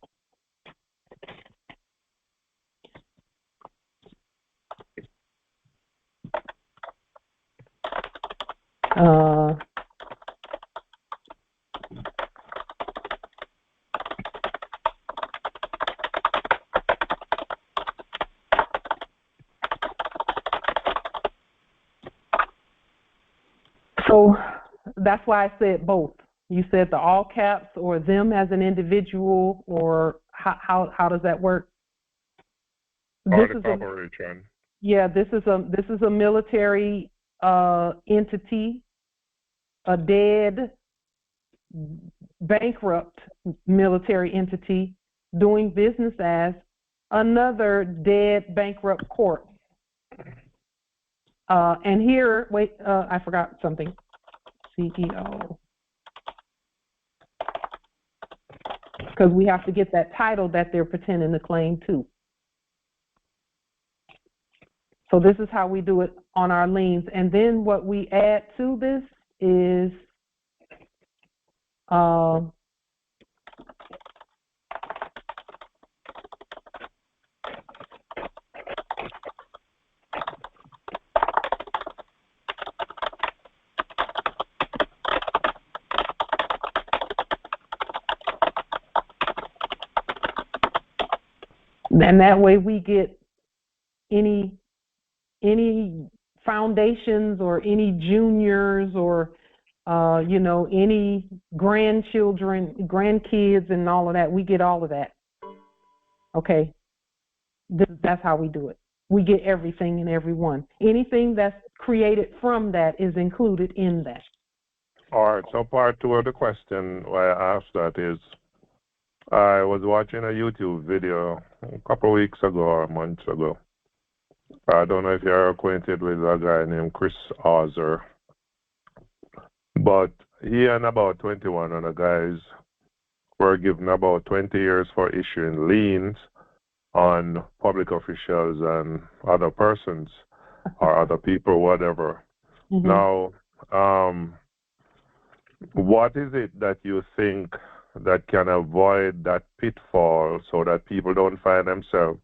So that's why I said both. You said the all caps or them as an individual, or how does that work? Or the corporation. Yeah, this is a military entity, a dead, bankrupt military entity doing business as another dead, bankrupt corp. And here, wait, I forgot something. CEO. Because we have to get that title that they're pretending to claim to. So this is how we do it on our liens. And then what we add to this is and that way we get any foundations or any juniors or any grandchildren, grandkids and all of that. We get all of that. Okay. That's how we do it. We get everything and everyone. Anything that's created from that is included in that. All right. So part two of the question why I asked that is, I was watching a YouTube video a couple of weeks ago or months ago. I don't know if you're acquainted with a guy named Chris Auser, but he and about 21 other guys were given about 20 years for issuing liens on public officials and other persons or other people, whatever. Mm-hmm. Now, what is it that you think that can avoid that pitfall so that people don't find themselves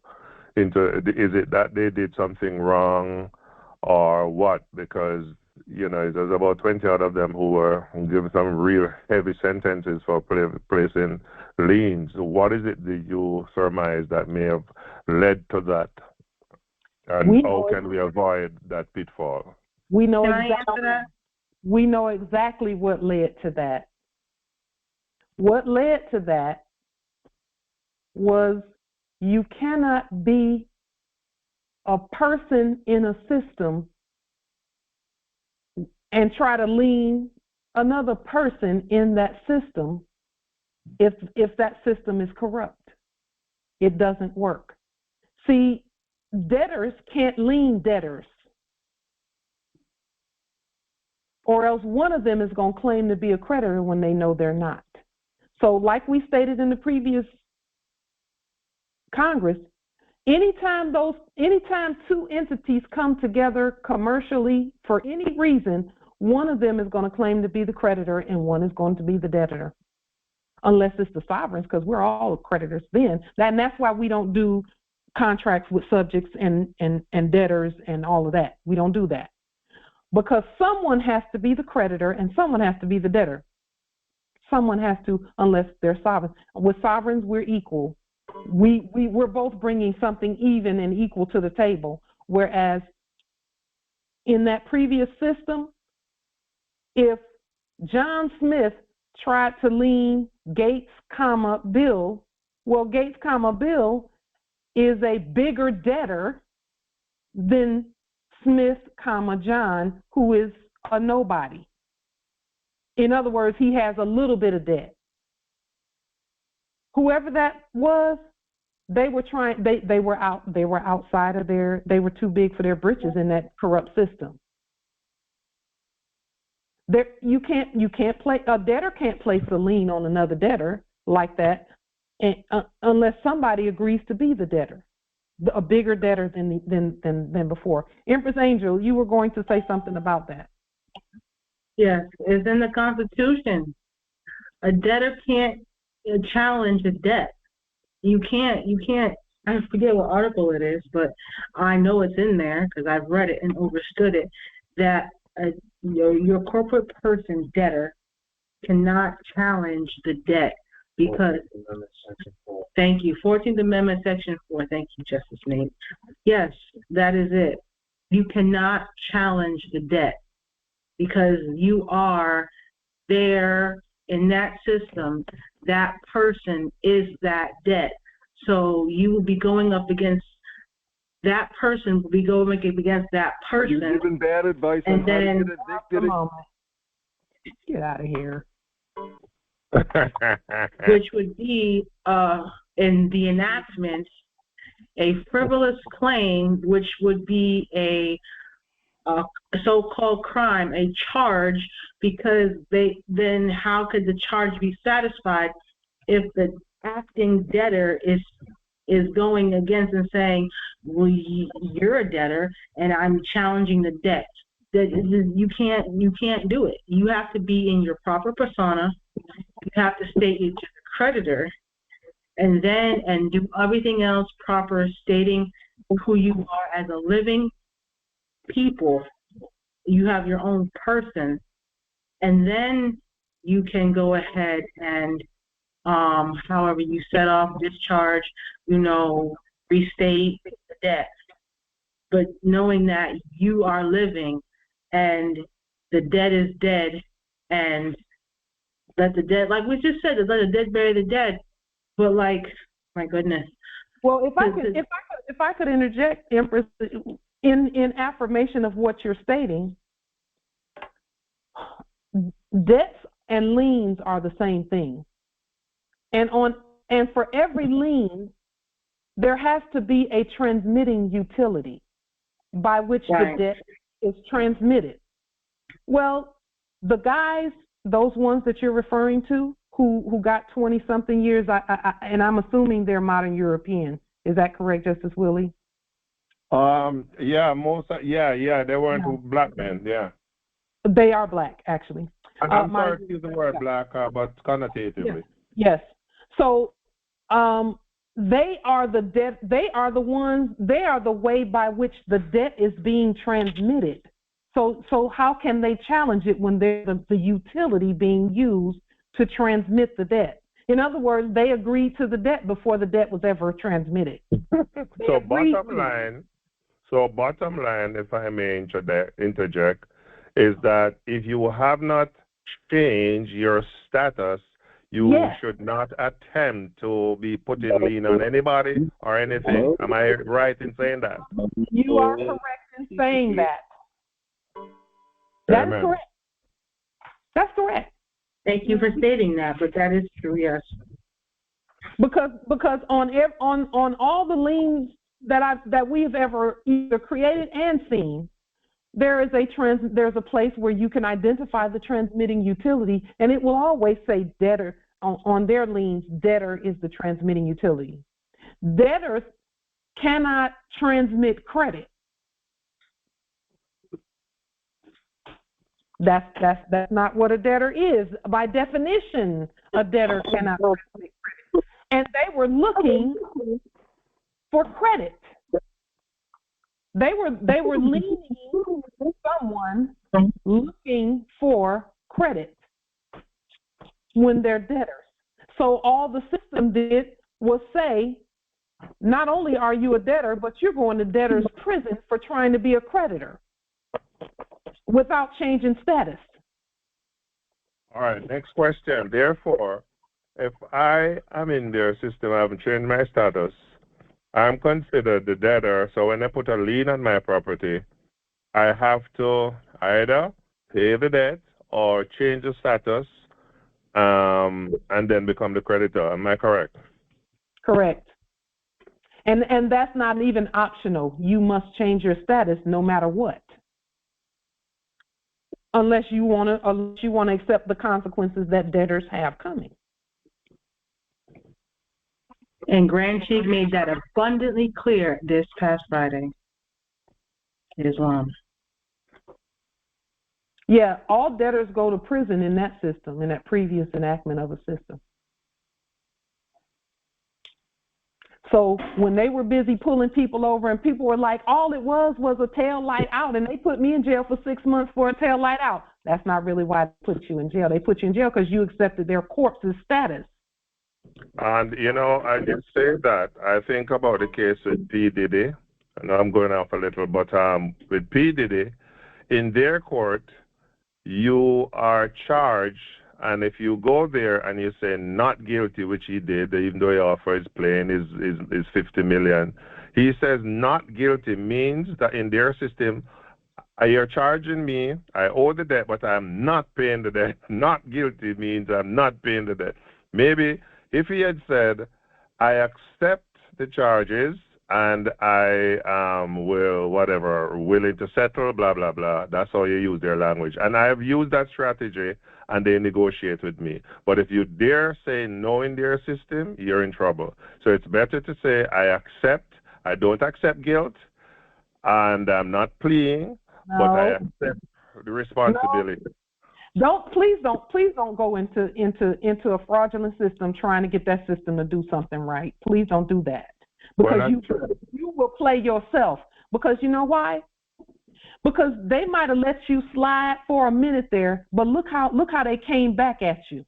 into, is it that they did something wrong or what? Because, there's about 20 out of them who were given some real heavy sentences for placing liens. What is it that you surmise that may have led to that? And how can we avoid that pitfall? We know exactly what led to that. What led to that was you cannot be a person in a system and try to lien another person in that system if that system is corrupt. It doesn't work. See, debtors can't lien debtors, or else one of them is going to claim to be a creditor when they know they're not. So like we stated in the previous Congress, anytime two entities come together commercially for any reason, one of them is going to claim to be the creditor and one is going to be the debtor, unless it's the sovereigns, because we're all creditors then. And that's why we don't do contracts with subjects and debtors and all of that. We don't do that, because someone has to be the creditor and someone has to be the debtor. Someone has to, unless they're sovereign. With sovereigns, we're equal. We're both bringing something even and equal to the table. Whereas in that previous system, if John Smith tried to lien Gates, Bill, well, Gates, Bill is a bigger debtor than Smith, John, who is a nobody. In other words, he has a little bit of debt. Whoever that was, they were outside of they were too big for their britches in that corrupt system. A debtor can't place a lien on another debtor like that unless somebody agrees to be the debtor, a bigger debtor than before. Empress Angel, you were going to say something about that. Yes, it's in the Constitution. A debtor can't challenge a debt. You can't, I forget what article it is, but I know it's in there because I've read it and understood it, that your corporate person debtor cannot challenge the debt because, thank you, 14th Amendment, Section 4, thank you, Justice Nate. Yes, that is it. You cannot challenge the debt because you are there in that system. That person is that debt. So you will be going up against that person, will be going against that person. You're giving bad advice on how to get addicted. Get out of here. Which would be, in the enactment, a frivolous claim, which would be a so-called crime, a charge, because then how could the charge be satisfied if the acting debtor is going against and saying, well, you're a debtor and I'm challenging the debt? You can't do it. You have to be in your proper persona. You have to state you're just a creditor, and do everything else proper, stating who you are as a living people. You have your own person, and then you can go ahead and however you set off, discharge, restate the debt. But knowing that you are living and the debt is dead, and let the dead, like we just said, let the dead bury the dead. But my goodness. Well, if I could interject, Empress, in affirmation of what you're stating, debts and liens are the same thing. And for every lien, there has to be a transmitting utility by which the debt is transmitted. Well, the guys, those ones that you're referring to, who got 20-something years, and I'm assuming they're modern European. Is that correct, Justice Willie? Yeah, they weren't black men, yeah. They are black, actually. I'm sorry to use the word black, but connotatively. Yes. So they are the debt. They are the way by which the debt is being transmitted. So how can they challenge it when they're the utility being used to transmit the debt? In other words, they agreed to the debt before the debt was ever transmitted. So bottom line, if I may interject, is that if you have not changed your status, you should not attempt to be putting lien on anybody or anything. Am I right in saying that? You are correct in saying that. That is correct. That's correct. Thank you for stating that, but that is true, yes. Because on all the liens that we've ever either created and seen, there's a place where you can identify the transmitting utility, and it will always say debtor on their liens. Debtor is the transmitting utility. Debtors cannot transmit credit. That's not what a debtor is. By definition, a debtor cannot transmit credit. And they were looking for credit. They were leaning someone looking for credit when they're debtors. So all the system did was say, not only are you a debtor, but you're going to debtor's prison for trying to be a creditor without changing status. All right, next question. Therefore, if I am in their system, I haven't changed my status, I'm considered the debtor, so when I put a lien on my property, I have to either pay the debt or change the status and then become the creditor. Am I correct? Correct. And that's not even optional. You must change your status no matter what. Unless you want to accept the consequences that debtors have coming. And Grand Chief made that abundantly clear this past Friday. Islam. Yeah, all debtors go to prison in that system, in that previous enactment of a system. So when they were busy pulling people over and people were like, all it was a tail light out, and they put me in jail for 6 months for a tail light out. That's not really why they put you in jail. They put you in jail because you accepted their corpse's status. And, you know, I did say that. I think about the case with P. Diddy. I know I'm going off a little, but with P. Diddy, in their court, you are charged, and if you go there and you say not guilty, which he did, even though he offers playing is $50 million, he says not guilty means that in their system, you're charging me, I owe the debt, but I'm not paying the debt. Not guilty means I'm not paying the debt. Maybe if he had said, I accept the charges and I willing to settle, blah, blah, blah. That's how you use their language. And I have used that strategy, and they negotiate with me. But if you dare say no in their system, you're in trouble. So it's better to say, I don't accept guilt, and I'm not pleading, but I accept the responsibility. No. Please don't go into a fraudulent system trying to get that system to do something right. Please don't do that. Because you will play yourself. Because you know why? Because they might have let you slide for a minute there, but look how they came back at you.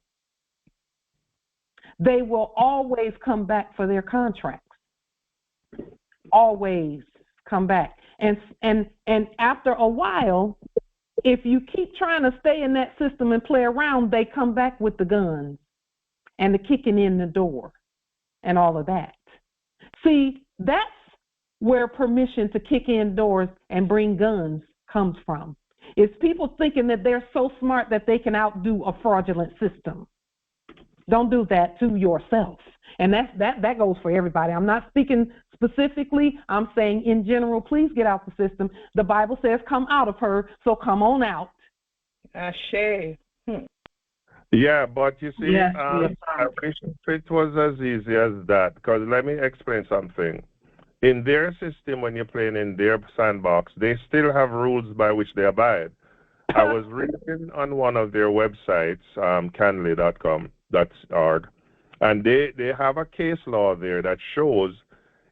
They will always come back for their contracts. Always come back. And after a while, if you keep trying to stay in that system and play around, they come back with the guns and the kicking in the door and all of that. See, that's where permission to kick in doors and bring guns comes from. It's people thinking that they're so smart that they can outdo a fraudulent system. Don't do that to yourself. And that goes for everybody. I'm not speaking specifically. I'm saying in general, please get out the system. The Bible says come out of her, so come on out. Ashe. Yeah, but you see, I wish it was as easy as that, because let me explain something. In their system, when you're playing in their sandbox, they still have rules by which they abide. I was reading on one of their websites, canley.com.org, and they have a case law there that shows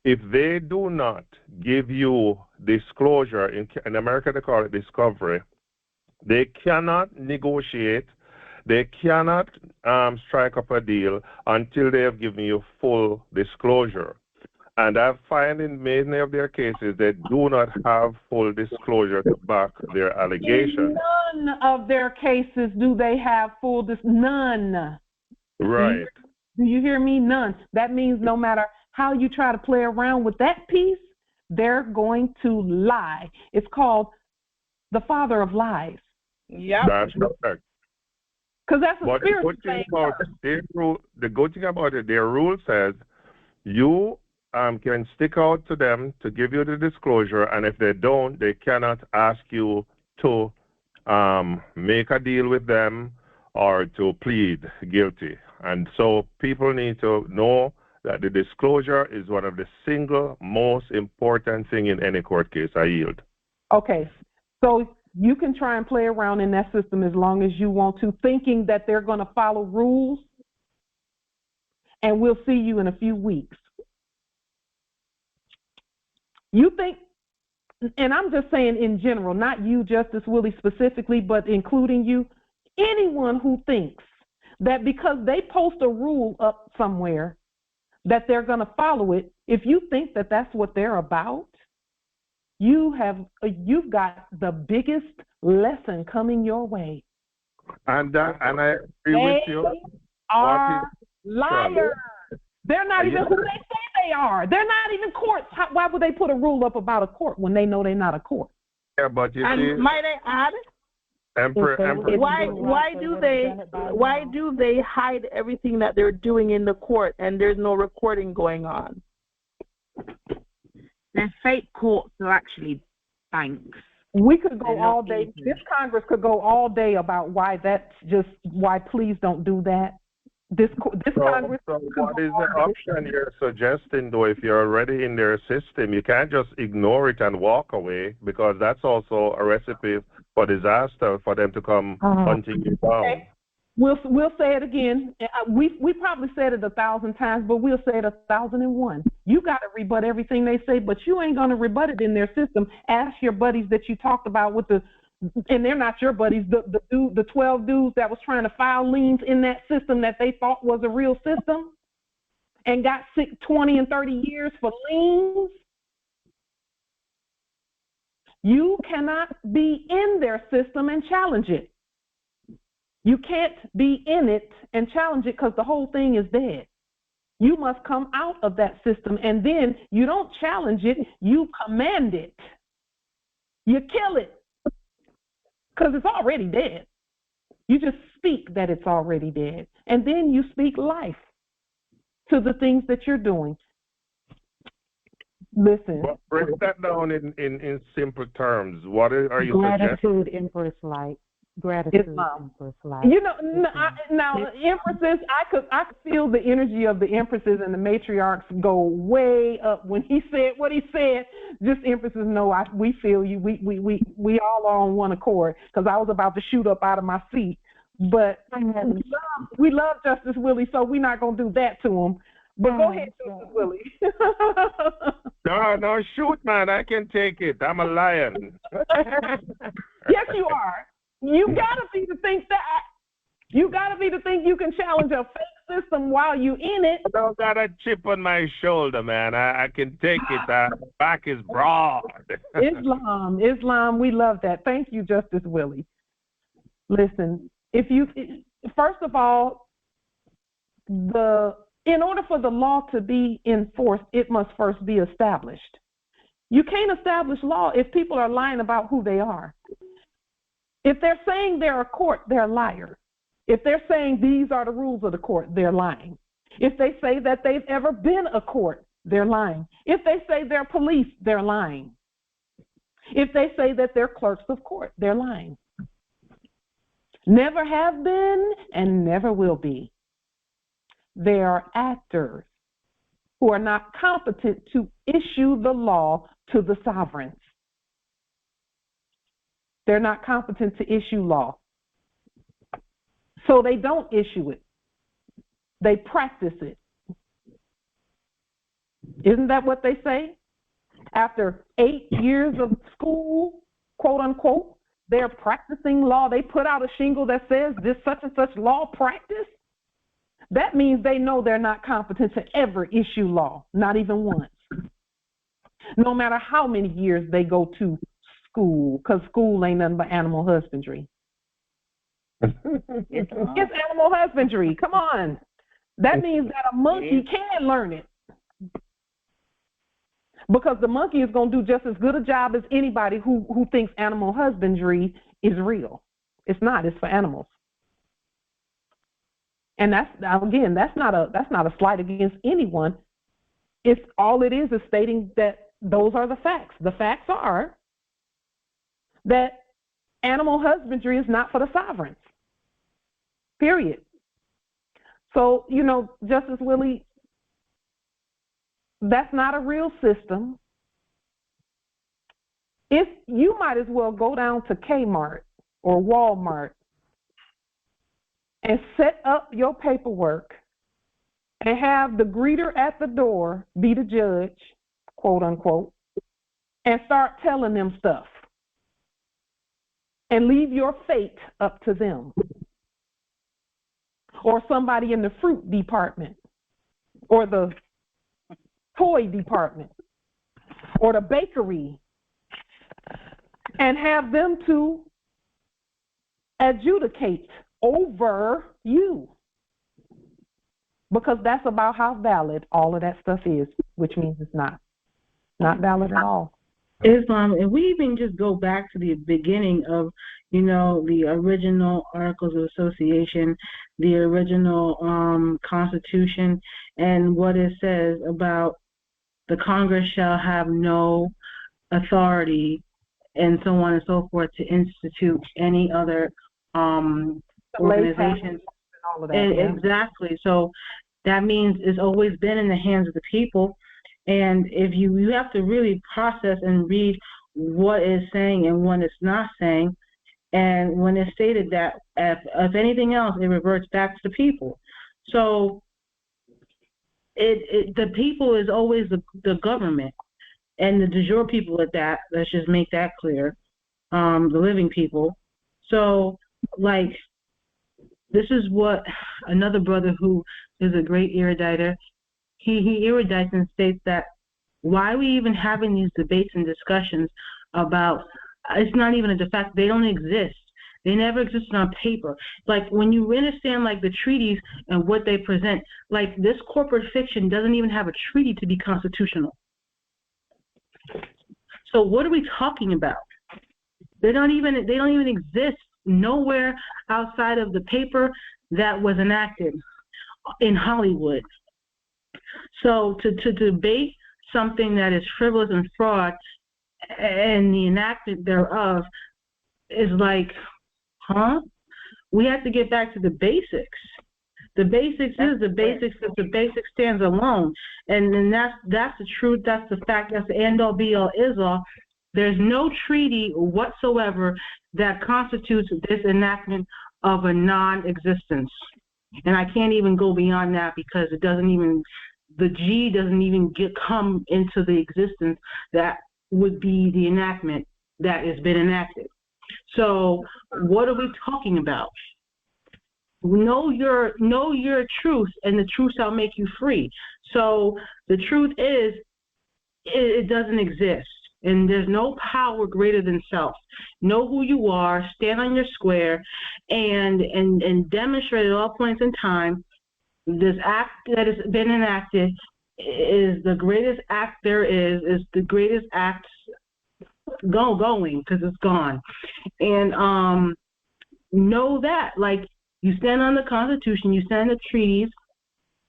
if they do not give you disclosure, in America they call it discovery, they cannot negotiate. They cannot strike up a deal until they have given you full disclosure. And I find in many of their cases they do not have full disclosure to back their allegations. In none of their cases do they have full none. Right. Do you hear me? None. That means no matter how you try to play around with that piece, they're going to lie. It's called the father of lies. Yeah. That's correct. Because that's a spiritual thing. The good thing about it, their rule says you can stick out to them to give you the disclosure, and if they don't, they cannot ask you to make a deal with them or to plead guilty. And so people need to know that the disclosure is one of the single most important thing in any court case. I yield. Okay. So you can try and play around in that system as long as you want to, thinking that they're going to follow rules, and we'll see you in a few weeks. You think, and I'm just saying in general, not you, Justice Willie, specifically, but including you, anyone who thinks that because they post a rule up somewhere that they're going to follow it, if you think that that's what they're about, you've got the biggest lesson coming your way. And I agree with you. They are liars. They're not even who they say they are. They're not even courts. Why would they put a rule up about a court when they know they're not a court? Yeah, but you see, might I add? Emperor. Why do they hide everything that they're doing in the court and there's no recording going on? Their fake courts are actually banks. We could go all day. This Congress could go all day about why please don't do that. Congress. So what is the option you're suggesting, though? If you're already in their system, you can't just ignore it and walk away, because that's also a recipe for disaster for them to come hunting you down. Okay. We'll say it again. We probably said it 1,000 times, but we'll say it 1,001. You got to rebut everything they say, but you ain't going to rebut it in their system. Ask your buddies that you talked about with the, and they're not your buddies, the 12 dudes that was trying to file liens in that system that they thought was a real system and got 20 and 30 years for liens. You cannot be in their system and challenge it. You can't be in it and challenge it because the whole thing is dead. You must come out of that system, and then you don't challenge it, you command it. You kill it because it's already dead. You just speak that it's already dead, and then you speak life to the things that you're doing. Listen. But break that down in simple terms. What are you Gratitude, suggesting? Empress Light. Gratitude, Empress Light. You know, now empresses, I could feel the energy of the empresses and the matriarchs go way up when he said what he said. Just empresses know we feel you. We all are on one accord, because I was about to shoot up out of my seat. But we love Justice Willie, so we're not gonna do that to him. But go ahead, Justice Willie. No, shoot, man. I can take it. I'm a lion. Yes, you are. You gotta be to think that. You gotta be to think you can challenge a fake system while you in it. I don't got a chip on my shoulder, man. I can take it. My back is broad. Islam, we love that. Thank you, Justice Willie. Listen, first of all, in order for the law to be enforced, it must first be established. You can't establish law if people are lying about who they are. If they're saying they're a court, they're a liar. If they're saying these are the rules of the court, they're lying. If they say that they've ever been a court, they're lying. If they say they're police, they're lying. If they say that they're clerks of court, they're lying. Never have been and never will be. They are actors who are not competent to issue the law to the sovereigns. They're not competent to issue law. So they don't issue it. They practice it. Isn't that what they say? After 8 years of school, quote unquote, they're practicing law. They put out a shingle that says this such and such law practice. That means they know they're not competent to ever issue law, not even once. No matter how many years they go to school, because school ain't nothing but animal husbandry. It's animal husbandry. Come on. That means that a monkey can learn it. Because the monkey is going to do just as good a job as anybody who thinks animal husbandry is real. It's not. It's for animals. And that's not a slight against anyone. It's all it is stating that those are the facts. The facts are that animal husbandry is not for the sovereigns. Period. So, Justice Willie, that's not a real system. If you might as well go down to Kmart or Walmart and set up your paperwork and have the greeter at the door be the judge, quote unquote, and start telling them stuff and leave your fate up to them. Or somebody in the fruit department or the toy department or the bakery, and have them to adjudicate over you, because that's about how valid all of that stuff is, which means it's not valid at all. Islam, and we even just go back to the beginning of, the original Articles of Association, the original Constitution, and what it says about the Congress shall have no authority, and so on and so forth, to institute any other organizations. All of that, Exactly. So that means it's always been in the hands of the people. And if you have to really process and read what it's saying and what it's not saying, And when it's stated that if anything else, it reverts back to the people. So the people is always the government, and the de jure people at that. Let's just make that clear. The living people. So, like, this is what another brother who is a great eruditer, he erudites and states that why are we even having these debates and discussions about, it's not even a fact, they don't exist. They never existed on paper. Like, when you understand, like, the treaties and what they present, like, this corporate fiction doesn't even have a treaty to be constitutional. So what are we talking about? They don't even exist nowhere outside of the paper that was enacted in Hollywood. So to debate something that is frivolous and fraud and the enactment thereof is like, huh? We have to get back to the basics. The basics is the basics if the basic stands alone. And that's the truth, that's the fact, that's the end all be all is all. There's no treaty whatsoever that constitutes this enactment of a non-existence. And I can't even go beyond that because it doesn't even, the G doesn't even come into the existence that would be the enactment that has been enacted. So what are we talking about? Know your truth, and the truth shall make you free. So the truth is, it doesn't exist. And there's no power greater than self. Know who you are, stand on your square, and demonstrate at all points in time this act that has been enacted is the greatest act there is the greatest act going, because it's gone. And know that, like, you stand on the Constitution, you stand on the treaties,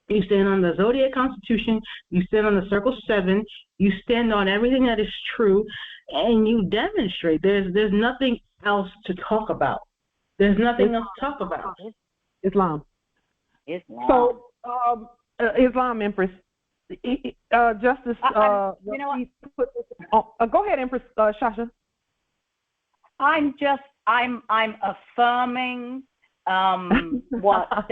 you stand on the Zodiac Constitution, you stand on the Circle 7, you stand on everything that is true, and you demonstrate. There's nothing else to talk about. There's nothing else to talk about. Islam. So, Islam, Empress. Justice, you know what? Go ahead, Empress Shasha. I'm affirming what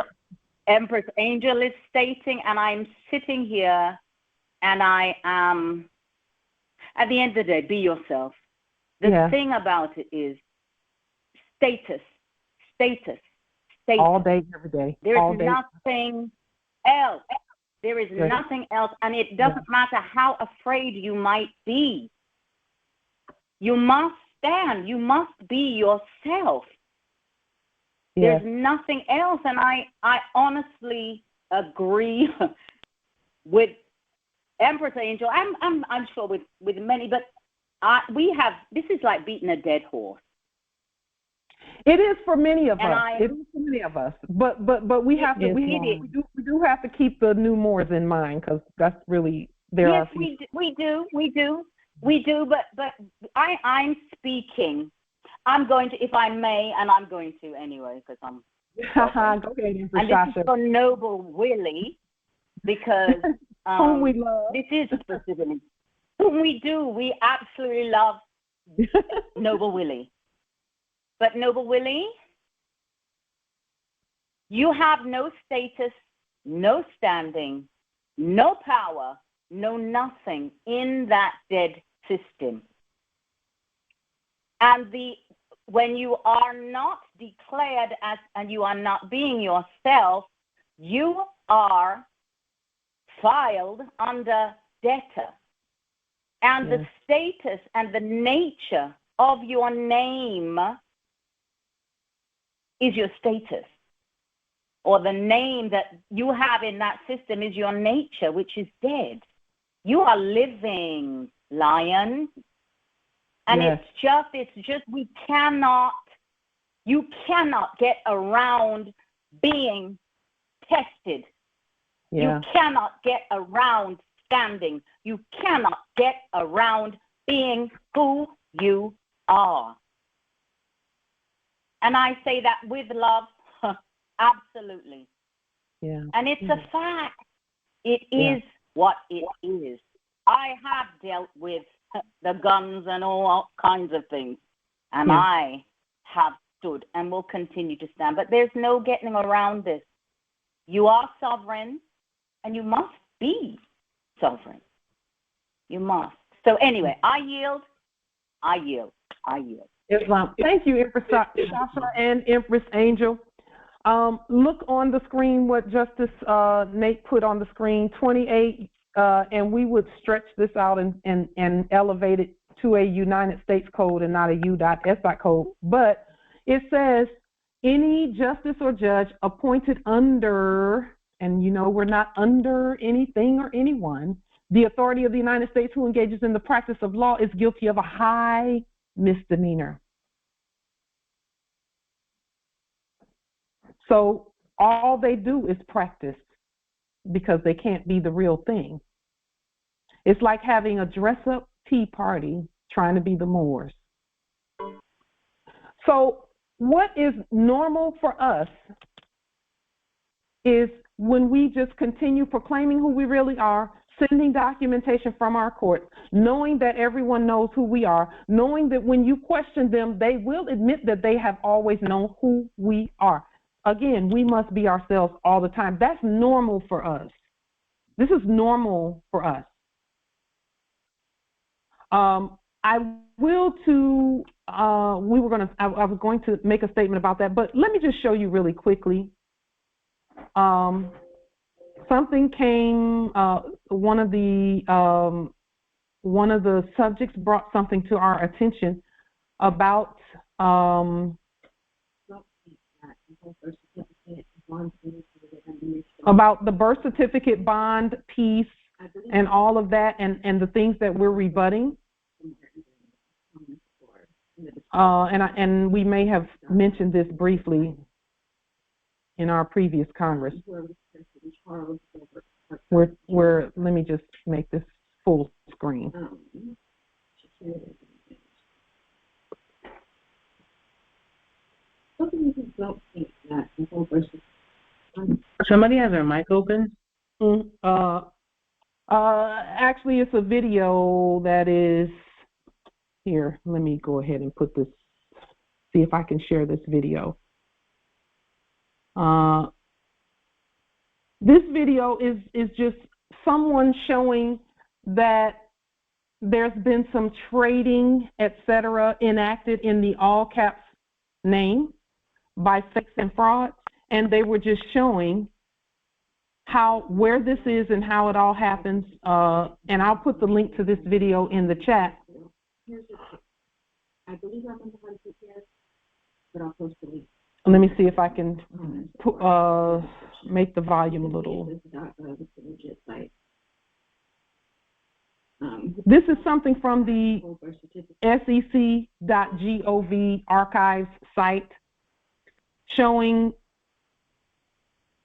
Empress Angel is stating, and I'm sitting here, and I am, at the end of the day, be yourself. The thing about it is status. All day, every day. There's nothing else. There is nothing else, and it doesn't matter how afraid you might be. You must stand. You must be yourself. There's nothing else, and I honestly agree with Empress Angel. I'm sure with many, but this is like beating a dead horse. It is for many of us. It is for many of us. But we have to we do have to keep the new Moors in mind, because that's really Yes, we do. But I'm speaking. I'm going to, if I may, and I'm going to anyway, because I'm. Go ahead, and this is for Noble Willie, because whom we love. This is specifically whom we do. We absolutely love Noble Willie. But Noble Willie, you have no status, no standing, no power, no nothing in that dead system. And when you are not declared as, and you are not being yourself, you are filed under debtor. And the status and the nature of your name is your status, or the name that you have in that system is your nature, which is dead. You are living, lion. And it's just you cannot get around being tested. You cannot get around standing. You cannot get around being who you are. And I say that with love, absolutely. Yeah. And it's a fact. It is what it is. I have dealt with the guns and all kinds of things. And I have stood and will continue to stand. But there's no getting around this. You are sovereign, and you must be sovereign. You must. So anyway, I yield. Islam. Thank you, Empress Shasha and Empress Angel. Look on the screen what Justice Nate put on the screen, 28, and we would stretch this out and elevate it to a United States code and not a U.S. code. But it says, any justice or judge appointed under, and you know we're not under anything or anyone, the authority of the United States who engages in the practice of law is guilty of a high misdemeanor. So all they do is practice because they can't be the real thing. It's like having a dress-up tea party trying to be the Moors. So what is normal for us is when we just continue proclaiming who we really are, sending documentation from our courts, knowing that everyone knows who we are, knowing that when you question them, they will admit that they have always known who we are. Again, we must be ourselves all the time. That's normal for us. This is normal for us. I was going to make a statement about that, but let me just show you really quickly. Something came, one of the subjects brought something to our attention about the birth certificate bond piece and all of that, and the things that we're rebutting. And we may have mentioned this briefly in our previous Congress. Let me just make this full screen. Somebody has their mic open? Actually, it's a video that is here. Let me go ahead and put this, see if I can share this video. This video is just someone showing that there's been some trading, etc., enacted in the all caps name by fakes and frauds, and they were just showing where this is and how it all happens. And I'll put the link to this video in the chat. I believe I'm going to take care, but I'll post the link. Let me see if I can make the volume a little. This is something from the sec.gov archives site showing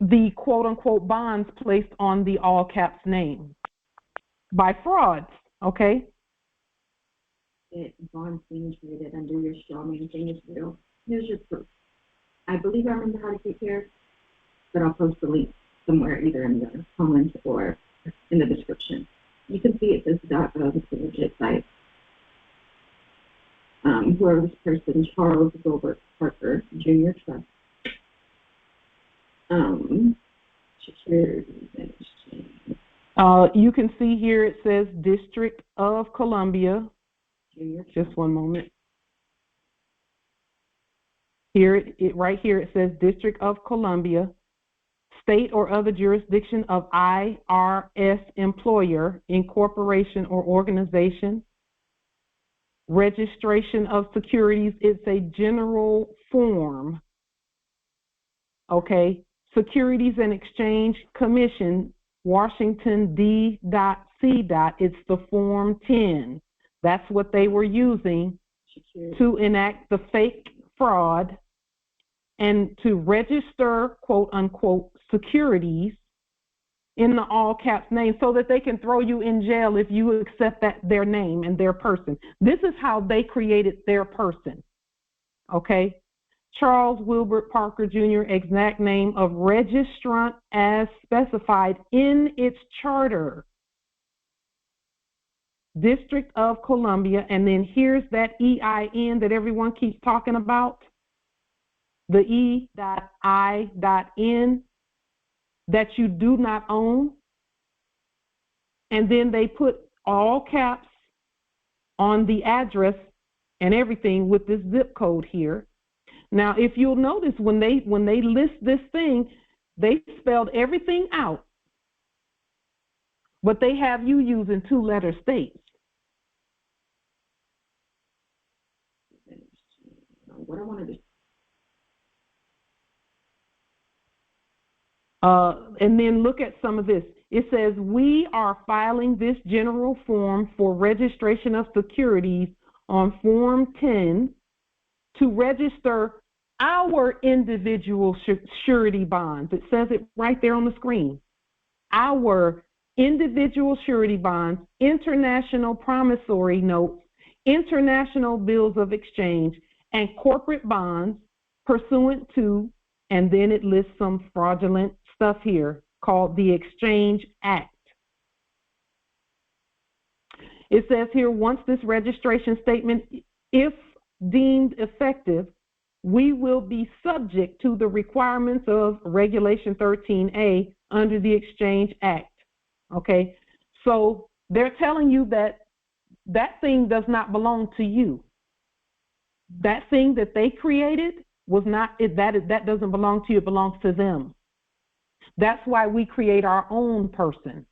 the quote-unquote bonds placed on the all caps name by frauds, okay? Bonds being traded under your strawman thing is real. Here's your proof. I believe I remember how to take care, but I'll post the link somewhere, either in the comments or in the description. You can see it says .gov, it's a legit site. Whoever this person, Charles Gilbert Parker, Jr. Trust. Securities and Exchange. You can see here it says District of Columbia. Just one moment. Here, right here, it says District of Columbia, state or other jurisdiction of IRS employer, incorporation or organization. Registration of securities, it's a general form. Okay. Securities and Exchange Commission, Washington D.C. It's the Form 10. That's what they were using to enact the fake fraud and to register, quote unquote, securities in the all caps name so that they can throw you in jail if you accept their name and their person. This is how they created their person. Okay? Charles Wilbert Parker Jr., exact name of registrant as specified in its charter. District of Columbia, and then here's that EIN that everyone keeps talking about. the E.I.N that you do not own, and then they put all caps on the address and everything with this zip code here. Now, if you'll notice, when they list this thing, they spelled everything out, but they have you using two-letter states. What I wanted to. And then look at some of this. It says, we are filing this general form for registration of securities on Form 10 to register our individual surety bonds. It says it right there on the screen. Our individual surety bonds, international promissory notes, international bills of exchange, and corporate bonds pursuant to, and then it lists some fraudulent stuff here called the Exchange Act. It says here, once this registration statement, if deemed effective, we will be subject to the requirements of Regulation 13A under the Exchange Act. Okay, so they're telling you that that thing does not belong to you. That thing that they created was not, that doesn't belong to you, it belongs to them. That's why we create our own person.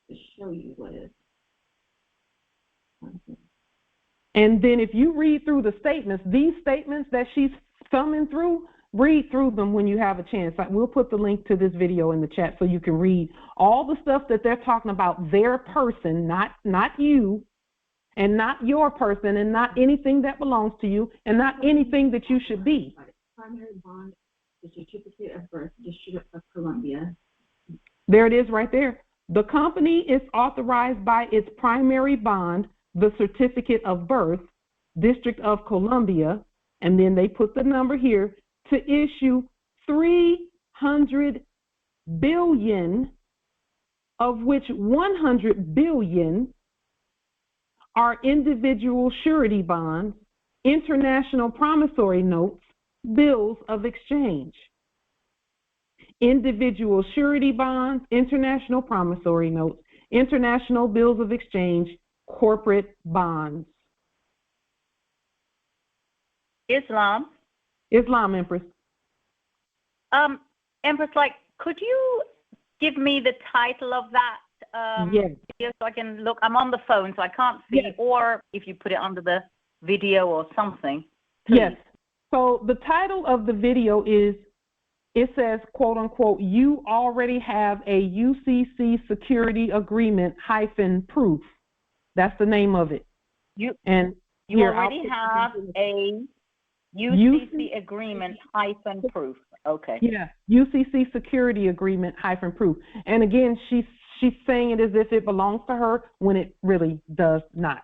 To show you what is. And then if you read through the statements, these statements that she's thumbing through, read through them when you have a chance. We'll put the link to this video in the chat so you can read all the stuff that they're talking about, their person, not you, and not your person, and not anything that belongs to you, and not anything that you should be. Primary bond, the certificate of birth, District of Columbia. There it is right there. The company is authorized by its primary bond, the certificate of birth, District of Columbia, and then they put the number here, to issue $300 billion, of which $100 billion are individual surety bonds, international promissory notes, bills of exchange. Individual surety bonds, international promissory notes, international bills of exchange, corporate bonds. Islam, Empress. Empress, could you give me the title of that yes. video so I can look? I'm on the phone, so I can't see, yes. Or if you put it under the video or something. Please. Yes. So the title of the video is, it says, quote unquote, you already have a UCC security agreement - proof. That's the name of it. You here, already have a UCC agreement - proof. Okay. Yeah, UCC security agreement - proof. And again, she's saying it as if it belongs to her when it really does not.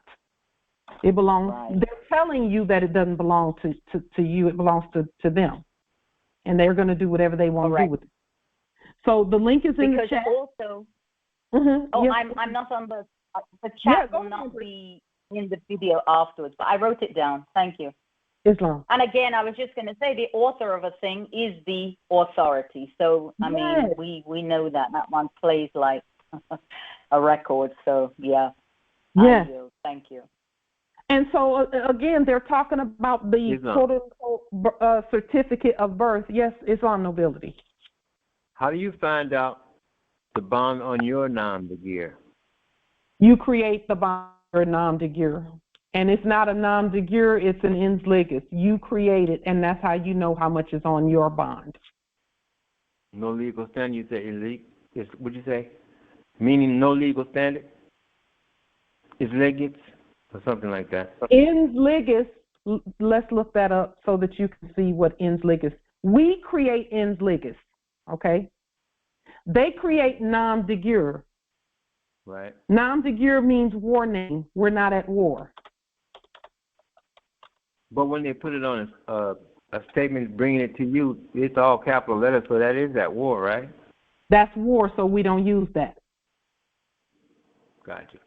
It belongs. Right. They're telling you that it doesn't belong to you. It belongs to them, and they're going to do whatever they want to do with it. So the link is in the chat. Also, yes. I'm not on the chat. Will not be in the video afterwards, but I wrote it down. Thank you. Islam. And again, I was just going to say, the author of a thing is the authority. So I mean, we know that one plays like a record. So yeah. Yes. Thank you. And so, again, they're talking about the quote-unquote certificate of birth. Yes, Islam nobility. How do you find out the bond on your nom de guerre? You create the bond or nom de guerre. And it's not a nom de guerre, it's an ens legis. You create it, and that's how you know how much is on your bond. No legal standard? You say illegal? What'd you say? Meaning no legal standard? It's legis? Or something like that. Ens legis, let's look that up so that you can see what ens legis. We create ens legis, okay? They create nom de guerre. Right. Nom de guerre means war name. We're not at war. But when they put it on a statement bringing it to you, it's all capital letters, so that is at war, right? That's war, so we don't use that. Gotcha.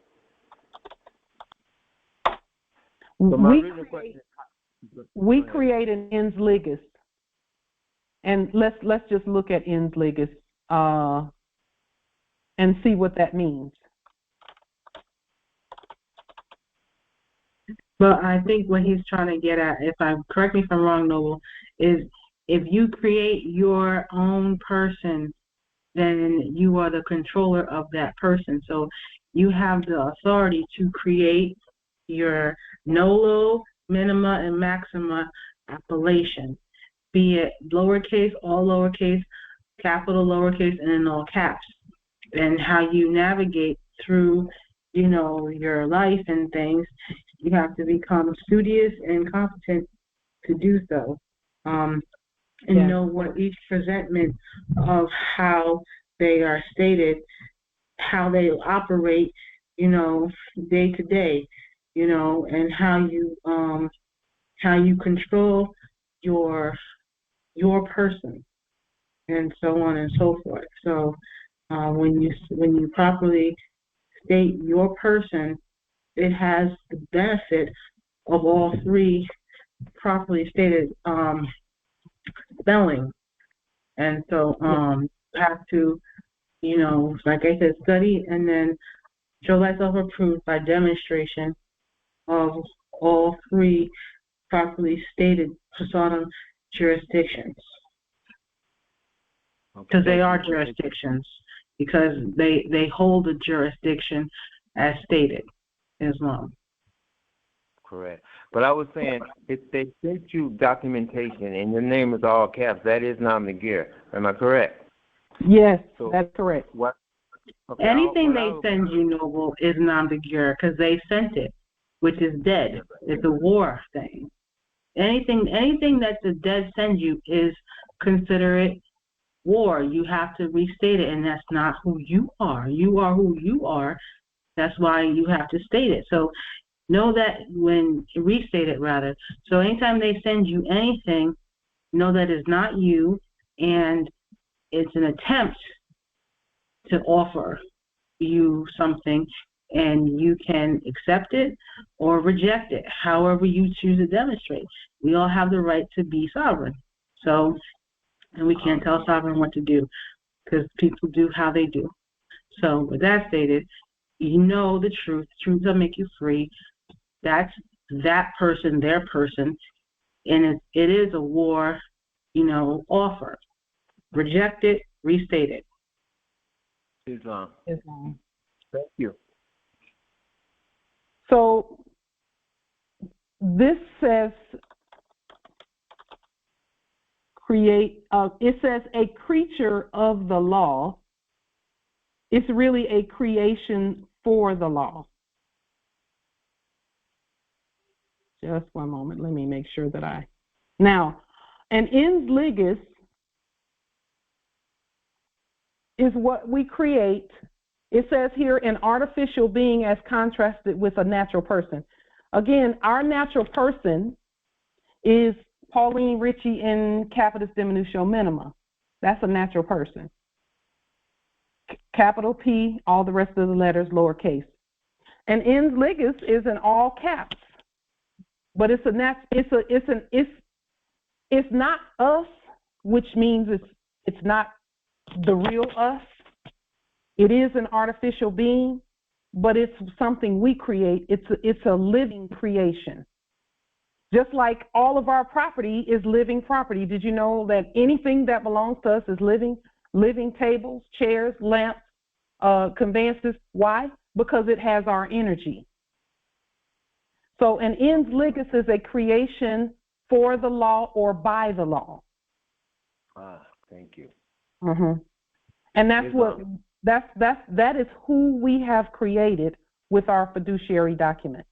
So my original question, we create an ens ligus, and let's just look at ens ligus and see what that means. But I think what he's trying to get at, correct me if I'm wrong, Noble, is if you create your own person, then you are the controller of that person. So you have the authority to create your nolo, minima, and maxima appellation, be it lowercase, all lowercase, capital lowercase, and in all caps. And how you navigate through, your life and things, you have to become studious and competent to do so. And know what each presentment of how they are stated, how they operate, day to day, and how you control your person, and so on and so forth. So when you properly state your person, it has the benefit of all three properly stated spelling. And so you have to, like I said, study and then show thyself approved by demonstration of all three properly stated persona jurisdictions. Because they are jurisdictions, because they hold a jurisdiction as stated, Islam. Correct. But I was saying, if they sent you documentation and your name is all caps, that is non-negere. Am I correct? Yes, that's correct. What? Okay, Anything they send you, Noble, is non-negere because they sent it, which is dead. It's a war thing. Anything that the dead sends you is considered war. You have to restate it, and that's not who you are. You are who you are. That's why you have to state it. So know that restate it rather. So anytime they send you anything, know that it's not you, and it's an attempt to offer you something, and you can accept it or reject it, however you choose to demonstrate. We all have the right to be sovereign. So, and we can't tell sovereign what to do because people do how they do. So with that stated, you know the truth. The truth will make you free. That's that person, their person, and it is a war, offer. Reject it, restate it. Islam. Islam. Thank you. So this says it says a creature of the law. It's really a creation for the law. Just one moment. Let me make sure that Now, an ens ligus is what we create. It says here an artificial being as contrasted with a natural person. Again, our natural person is Pauline Ritchie in Capitis Diminutio Minima. That's a natural person. Capital P, all the rest of the letters lowercase. And ens ligus is in all caps. But it's not us, which means it's not the real us. It is an artificial being, but it's something we create. It's a living creation. Just like all of our property is living property. Did you know that anything that belongs to us is living? Living tables, chairs, lamps, conveyances. Why? Because it has our energy. So an ens ligus is a creation for the law or by the law. Thank you. Mm-hmm. And that is who we have created with our fiduciary document.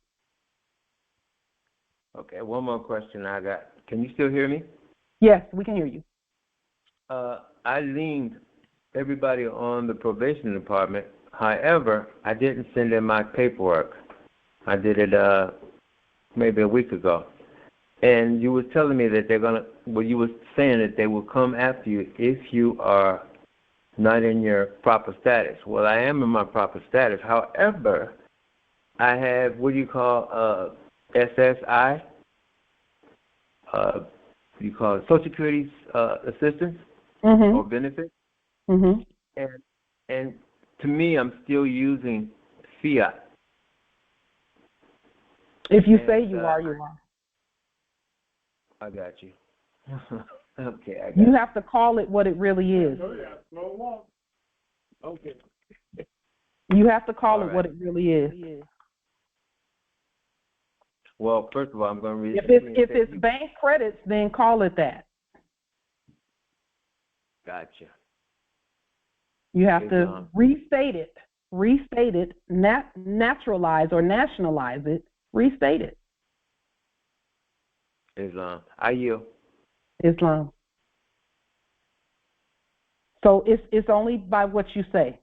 Okay, one more question I got. Can you still hear me? Yes, we can hear you. I leaned everybody on the probation department. However, I didn't send in my paperwork. I did it maybe a week ago. And you were telling me that you were saying that they will come after you if you are not in your proper status. Well, I am in my proper status. However, I have what you call SSI. you call it Social Security assistance Mm-hmm. or benefits. Mm-hmm. And to me, I'm still using fiat. If you say you are, you are. I got you. Okay, I got you. have to call it what it really is. Okay. You have to call All it right. what it really is. Well, first of all, I'm going to read If it's bank credits, then call it that. Gotcha. You have to restate it, naturalize or nationalize it, restate it. Islam. I yield. Islam. So it's only by what you say.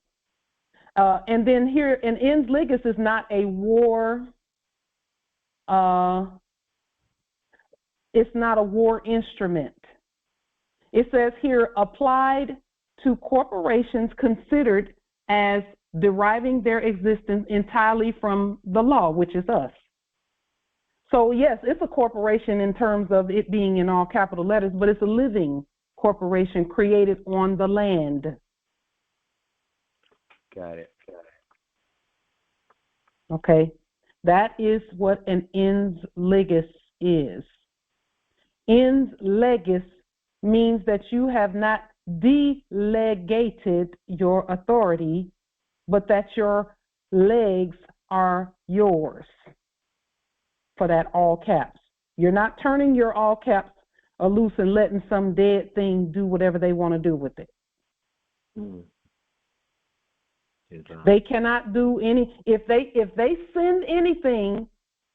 And then here, an ens legis is not a war. It's not a war instrument. It says here, applied to corporations considered as deriving their existence entirely from the law, which is us. So yes, it's a corporation in terms of it being in all capital letters, but it's a living corporation created on the land. Got it. Okay, that is what an ens legis is. Ens legis means that you have not delegated your authority, but that your legs are yours for that all caps. You're not turning your all caps loose and letting some dead thing do whatever they want to do with it. Mm. They cannot do any, if they send anything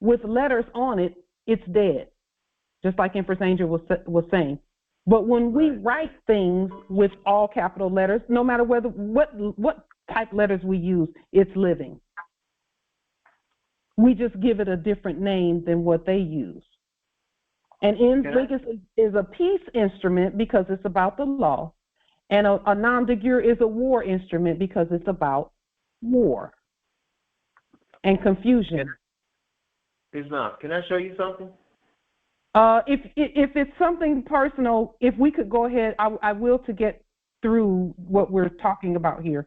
with letters on it, it's dead. Just like Empress Angel was saying. But when we write things with all capital letters, no matter what type letters we use, it's living. We just give it a different name than what they use. And ens legis is a peace instrument because it's about the law. And a nom de jure is a war instrument because it's about war and confusion. Islam, can I show you something? If it's something personal, if we could go ahead, I will to get through what we're talking about here.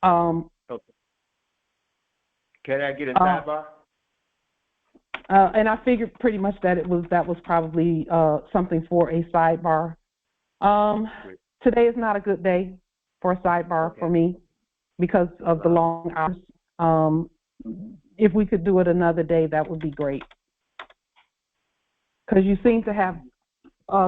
Okay. Can I get a sidebar? And I figured pretty much that that was probably something for a sidebar. Today is not a good day for a sidebar for me because of the long hours. If we could do it another day, that would be great. Because you seem to have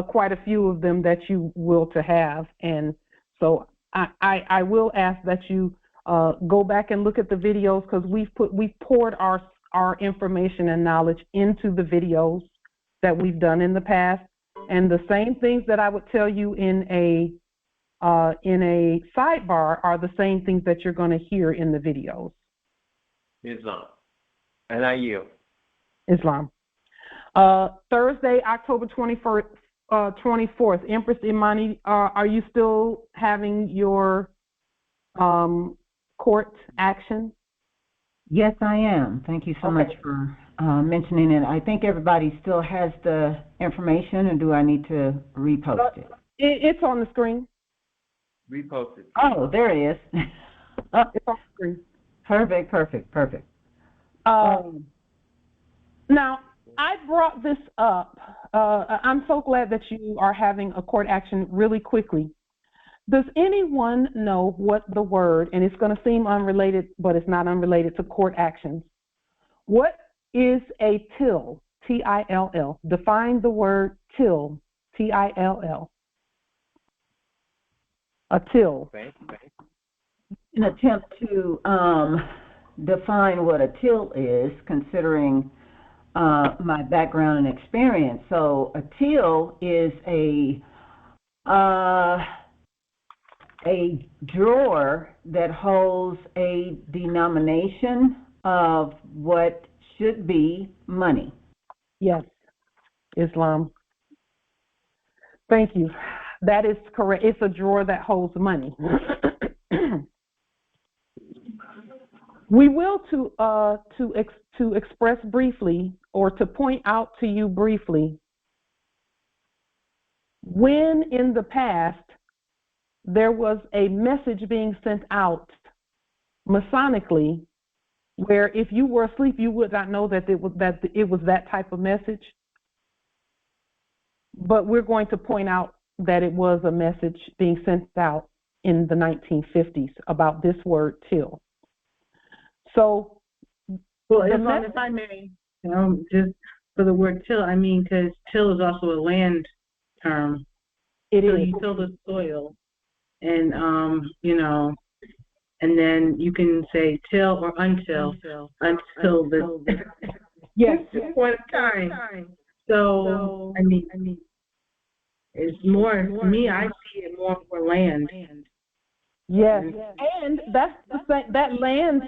quite a few of them that you will to have, and so I will ask that you go back and look at the videos because we've poured our information and knowledge into the videos that we've done in the past, and the same things that I would tell you in a sidebar are the same things that you're going to hear in the videos. Islam, and I yield. Islam. Thursday, October 24th, Empress Imani, are you still having your court action? Yes, I am. Thank you so much for mentioning it. I think everybody still has the information, or do I need to repost it? It's on the screen. Repost it. Oh, there it is. It's on the screen. Perfect. Now, I brought this up. I'm so glad that you are having a court action really quickly. Does anyone know what the word, and it's going to seem unrelated, but it's not unrelated to court actions. What is a till, T-I-L-L? Define the word till, T-I-L-L. A till. An attempt to define what a till is, considering my background and experience. So a till is a drawer that holds a denomination of what should be money. Yes, Islam. Thank you. That is correct. It's a drawer that holds money. We will to express briefly, or to point out to you briefly, when in the past there was a message being sent out masonically, where if you were asleep, you would not know that it was that type of message. But we're going to point out that it was a message being sent out in the 1950s about this word till. So, well, if I may, just for the word till, I mean, because till is also a land term. It is. You till the soil, and and then you can say till or until the yes, point of time. So I mean, it's more for me. I see it more for land. Yes, and that's the same, that land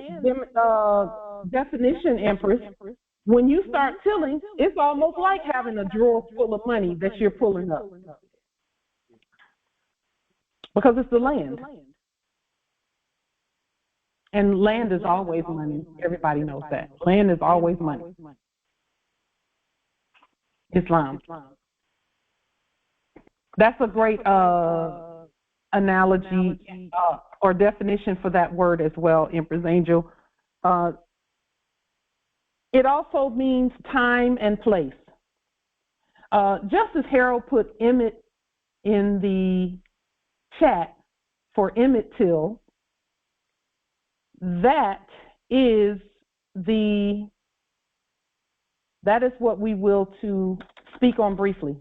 definition, Empress. When you start tilling, it's almost like having a drawer full of money that you're pulling up, because it's the land. And land is always money. Everybody knows that. Land is always money. Islam. That's a great analogy or definition for that word as well, Empress Angel. It also means time and place. Justice Harold put Emmett in the chat for Emmett Till. That is what we will to speak on briefly,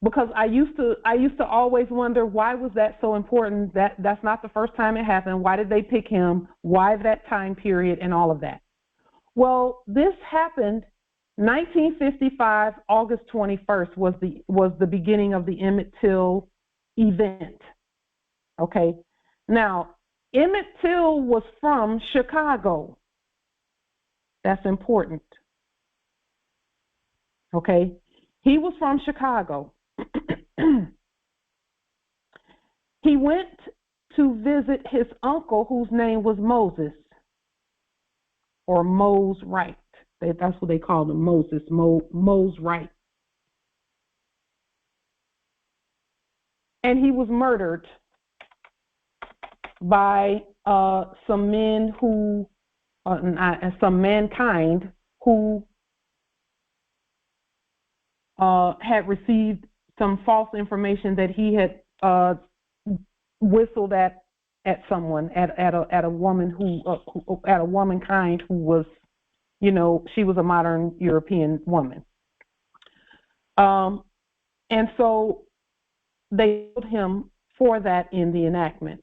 because I used to always wonder, why was that so important? That's not the first time it happened. Why did they pick him? Why that time period and all of that? Well, this happened 1955, August 21st was the beginning of the Emmett Till event. Okay, now Emmett Till was from Chicago. That's important. Okay, he was from Chicago. He went to visit his uncle, whose name was Moses, or Mose Wright. That's what they called him, Moses, Mose Wright. And he was murdered by some men who, some mankind who had received some false information that he had whistled at someone, at a woman who at a womankind who was, she was a modern European woman. And so they killed him for that in the enactment.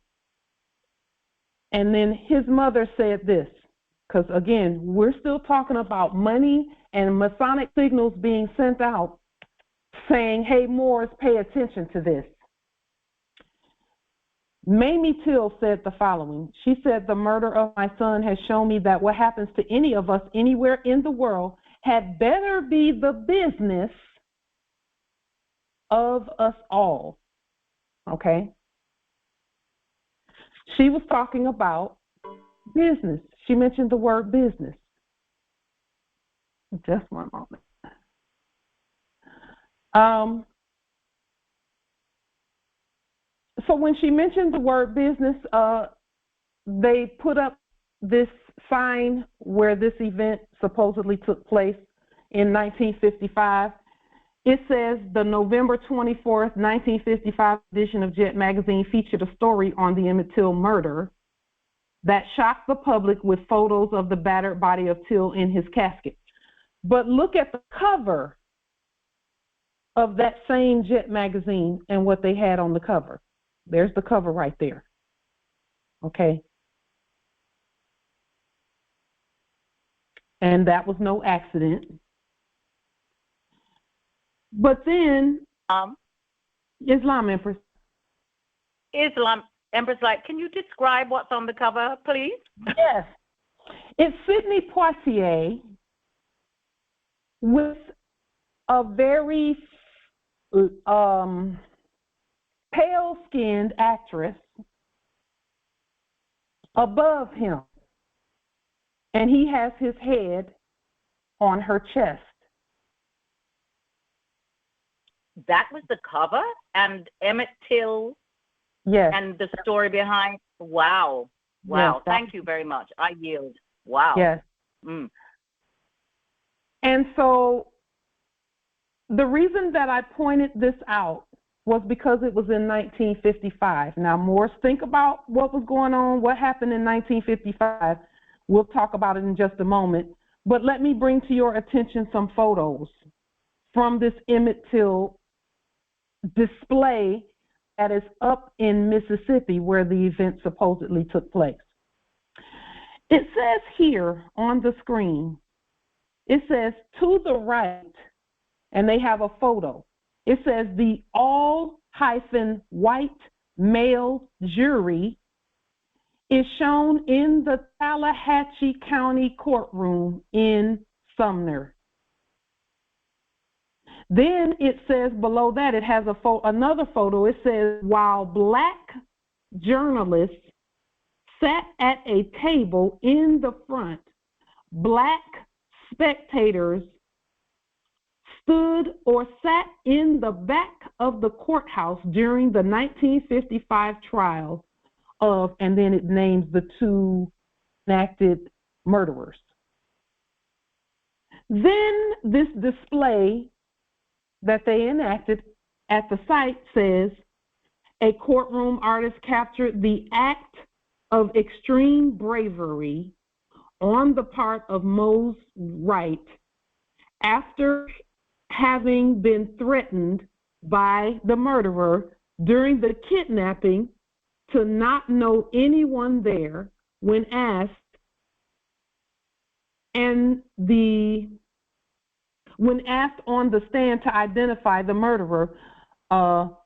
And then his mother said this, because again, we're still talking about money and Masonic signals being sent out saying, hey, Moors, pay attention to this. Mamie Till said the following. She said, the murder of my son has shown me that what happens to any of us anywhere in the world had better be the business of us all. Okay? She was talking about business. She mentioned the word business. Just one moment. So when she mentioned the word business, they put up this sign where this event supposedly took place in 1955. It says the November 24th, 1955 edition of Jet magazine featured a story on the Emmett Till murder that shocked the public with photos of the battered body of Till in his casket. But look at the cover of that same Jet magazine and what they had on the cover. There's the cover right there. Okay. And that was no accident. But then Islam Empress. Islam Empress, can you describe what's on the cover, please? Yes. It's Sidney Poitier with a very pale-skinned actress above him, and he has his head on her chest. that was the cover and Emmett Till and the story behind. Wow. Wow. Yes, Thank you very much. I yield. Wow. Yes. And so the reason that I pointed this out was because it was in 1955. Now, Morris, think about what was going on, what happened in 1955. We'll talk about it in just a moment. But let me bring to your attention some photos from this Emmett Till display that is up in Mississippi where the event supposedly took place. It says here on the screen, it says to the right, and they have a photo. It says the all-white male jury is shown in the Tallahatchie County courtroom in Sumner. Then it says below that, it has another photo. It says, while black journalists sat at a table in the front, black spectators stood or sat in the back of the courthouse during the 1955 trial of, and then it names the two enacted murderers. Then this display that they enacted at the site says, a courtroom artist captured the act of extreme bravery on the part of Mose Wright after having been threatened by the murderer during the kidnapping to not know anyone there when asked, when asked on the stand to identify the murderer,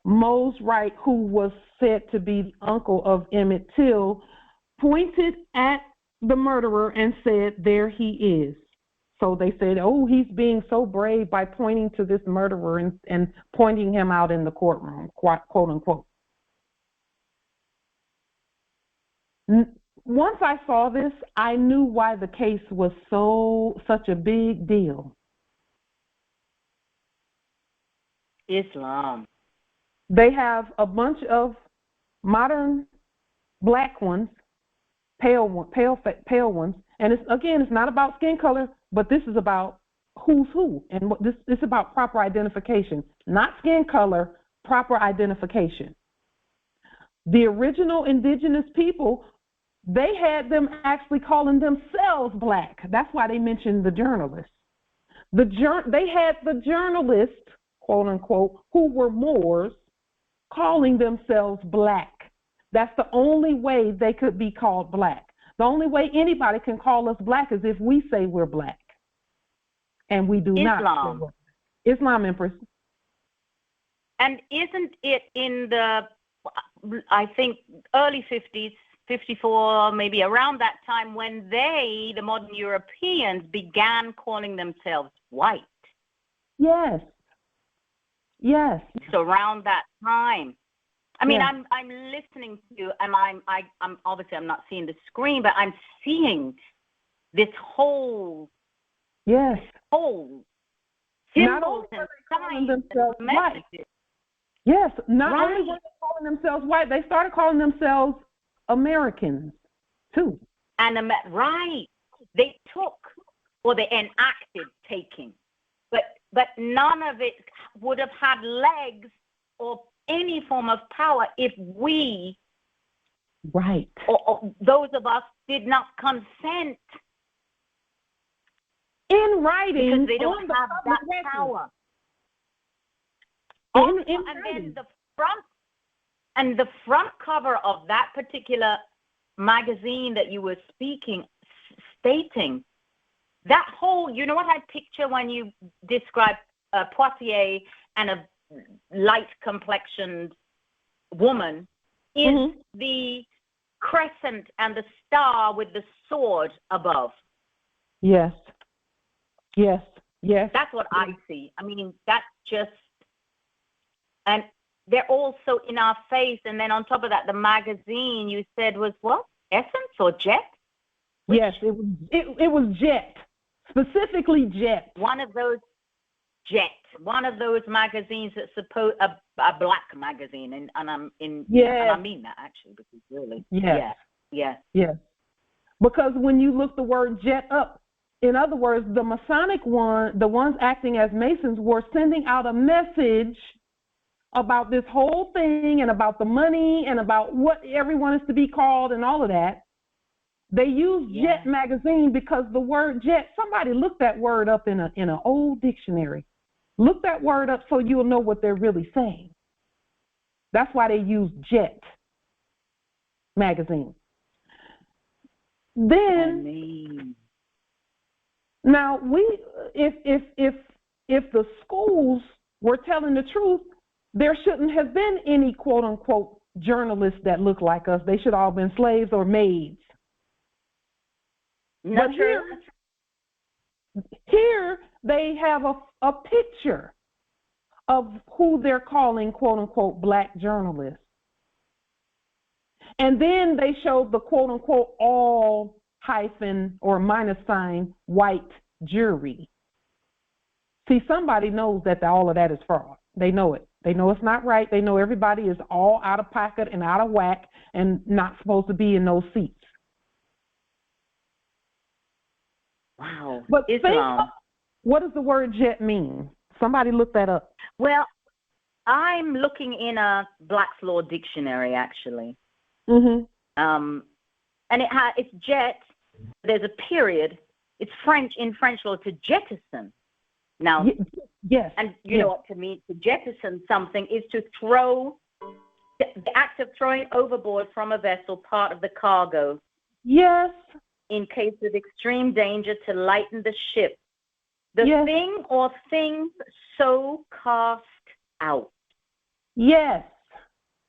Mose Wright, who was said to be the uncle of Emmett Till, pointed at the murderer and said, there he is. So they said, oh, he's being so brave by pointing to this murderer and pointing him out in the courtroom, quote unquote. Once I saw this, I knew why the case was such a big deal. Islam. They have a bunch of modern black ones, pale ones, and it's not about skin color, but this is about who's who, and this is about proper identification, not skin color, proper identification. The original indigenous people, they had them actually calling themselves black. That's why they mentioned the journalists. They had the journalists, quote unquote, who were Moors, calling themselves black. That's the only way they could be called black. The only way anybody can call us black is if we say we're black. And we do Islam. not. Islam, Empress. And isn't it in the, I think, early 50s, 54, maybe around that time, when they, the modern Europeans, began calling themselves white? Yes. Yes. So around that time. I mean, Yeah. I'm listening to you, and I'm obviously I'm not seeing the screen, but I'm seeing this whole Yes. whole Not symbols only and were they calling signs themselves and white. messages. Yes. Not Right. only were they calling themselves white, they started calling themselves Americans too. And right, they took or they enacted taking, but none of it would have had legs or any form of power if we, right, or those of us did not consent in writing, because they don't on the have public that record. power. In And writing. then the front cover of that particular magazine that you were stating, that whole, you know what I picture when you describe Poitiers and a light complexioned woman is the crescent and the star with the sword above. Yes. Yes. Yes. That's what I see. I mean, that's just, and they're all so in our face. And then on top of that, the magazine you said was what? Essence or Jet? Yes, it was Jet, specifically Jet. One of those Jet, one of those magazines that's supposed a black magazine, and I mean that actually, because really, yes. yeah. Because when you look the word jet up, in other words, the Masonic the ones acting as Masons, were sending out a message about this whole thing and about the money and about what everyone is to be called and all of that. They use Jet magazine because the word jet, somebody look that word up in an old dictionary. Look that word up so you'll know what they're really saying. That's why they use Jet magazine. Then, now if the schools were telling the truth, there shouldn't have been any quote unquote journalists that look like us. They should all have been slaves or maids. Not true. Here they have a picture of who they're calling quote unquote black journalists. And then they showed the quote unquote all hyphen or minus sign white jury. See, somebody knows that all of that is fraud. They know it. They know it's not right. They know everybody is all out of pocket and out of whack and not supposed to be in those seats. Wow. But what does the word jet mean? Somebody look that up. Well, I'm looking in a Black's Law dictionary, actually. Mm-hmm. And it's jet. There's a period. It's French, in French law, to jettison. Now, yes. And you know what to mean? To jettison something is to throw, the act of throwing overboard from a vessel part of the cargo. Yes. In case of extreme danger, to lighten the ship. The thing or things so cast out. Yes.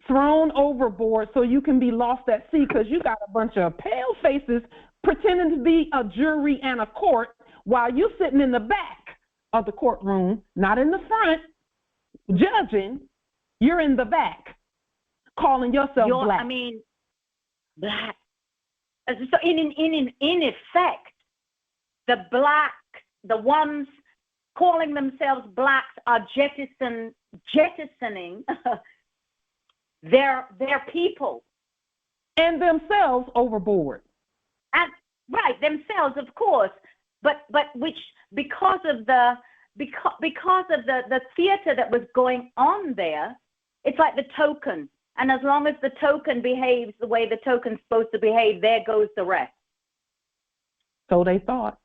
Thrown overboard so you can be lost at sea because you got a bunch of pale faces pretending to be a jury and a court while you're sitting in the back of the courtroom, not in the front, judging. You're in the back, calling yourself black. I mean, black. So in effect, the ones calling themselves blacks are jettisoning their people and themselves overboard. And right, themselves, of course, but which because of the theater that was going on there, it's like the token. And as long as the token behaves the way the token's supposed to behave, there goes the rest. So they thought.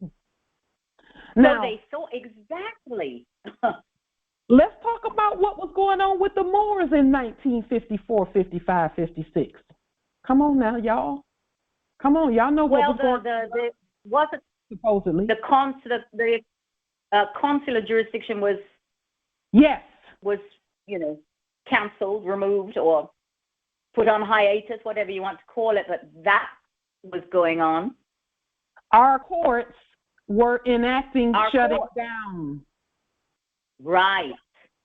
Now, so they thought, exactly. Let's talk about what was going on with the Moors in 1954, 55, 56. Come on now, y'all. Come on, y'all know what was going on. Supposedly. The consular jurisdiction was canceled, removed, or put on hiatus, whatever you want to call it, but that was going on. Our courts were enacting shutting down. Right.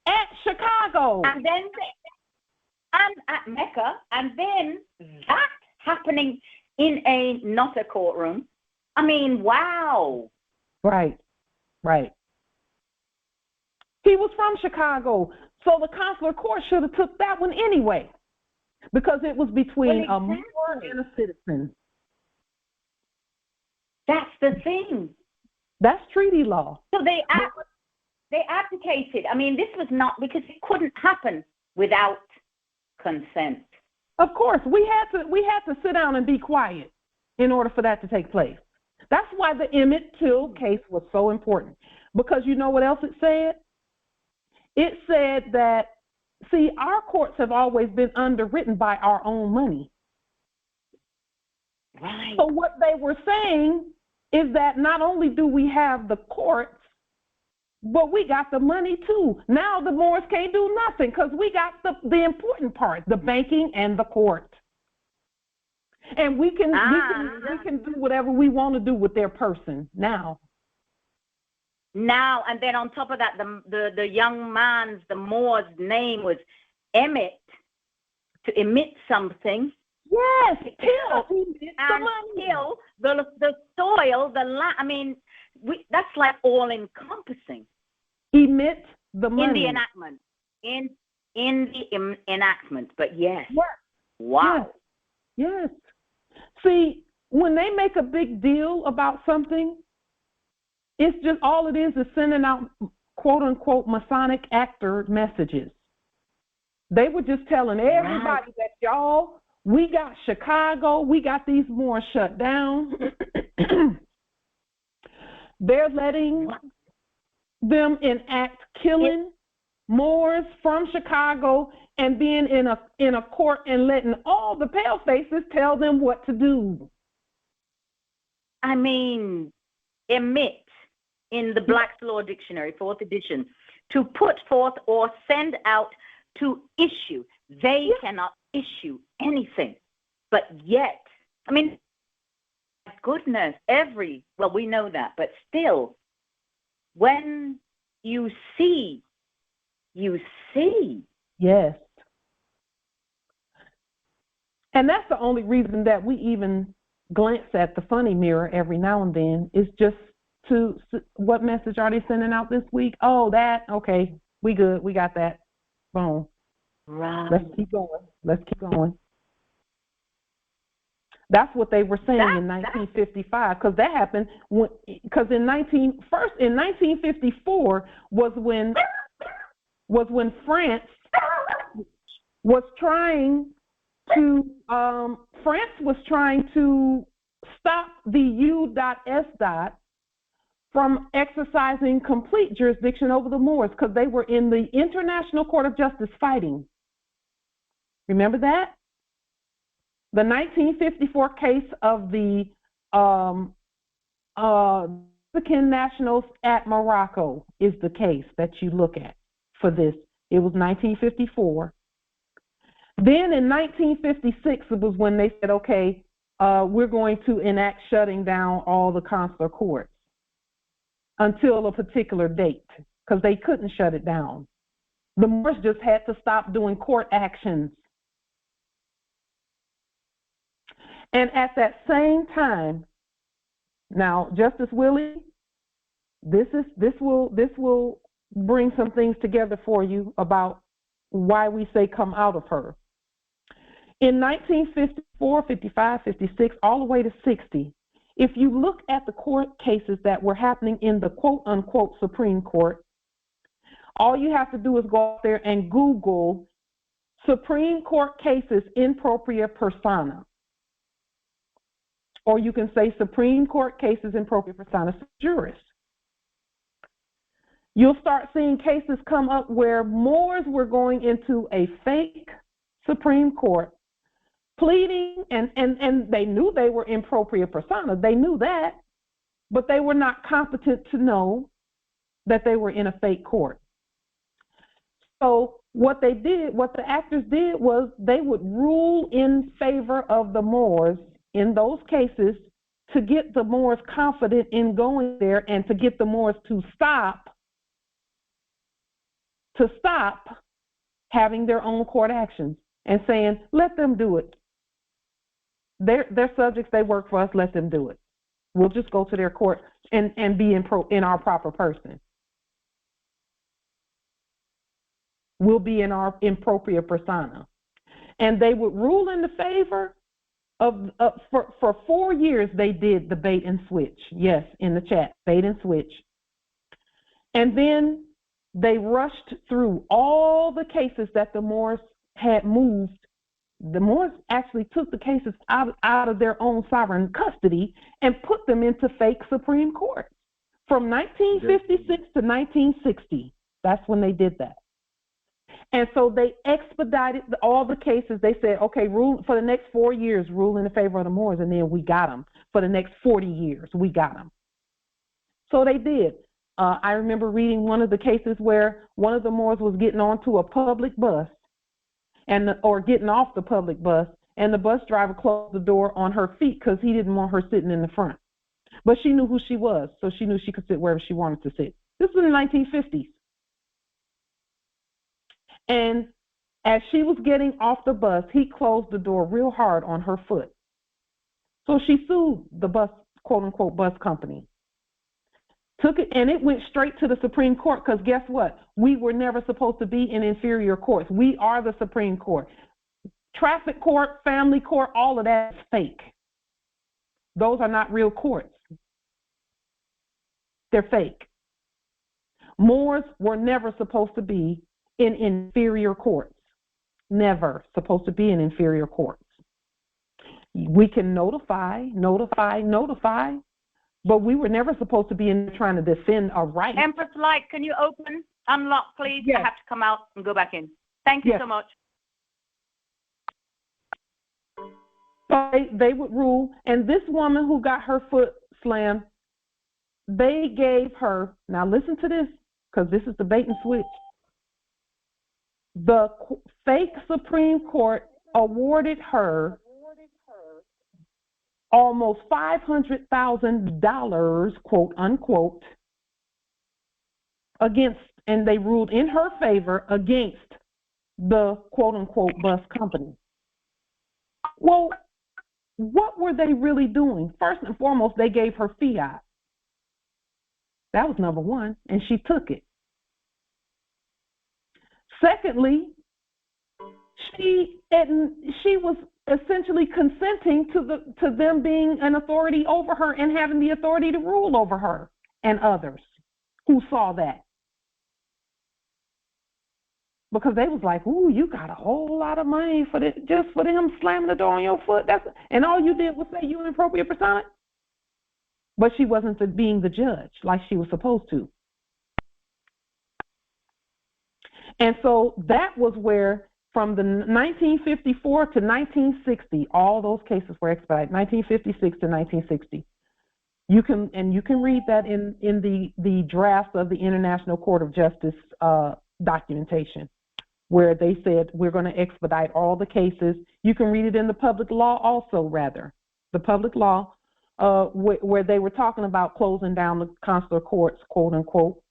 At Chicago. And then at Mecca, and then that happening in not a courtroom. I mean, wow. Right. He was from Chicago, so the consular court should have took that one anyway, because it was between a Moor and a citizen. That's the thing. That's treaty law. So they abdicated. I mean, this was not, because it couldn't happen without consent. Of course, we had to sit down and be quiet in order for that to take place. That's why the Emmett Till case was so important, because you know what else it said? It said that, see, our courts have always been underwritten by our own money. Right. So what they were saying is that not only do we have the courts, but we got the money too. Now the Moors can't do nothing because we got the important part, the banking and the court. And we can do whatever we want to do with their person now. Now, and then on top of that, the young man's, the Moor's name was Emmett, to emit something. Yes, till the soil, the land. I mean, that's like all encompassing. emit the money. In the enactment. In the enactment. But yes. Yes. Wow. Yes. See, when they make a big deal about something, it's just all it is sending out quote unquote Masonic actor messages. They were just telling everybody that y'all, we got Chicago, we got these Moors shut down. They're letting them enact killing Moors from Chicago and being in a court and letting all the pale faces tell them what to do. I mean, emit in the Black's Law Dictionary, 4th edition, to put forth or send out, to issue. They cannot issue anything. But yet, I mean, goodness, well, we know that, but still, when you see. Yes. And that's the only reason that we even glance at the funny mirror every now and then, is just to, what message are they sending out this week? Oh, that, okay, we good, we got that. Boom. Right. Let's keep going. That's what they were saying in 1955, because that happened because in 1954 was when France was trying to stop the U.S. from exercising complete jurisdiction over the Moors, because they were in the International Court of Justice fighting. Remember that? The 1954 case of the African nationals at Morocco is the case that you look at for this. It was 1954. Then in 1956, it was when they said, okay, we're going to enact shutting down all the consular courts until a particular date, because they couldn't shut it down. The Moors just had to stop doing court actions. And at that same time, now, Justice Willie, this will bring some things together for you about why we say come out of her. In 1954, 55, 56, all the way to 60, if you look at the court cases that were happening in the quote-unquote Supreme Court, all you have to do is go out there and Google Supreme Court cases in propria persona. Or you can say Supreme Court cases in propria persona juris. You'll start seeing cases come up where Moors were going into a fake Supreme Court, pleading, and they knew they were in propria persona. They knew that, but they were not competent to know that they were in a fake court. So what they did, what the actors did, was they would rule in favor of the Moors in those cases to get the Moors confident in going there and to get the Moors to stop having their own court actions and saying, let them do it. They're subjects, they work for us, let them do it. We'll just go to their court and be in our proper person. We'll be in our impropria persona. And they would rule in the favor of for 4 years they did the bait and switch. Yes, in the chat, bait and switch. And then they rushed through all the cases that the Moors had moved. The Moors actually took the cases out of their own sovereign custody and put them into fake Supreme Courts. From 1956 to 1960, that's when they did that. And so they expedited all the cases. They said, okay, rule for the next 4 years, rule in the favor of the Moors, and then we got them. For the next 40 years, we got them. So they did. I remember reading one of the cases where one of the Moors was getting onto a public bus or getting off the public bus, and the bus driver closed the door on her feet because he didn't want her sitting in the front. But she knew who she was, so she knew she could sit wherever she wanted to sit. This was in the 1950s. And as she was getting off the bus, he closed the door real hard on her foot. So she sued the bus, quote unquote, bus company. Took it, and it went straight to the Supreme Court, because guess what? We were never supposed to be in inferior courts. We are the Supreme Court. Traffic court, family court, all of that is fake. Those are not real courts. They're fake. Moors were never supposed to be in inferior courts. Never supposed to be in inferior courts. We can notify, but we were never supposed to be in trying to defend a right. Empress Light, can you unlock, please? Yes. I have to come out and go back in. Thank you so much. So they would rule, and this woman who got her foot slammed, they gave her, now listen to this, because this is the bait and switch. The fake Supreme Court awarded her almost $500,000, quote unquote, against, and they ruled in her favor against the quote unquote bus company. Well, what were they really doing? First and foremost, they gave her fiat. That was number one, and she took it. Secondly, she was essentially consenting to them being an authority over her and having the authority to rule over her and others who saw that. Because they was like, ooh, you got a whole lot of money for this, just for them slamming the door on your foot. And all you did was say you an appropriate persona. But she wasn't being the judge like she was supposed to. And so that was where, from the 1954 to 1960, all those cases were expedited, 1956 to 1960. You can read that in the draft of the International Court of Justice documentation, where they said we're going to expedite all the cases. You can read it in the public law also, rather. The public law, where they were talking about closing down the consular courts, quote unquote.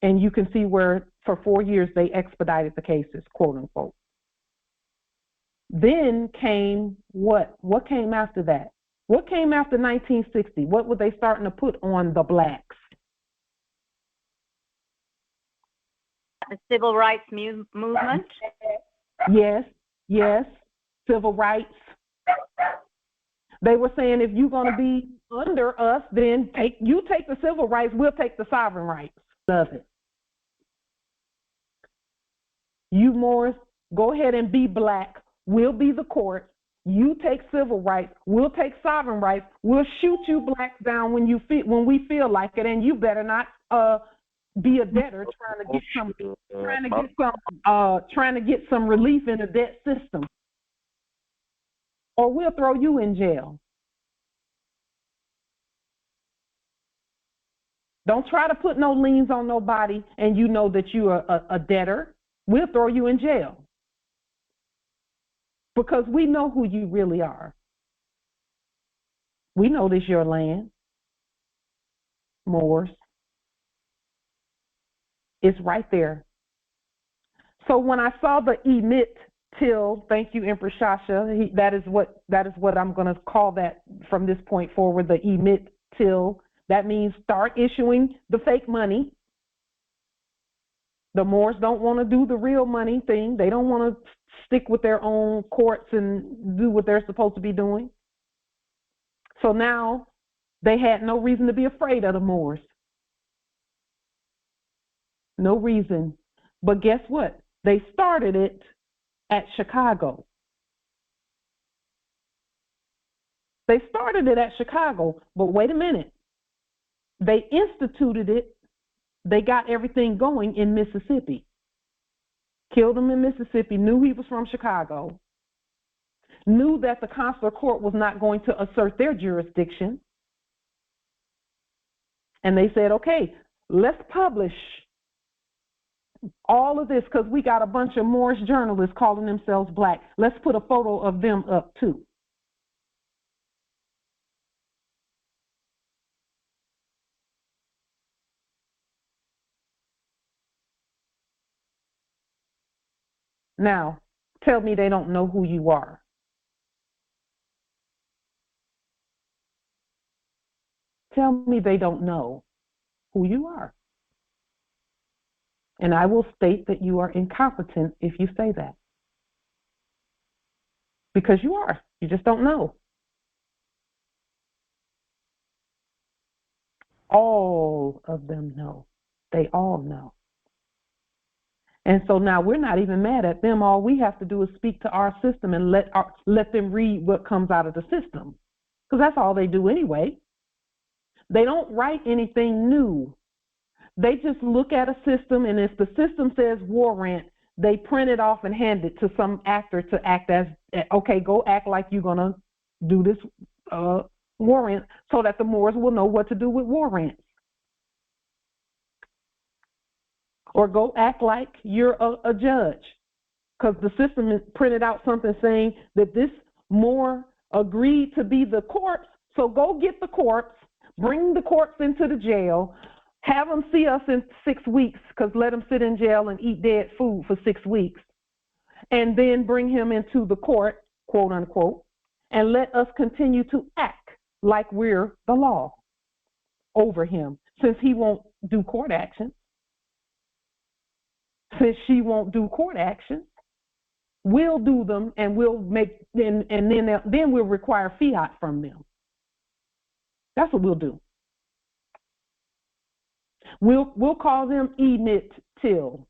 And you can see where for 4 years they expedited the cases, quote unquote. Then came what? What came after that? What came after 1960? What were they starting to put on the blacks? The civil rights movement? Yes, civil rights. They were saying if you're going to be under us, then take the civil rights, we'll take the sovereign rights. Love it. You Moors, go ahead and be black. We'll be the court. You take civil rights. We'll take sovereign rights. We'll shoot you blacks down when we feel like it, and you better not be a debtor trying to get some relief in the debt system, or we'll throw you in jail. Don't try to put no liens on nobody and you know that you are a debtor. We'll throw you in jail. Because we know who you really are. We know this is your land, Moors. It's right there. So when I saw the emit till, thank you, Empress Shasha, that is what I'm going to call that from this point forward, the emit till. That means start issuing the fake money. The Moors don't want to do the real money thing. They don't want to stick with their own courts and do what they're supposed to be doing. So now they had no reason to be afraid of the Moors. No reason. But guess what? They started it at Chicago. They started it at Chicago, but wait a minute. They instituted it. They got everything going in Mississippi. Killed him in Mississippi, knew he was from Chicago, knew that the consular court was not going to assert their jurisdiction. And they said, okay, let's publish all of this because we got a bunch of Moorish journalists calling themselves black. Let's put a photo of them up too. Now, tell me they don't know who you are. Tell me they don't know. who you are. And I will state that you are incompetent if you say that. Because you are. You just don't know. All of them know. They all know. And so now we're not even mad at them. All we have to do is speak to our system and let them read what comes out of the system. Because that's all they do anyway. They don't write anything new. They just look at a system, and if the system says warrant, they print it off and hand it to some actor to act as, okay, go act like you're going to do this warrant, so that the Moors will know what to do with warrants. Or go act like you're a judge, because the system has printed out something saying that this Moor agreed to be the corpse, so go get the corpse, bring the corpse into the jail, have them see us in 6 weeks, because let them sit in jail and eat dead food for 6 weeks, and then bring him into the court, quote unquote, and let us continue to act like we're the law over him, since he won't do court action. Since she won't do court action, we'll do them, and we'll make then we'll require fiat from them. That's what we'll do. We'll call them emit till,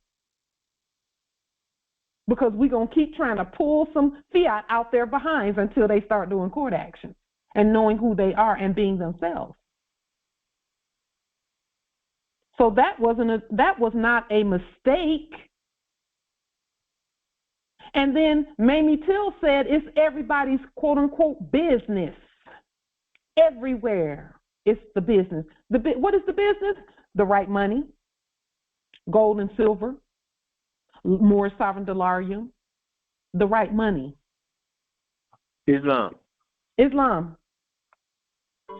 because we're gonna keep trying to pull some fiat out their behinds until they start doing court action and knowing who they are and being themselves. So that was not a mistake. And then Mamie Till said it's everybody's quote unquote business. Everywhere it's the business. What is the business? The right money, gold and silver, more sovereign dollarium, the right money. Islam.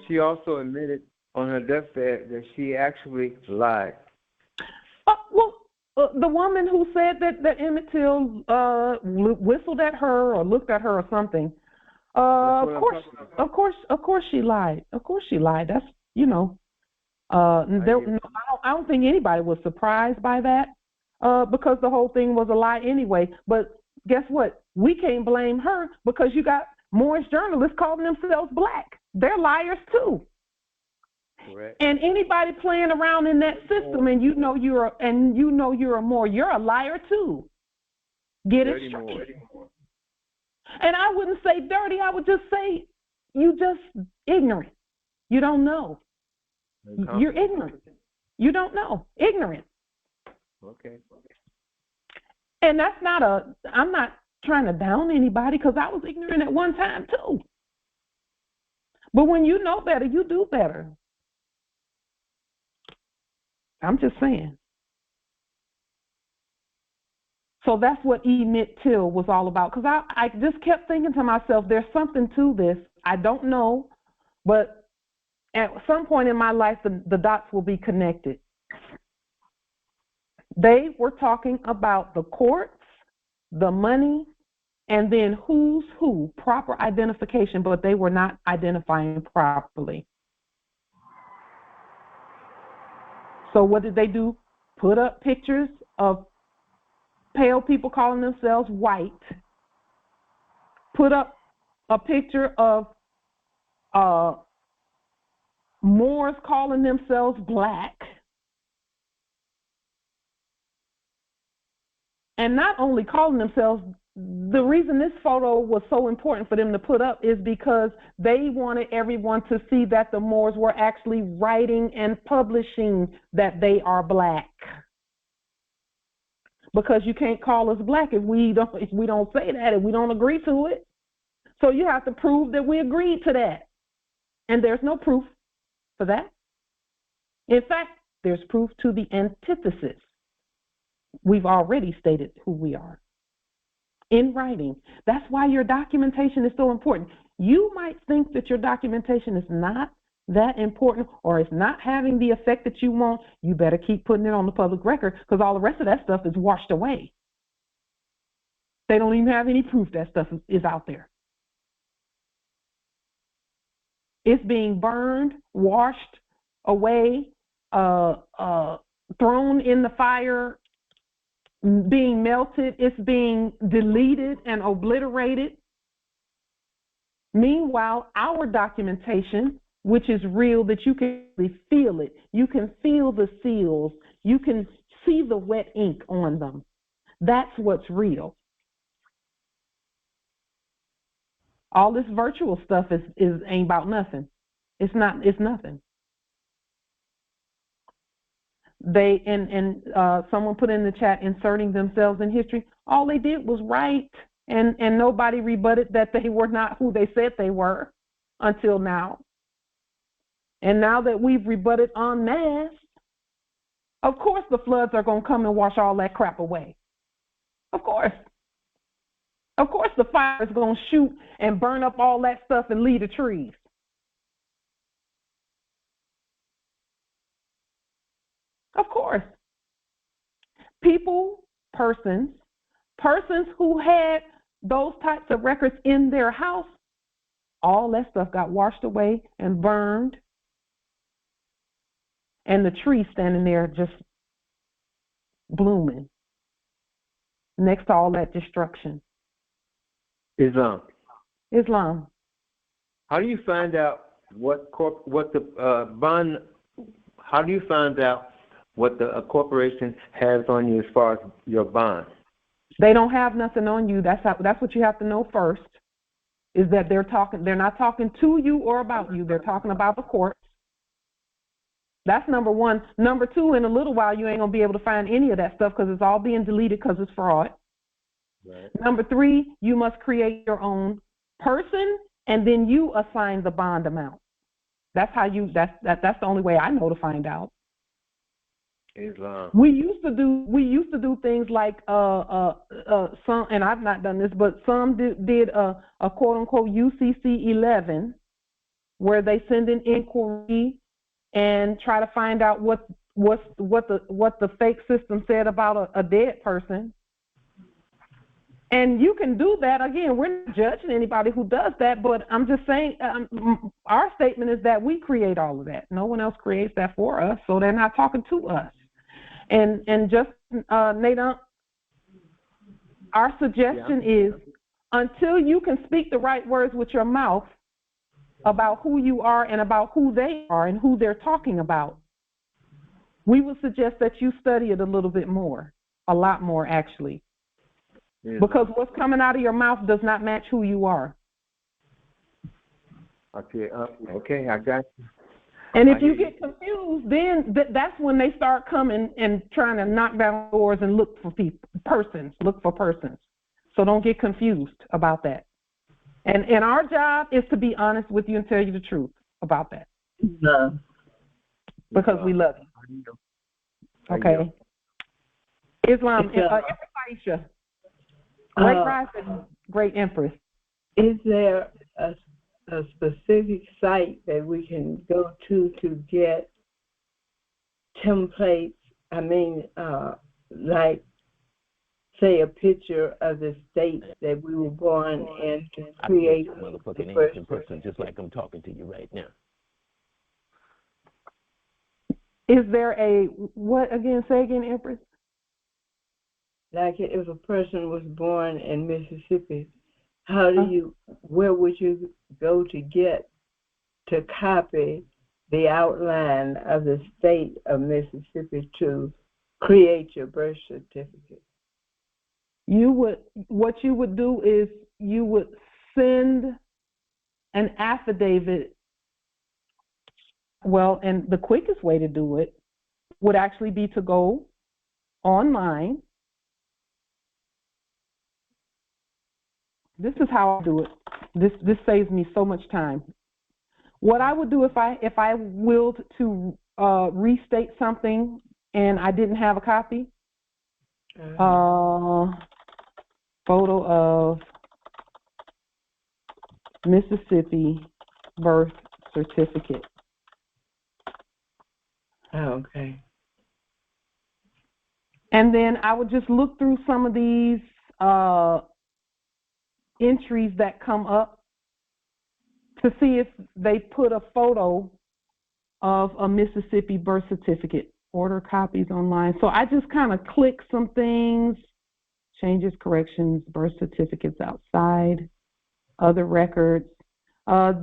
She also admitted on her deathbed that she actually lied. The woman who said that Emmett Till whistled at her or looked at her or something. Of course she lied. Of course she lied. That's I don't think anybody was surprised by that because the whole thing was a lie anyway. But guess what? We can't blame her, because you got Moorish journalists calling themselves black. They're liars too. Correct. And anybody playing around in that system, and you know you're a Moor, you're a liar too. Get it straight. And I wouldn't say dirty. I would just say you just ignorant. You don't know. You're ignorant. You don't know. Ignorant. Okay. And that's I'm not trying to down anybody, because I was ignorant at one time too. But when you know better, you do better. I'm just saying. So that's what emit till was all about. Because I just kept thinking to myself, there's something to this. I don't know, but at some point in my life, the dots will be connected. They were talking about the courts, the money, and then who's who, proper identification, but they were not identifying properly. So what did they do? Put up pictures of pale people calling themselves white. Put up a picture of Moors calling themselves black. And not only calling themselves, the reason this photo was so important for them to put up is because they wanted everyone to see that the Moors were actually writing and publishing that they are black. Because you can't call us black if we don't say that, if we don't agree to it. So you have to prove that we agreed to that. And there's no proof for that. In fact, there's proof to the antithesis. We've already stated who we are in writing. That's why your documentation is so important. You might think that your documentation is not that important or is not having the effect that you want. You better keep putting it on the public record, because all the rest of that stuff is washed away. They don't even have any proof that stuff is out there. It's being burned, washed away, thrown in the fire, being melted. It's being deleted and obliterated. Meanwhile, our documentation, which is real, that you can really feel it. You can feel the seals. You can see the wet ink on them. That's what's real. All this virtual stuff is ain't about nothing. It's nothing. They and someone put in the chat, inserting themselves in history. All they did was write, and nobody rebutted that they were not who they said they were until now. And now that we've rebutted en masse, of course the floods are going to come and wash all that crap away. Of course. Of course the fire is going to shoot and burn up all that stuff and leave the trees. Of course. People, persons who had those types of records in their house, all that stuff got washed away and burned. And the tree standing there just blooming next to all that destruction. Islam. How do you find out what the bond? How do you find out what the corporation has on you as far as your bond? They don't have nothing on you. That's what you have to know first. Is that they're not talking to you or about you. They're talking about the courts. That's number one. Number two, in a little while, you ain't going to be able to find any of that stuff because it's all being deleted because it's fraud. Right. Number three, you must create your own person, and then you assign the bond amount. That's how that's the only way I know to find out. Islam. We used to do things like some, and I've not done this, but some did a quote unquote UCC 11, where they send an inquiry and try to find out what the fake system said about a dead person. And you can do that. Again, we're not judging anybody who does that, but I'm just saying our statement is that we create all of that. No one else creates that for us, so they're not talking to us. And just, Nadine, our suggestion is, until you can speak the right words with your mouth about who you are and about who they are and who they're talking about, we would suggest that you study it a little bit more, a lot more actually. Yeah. Because what's coming out of your mouth does not match who you are. Okay, I got you. And if you get confused, then that's when they start coming and trying to knock down doors and look for persons. So don't get confused about that. And our job is to be honest with you and tell you the truth about that. No. Because we love you. Okay. Islam, Aisha. Great rising, great empress. Is there a specific site that we can go to get templates? I mean, like, say, a picture of the state that we were born in to create motherfucking Asian person, just like I'm talking to you right now. Is there what again? Say again, Empress. Like if a person was born in Mississippi, where would you go to copy the outline of the state of Mississippi to create your birth certificate? What you would do is you would send an affidavit. Well, and the quickest way to do it would actually be to go online. This is how I do it. This saves me so much time. What I would do if I willed to restate something and I didn't have a copy, photo of Mississippi birth certificate. Oh, okay. And then I would just look through some of these entries that come up to see if they put a photo of a Mississippi birth certificate. Order copies online. So I just kind of click some things, changes, corrections, birth certificates outside, other records.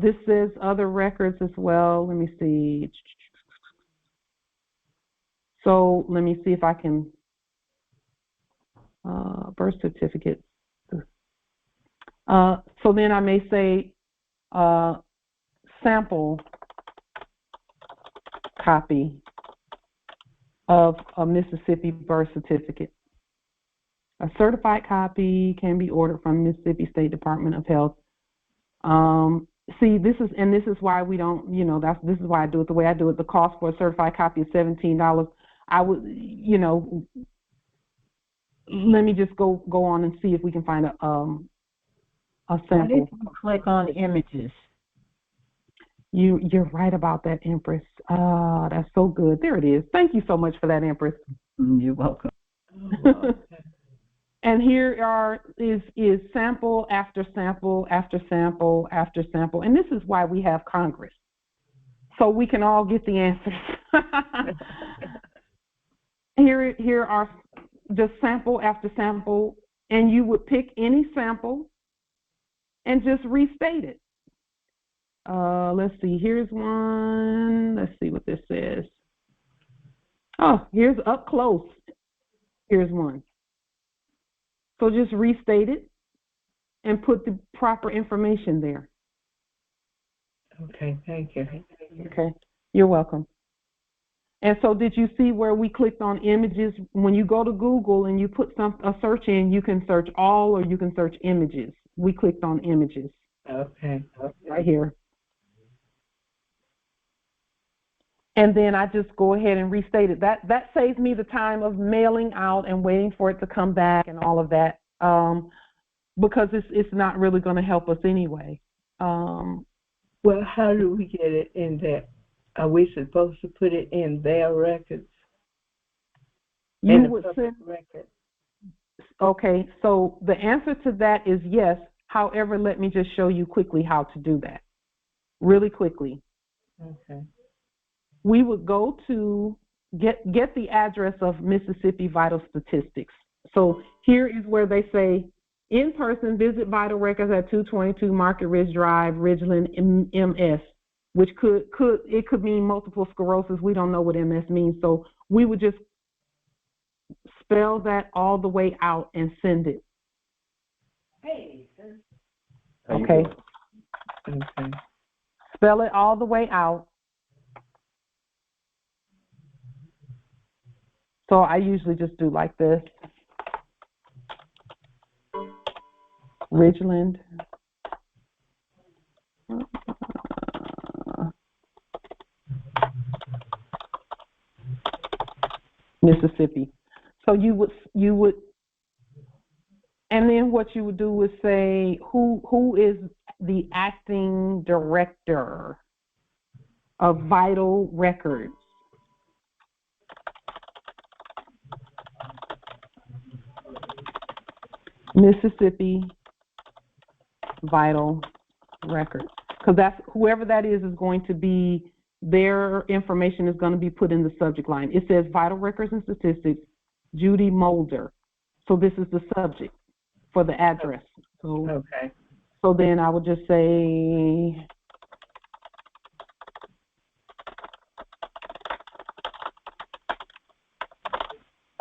This says other records as well. Let me see. So let me see if I can, birth certificate. So then I may say sample copy of a Mississippi birth certificate. A certified copy can be ordered from Mississippi State Department of Health. See, this is why we don't, this is why I do it the way I do it. The cost for a certified copy is $17. I would, let me just go on and see if we can find a sample. Why did you click on images? You're right about that, Empress. That's so good. There it is. Thank you so much for that, Empress. You're welcome. And here is sample after sample after sample after sample. And this is why we have Congress, so we can all get the answers. Here are just sample after sample, and you would pick any sample and just restate it. Let's see, here's one. Let's see what this says. Oh, here's up close. Here's one. So just restate it and put the proper information there. Okay, thank you. Okay, you're welcome. And so did you see where we clicked on images? When you go to Google and you put a search in, you can search all or you can search images. We clicked on images. Okay. Right here. And then I just go ahead and restate it. That saves me the time of mailing out and waiting for it to come back and all of that, because it's not really going to help us anyway. Well, how do we get it in there? Are we supposed to put it in their records? You would send record. Okay, so the answer to that is yes. However, let me just show you quickly how to do that. Really quickly. Okay. We would go to get the address of Mississippi Vital Statistics. So here is where they say, in person, visit Vital Records at 222 Market Ridge Drive, Ridgeland, MS, which could mean multiple sclerosis. We don't know what MS means. So we would just spell that all the way out and send it. Hey. Okay. Okay. Spell it all the way out. So I usually just do like this. Ridgeland. Mississippi. So you would, and then what you would do is say who is the acting director of Vital Records. Mississippi Vital Records, because that's whoever that is going to be, their information is going to be put in the subject line. It says Vital Records and Statistics, Judy Mulder. So this is the subject for the address. So, okay. So then I would just say,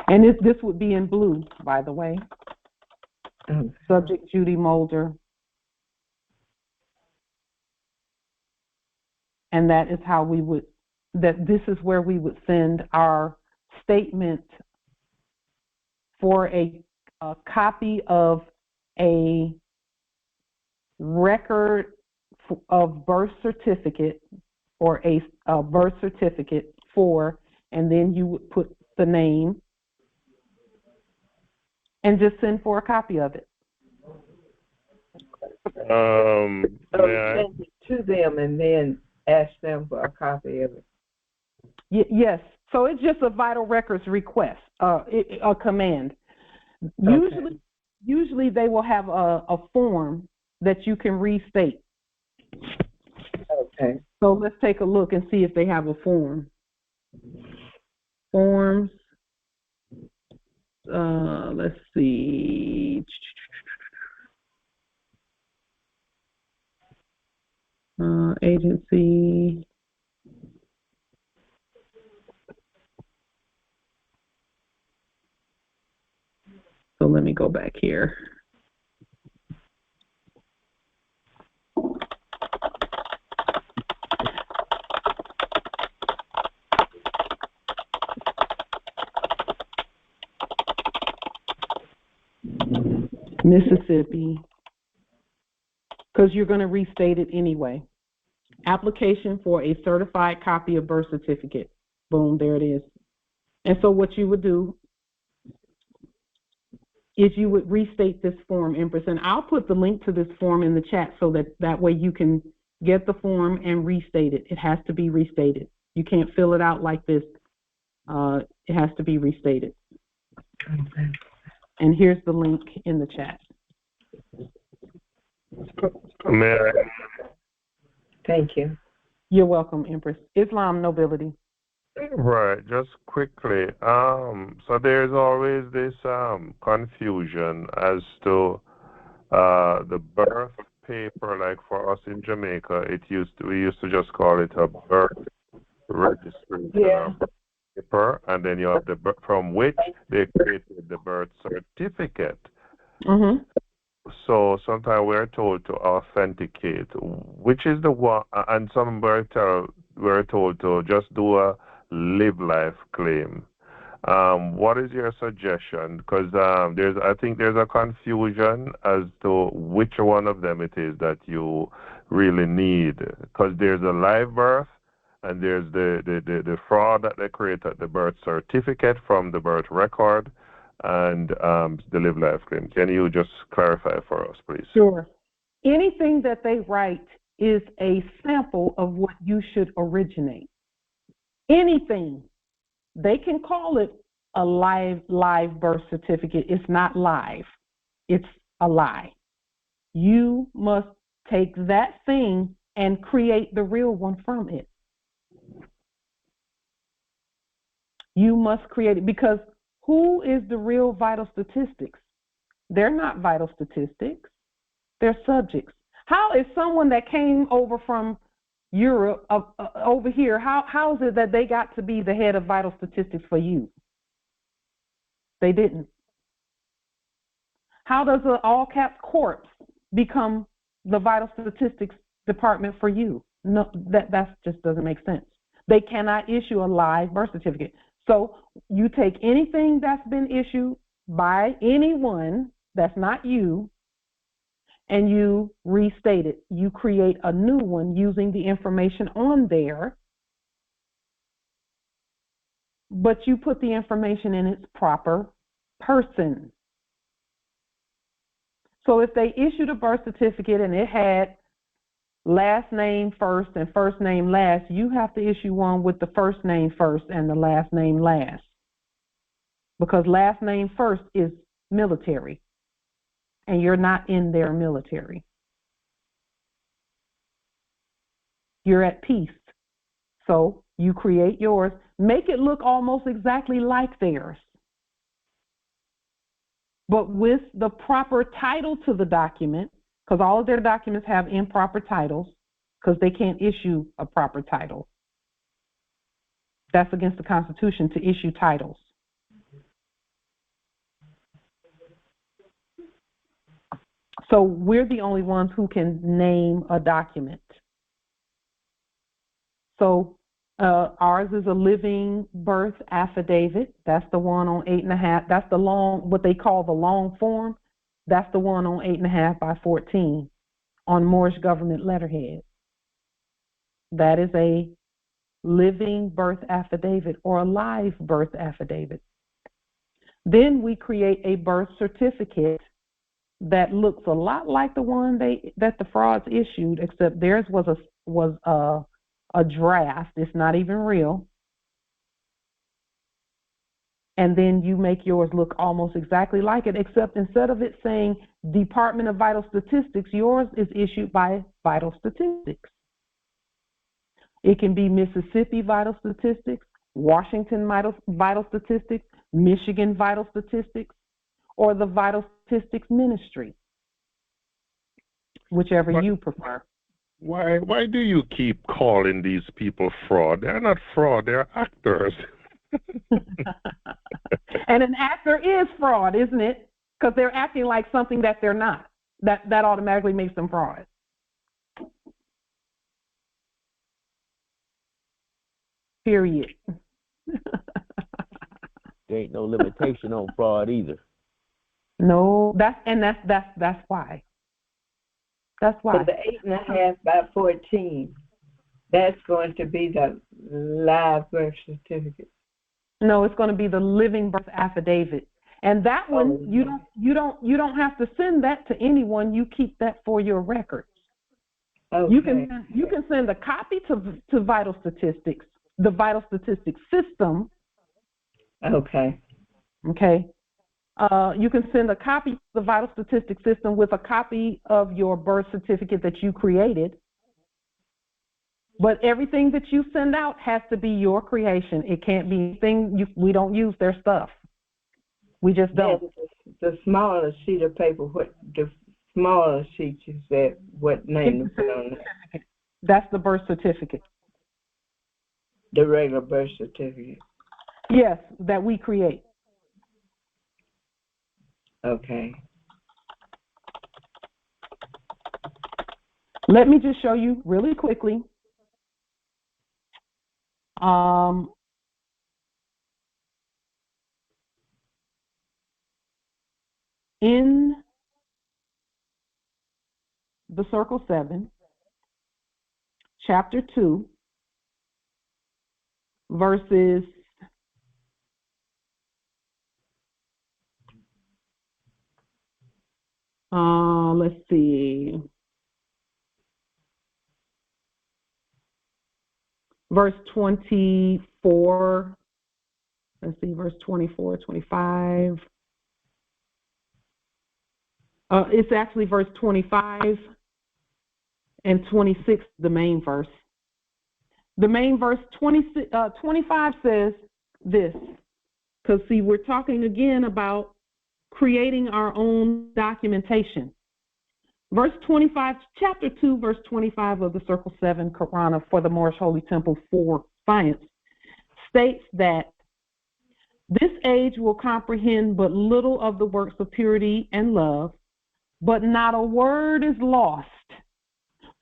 and this would be in blue, by the way. Subject Judy Mulder. And that is how we would, this is where we would send our statement for a copy of a record of birth certificate, or a birth certificate for, and then you would put the name and just send for a copy of it. So send it to them and then ask them for a copy of it. Yes. So it's just a Vital Records request, a command. Okay. Usually they will have a form that you can restate. Okay. So let's take a look and see if they have a form. Forms. Let's see. Agency. So let me go back here. Mississippi, because you're going to restate it anyway. Application for a certified copy of birth certificate. Boom, there it is. And so what you would do is you would restate this form, Empress. And I'll put the link to this form in the chat so that way you can get the form and restate it. It has to be restated. You can't fill it out like this. It has to be restated. Okay. And here's the link in the chat. Thank you. You're welcome, Empress. Islam nobility. Right, just quickly. So there's always this confusion as to the birth paper. Like for us in Jamaica, we used to just call it a birth registration or birth paper, and then you have the from which they created the birth certificate. Mm-hmm. So sometimes we're told to authenticate, which is the one, and some we're told to just do a live life claim. What is your suggestion? Because I think there's a confusion as to which one of them it is that you really need. Because there's a live birth, and there's the fraud that they create at the birth certificate from the birth record, and the live life claim. Can you just clarify for us, please? Sure. Anything that they write is a sample of what you should originate. Anything. They can call it a live birth certificate. It's not live. It's a lie. You must take that thing and create the real one from it. You must create it, because who is the real vital statistics? They're not vital statistics. They're subjects. How is someone that came over from Europe over here, how is it that they got to be the head of vital statistics for you? They didn't. How does an all caps corpse become the vital statistics department for you? No, that just doesn't make sense. They cannot issue a live birth certificate. So you take anything that's been issued by anyone that's not you, and you restate it. You create a new one using the information on there, but you put the information in its proper person. So if they issued a birth certificate and it had last name first and first name last, you have to issue one with the first name first and the last name last, because last name first is military, and you're not in their military. You're at peace. So you create yours, make it look almost exactly like theirs, but with the proper title to the document, because all of their documents have improper titles, because they can't issue a proper title. That's against the Constitution to issue titles. So we're the only ones who can name a document. So ours is a living birth affidavit. That's the one on 8.5. That's the long, what they call the long form. That's the one on 8.5 by 14 on Moorish government letterhead. That is a living birth affidavit or a live birth affidavit. Then we create a birth certificate that looks a lot like the one that the frauds issued, except theirs was a draft. It's not even real. And then you make yours look almost exactly like it, except instead of it saying Department of Vital Statistics, yours is issued by Vital Statistics. It can be Mississippi vital statistics, Washington vital statistics, Michigan vital statistics, or the vital statistics ministry, whichever you prefer. Why do you keep calling these people fraud? They're not fraud, they're actors. And an actor is fraud, isn't it? Because they're acting like something that they're not. That automatically makes them fraud. Period. There ain't no limitation on fraud either. No, that's why. That's why. So the 8.5 by 14, that's going to be the live birth certificate. No, it's going to be the living birth affidavit, and that one you don't have to send that to anyone. You keep that for your records. Okay. You can send a copy to vital statistics, the vital statistics system. Okay. Okay. You can send a copy to the vital statistics system with a copy of your birth certificate that you created. But everything that you send out has to be your creation. It can't be anything. We don't use their stuff. We just don't. The smaller sheet of paper, the smaller sheet you said, what name to put on it? That's the birth certificate. The regular birth certificate. Yes, that we create. Okay. Let me just show you really quickly. In the Circle 7, Chapter 2, verses let's see, verse 24, let's see, verse 24, 25. It's actually verse 25 and 26, the main verse. The main verse 25 says this, because see, we're talking again about creating our own documentation. Verse 25, chapter 2, verse 25 of the Circle 7 Qur'an for the Moorish Holy Temple for Science states that this age will comprehend but little of the works of purity and love, but not a word is lost.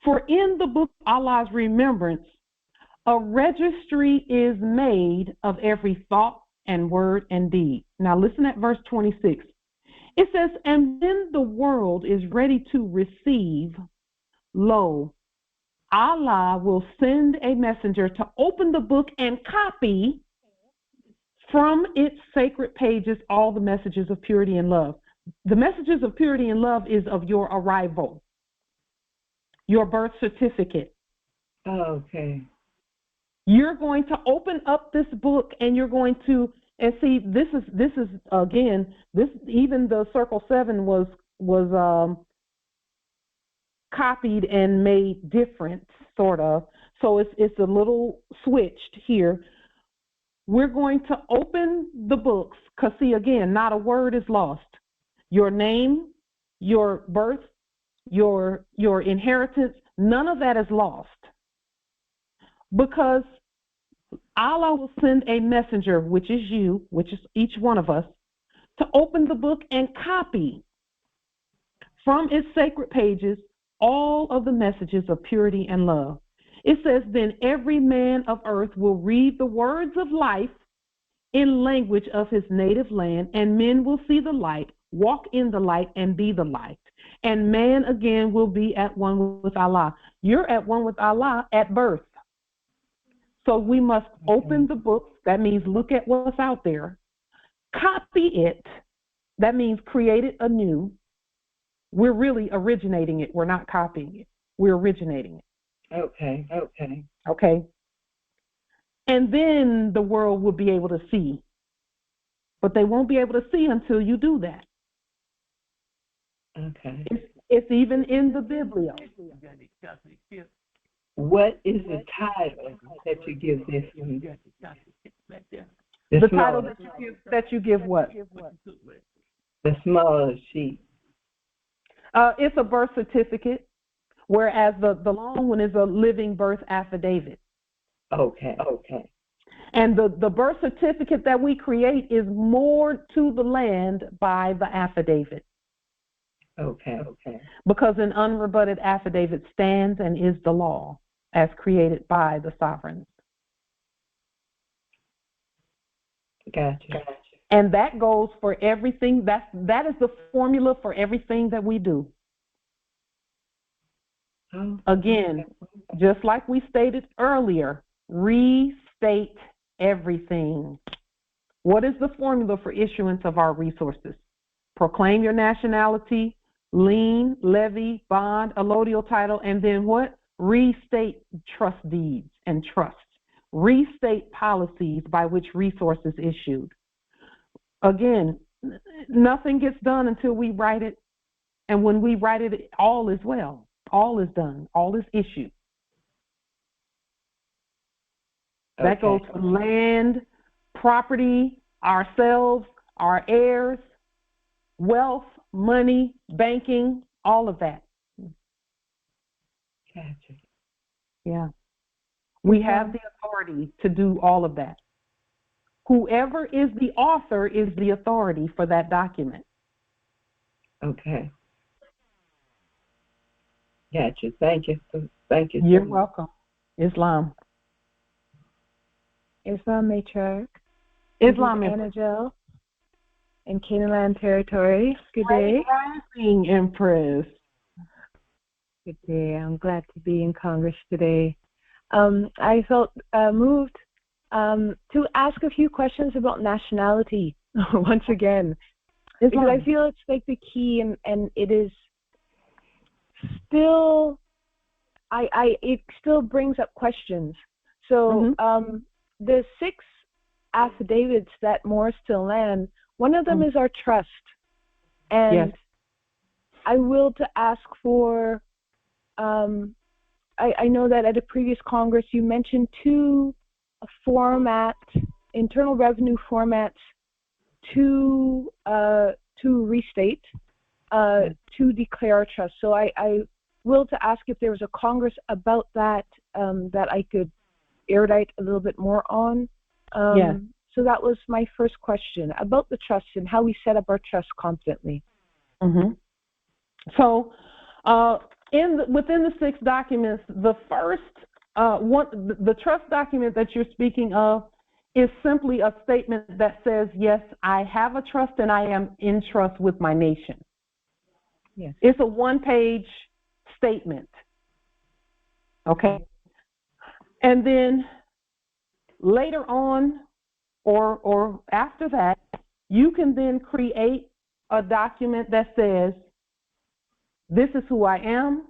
For in the book of Allah's remembrance, a registry is made of every thought and word and deed. Now listen at verse 26. It says, and when the world is ready to receive, lo, Allah will send a messenger to open the book and copy from its sacred pages all the messages of purity and love. The messages of purity and love is of your arrival, your birth certificate. Okay. You're going to open up this book and you're going to, and see, this is again, this, even the Circle 7 was copied and made different, sort of. So it's a little switched here. We're going to open the books, because see, again, not a word is lost. Your name, your birth, your inheritance, none of that is lost. Because Allah will send a messenger, which is you, which is each one of us, to open the book and copy from its sacred pages all of the messages of purity and love. It says, then every man of earth will read the words of life in language of his native land, and men will see the light, walk in the light, and be the light. And man again will be at one with Allah. You're at one with Allah at birth. So we must open the books. That means look at what's out there. Copy it. That means create it anew. We're really originating it. We're not copying it. We're originating it. Okay. Okay. And then the world will be able to see. But they won't be able to see until you do that. Okay. It's even in the Biblio. What is the title that you give this one? The title that you give what? The smaller sheet. It's a birth certificate, whereas the long one is a living birth affidavit. Okay. And the birth certificate that we create is moored to the land by the affidavit. Okay. Because an unrebutted affidavit stands and is the law as created by the sovereigns. Gotcha. And that goes for everything. That is the formula for everything that we do. Again, just like we stated earlier, restate everything. What is the formula for issuance of our resources? Proclaim your nationality, lien, levy, bond, allodial title, and then what? Restate trust deeds and trusts. Restate policies by which resources issued. Again, nothing gets done until we write it, and when we write it, all is well. All is done. All is issued. That goes for land, property, ourselves, our heirs, wealth, money, banking, all of that. Gotcha. Yeah. We have the authority to do all of that. Whoever is the author is the authority for that document. Okay. Gotcha. Thank you. You're welcome. Islam. Islam matriarch. Islam Angel in Canaanland territory. Good day. Rising Empress. Good day. I'm glad to be in Congress today. I felt moved to ask a few questions about nationality once again, because I feel it's like the key, and it is still, it still brings up questions. So the 6 affidavits that Moore still land, one of them is our trust, and I will to ask for. I know that at a previous Congress you mentioned 2 internal revenue formats to restate, to declare our trust. So I will to ask if there was a Congress about that that I could erudite a little bit more on. So that was my first question about the trust and how we set up our trust competently. So within the 6 documents, the first the trust document that you're speaking of is simply a statement that says, yes, I have a trust and I am in trust with my nation. Yes. It's a 1-page statement. Okay. And then later on or after that, you can then create a document that says, this is who I am,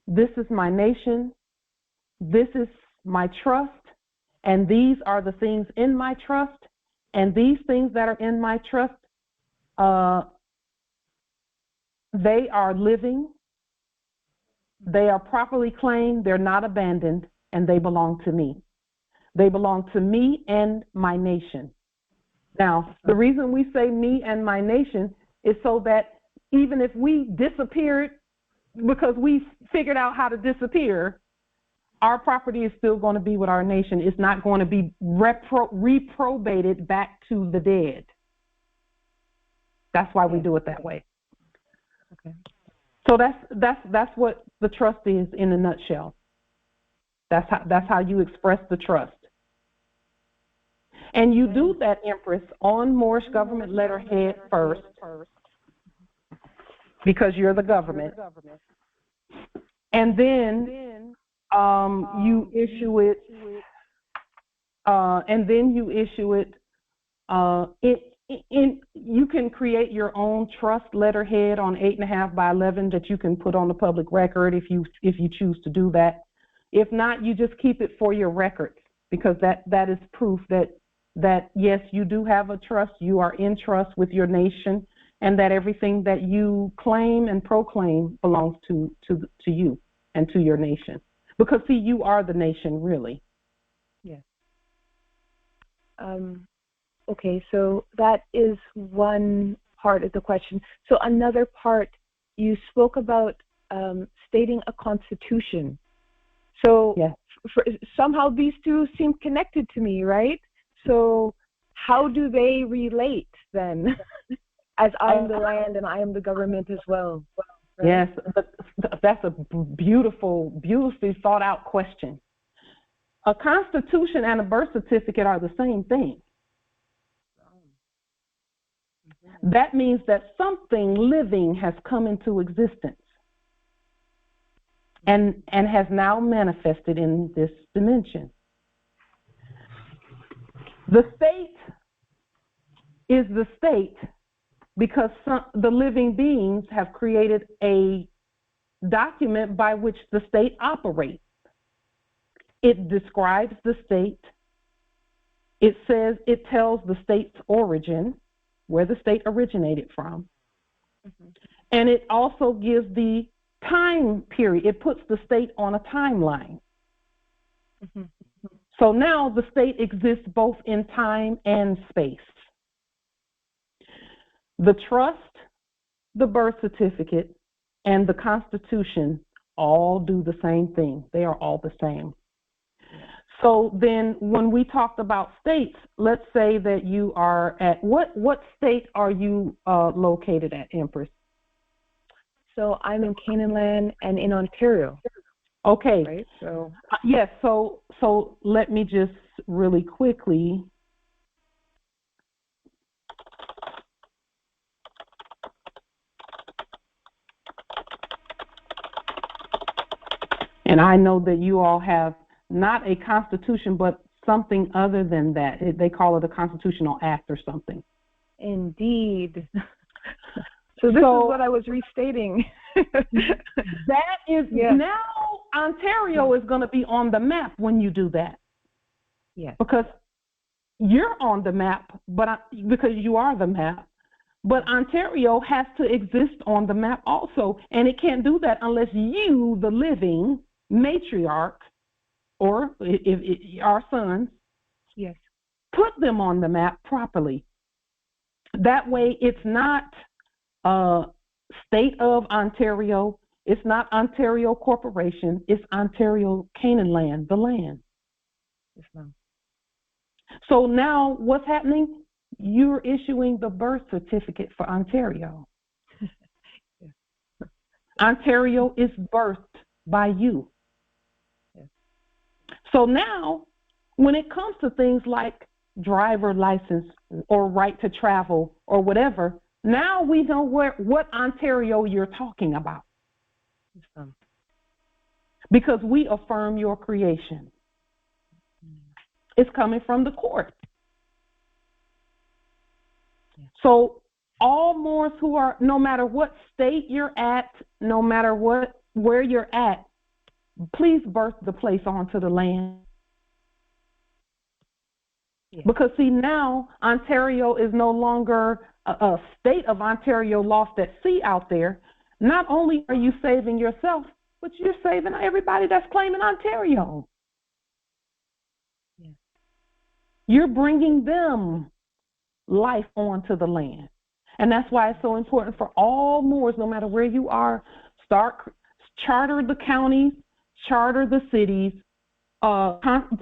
this is my nation, this is my trust, and these are the things in my trust, and these things that are in my trust, they are living, they are properly claimed, they're not abandoned, and they belong to me. They belong to me and my nation. Now, the reason we say me and my nation is so that even if we disappeared because we figured out how to disappear, our property is still going to be with our nation. It's not going to be reprobated back to the dead. That's why we do it that way. Okay. So that's what the trust is in a nutshell. That's how you express the trust. And you do that, Empress, on moorishe government letterhead first, because you're the government. And then you issue it, you can create your own trust letterhead on 8.5 by 11 that you can put on the public record if you choose to do that. If not, you just keep it for your records, because that is proof that yes, you do have a trust, you are in trust with your nation, and that everything that you claim and proclaim belongs to you and to your nation. Because, see, you are the nation, really. Yes. Okay, so that is one part of the question. So another part, you spoke about stating a constitution. So yes. Somehow these two seem connected to me, right? So how do they relate then? As I am the land and I am the government as well. Right? Yes, that's a beautifully thought out question. A constitution and a birth certificate are the same thing. That means that something living has come into existence and has now manifested in this dimension. The state is the state because the living beings have created a document by which the state operates. It describes the state. It tells the state's origin, where the state originated from. And it also gives the time period. It puts the state on a timeline. So now the state exists both in time and space. The trust, the birth certificate, and the Constitution all do the same thing. They are all the same. So then when we talked about states, let's say that you are at, what state are you located at, Empress? So I'm in Canaan land and in Ontario. Okay. Right, so. Yes, so let me just really quickly. And I know that you all have not a constitution, but something other than that. They call it a constitutional act or something. Indeed. So this is what I was restating. That is, now Ontario is going to be on the map when you do that. Yes. Because you're on the map, because you are the map. But Ontario has to exist on the map also, and it can't do that unless you, the living matriarch, or if our sons, yes, put them on the map properly. That way, it's not state of Ontario. It's not Ontario Corporation. It's Ontario Canaan land, the land. Yes, ma'am. So now what's happening? You're issuing the birth certificate for Ontario. Yes. Ontario is birthed by you. Yes. So now, when it comes to things like driver license or right to travel or whatever, now we know what Ontario you're talking about. Yes. Because we affirm your creation. It's coming from the court. So all Moors who are, no matter what state you're at, no matter where you're at, please birth the place onto the land. Yes. Because see, now Ontario is no longer a state of Ontario lost at sea out there. Not only are you saving yourself, but you're saving everybody that's claiming Ontario. Yes. You're bringing them life onto the land. And that's why it's so important for all Moors, no matter where you are, charter the counties, charter the cities,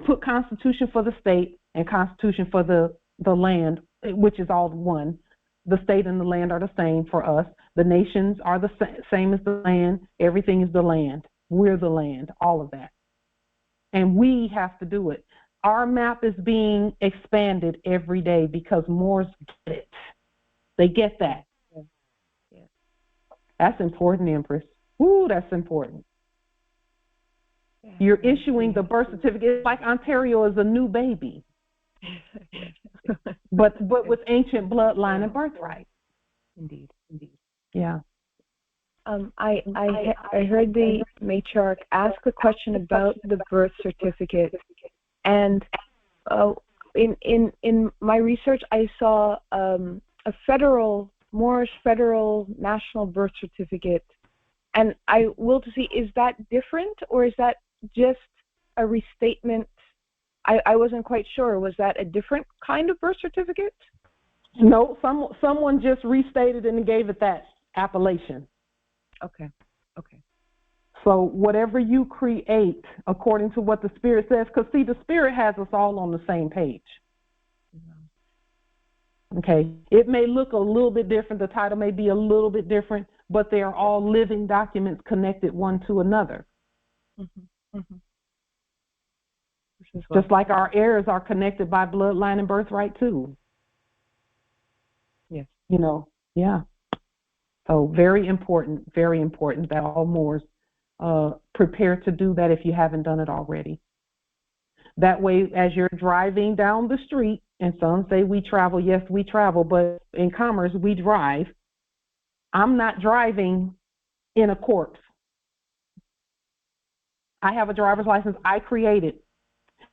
put constitution for the state and constitution for the land, which is all one. The state and the land are the same for us. The nations are the same as the land. Everything is the land. We're the land, all of that. And we have to do it. Our map is being expanded every day because Moors get it. They get that. Yeah. Yeah. That's important, Empress. Ooh, that's important. Yeah. You're issuing the birth certificate. It's like Ontario is a new baby, but with ancient bloodline and birthright. Indeed, indeed. Yeah. I heard the matriarch ask a question about the birth certificate. And in my research, I saw a Moorish federal national birth certificate, and I will to see, is that different or is that just a restatement? I wasn't quite sure. Was that a different kind of birth certificate? No, someone just restated it and gave it that appellation. Okay. Okay. So whatever you create, according to what the Spirit says, because see, the Spirit has us all on the same page. Okay, it may look a little bit different, the title may be a little bit different, but they are all living documents connected one to another. Mm-hmm. Mm-hmm. Just like our heirs are connected by bloodline and birthright too. Yes. You know, yeah. So very important that all Moors prepare to do that if you haven't done it already. That way, as you're driving down the street, and some say we travel, yes, we travel, but in commerce, we drive. I'm not driving in a corpse. I have a driver's license I created.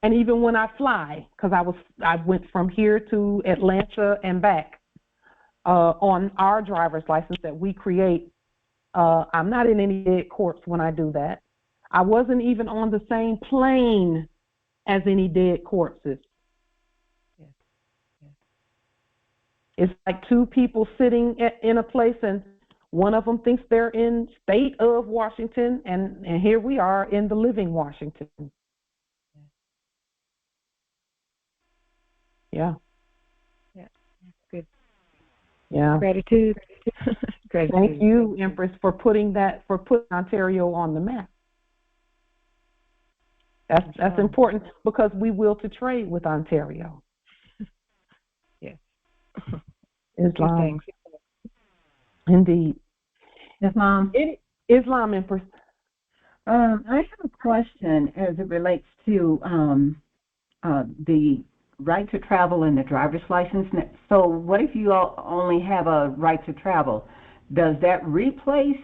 And even when I fly, because I went from here to Atlanta and back on our driver's license that we create, I'm not in any dead corpse when I do that. I wasn't even on the same plane as any dead corpses. Yes. Yes. It's like two people sitting in a place, and one of them thinks they're in state of Washington, and here we are in the living Washington. Yeah. Yeah. Good. Yeah. Gratitude. Gratitude. Thank you, Empress, for putting Ontario on the map. That's important because we will to trade with Ontario. Yes. Islam. Indeed. Islam. Islam, Empress. I have a question as it relates to the right to travel and the driver's license. So what if you only have a right to travel? Does that replace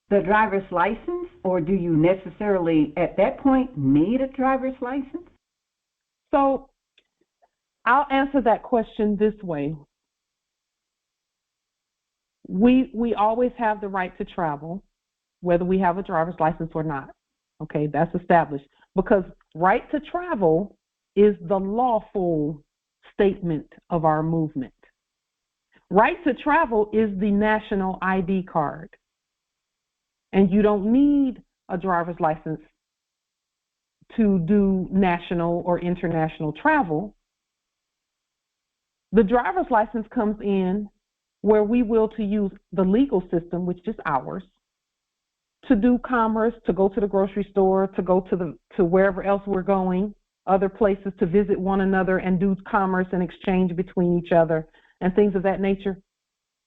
the driver's license, or do you necessarily at that point need a driver's license? So I'll answer that question this way. We always have the right to travel, whether we have a driver's license or not. Okay, that's established. Because right to travel is the lawful statement of our movement. Right to travel is the national ID card. And you don't need a driver's license to do national or international travel. The driver's license comes in where we will to use the legal system, which is ours, to do commerce, to go to the grocery store, to go to wherever else we're going, other places, to visit one another and do commerce and exchange between each other and things of that nature.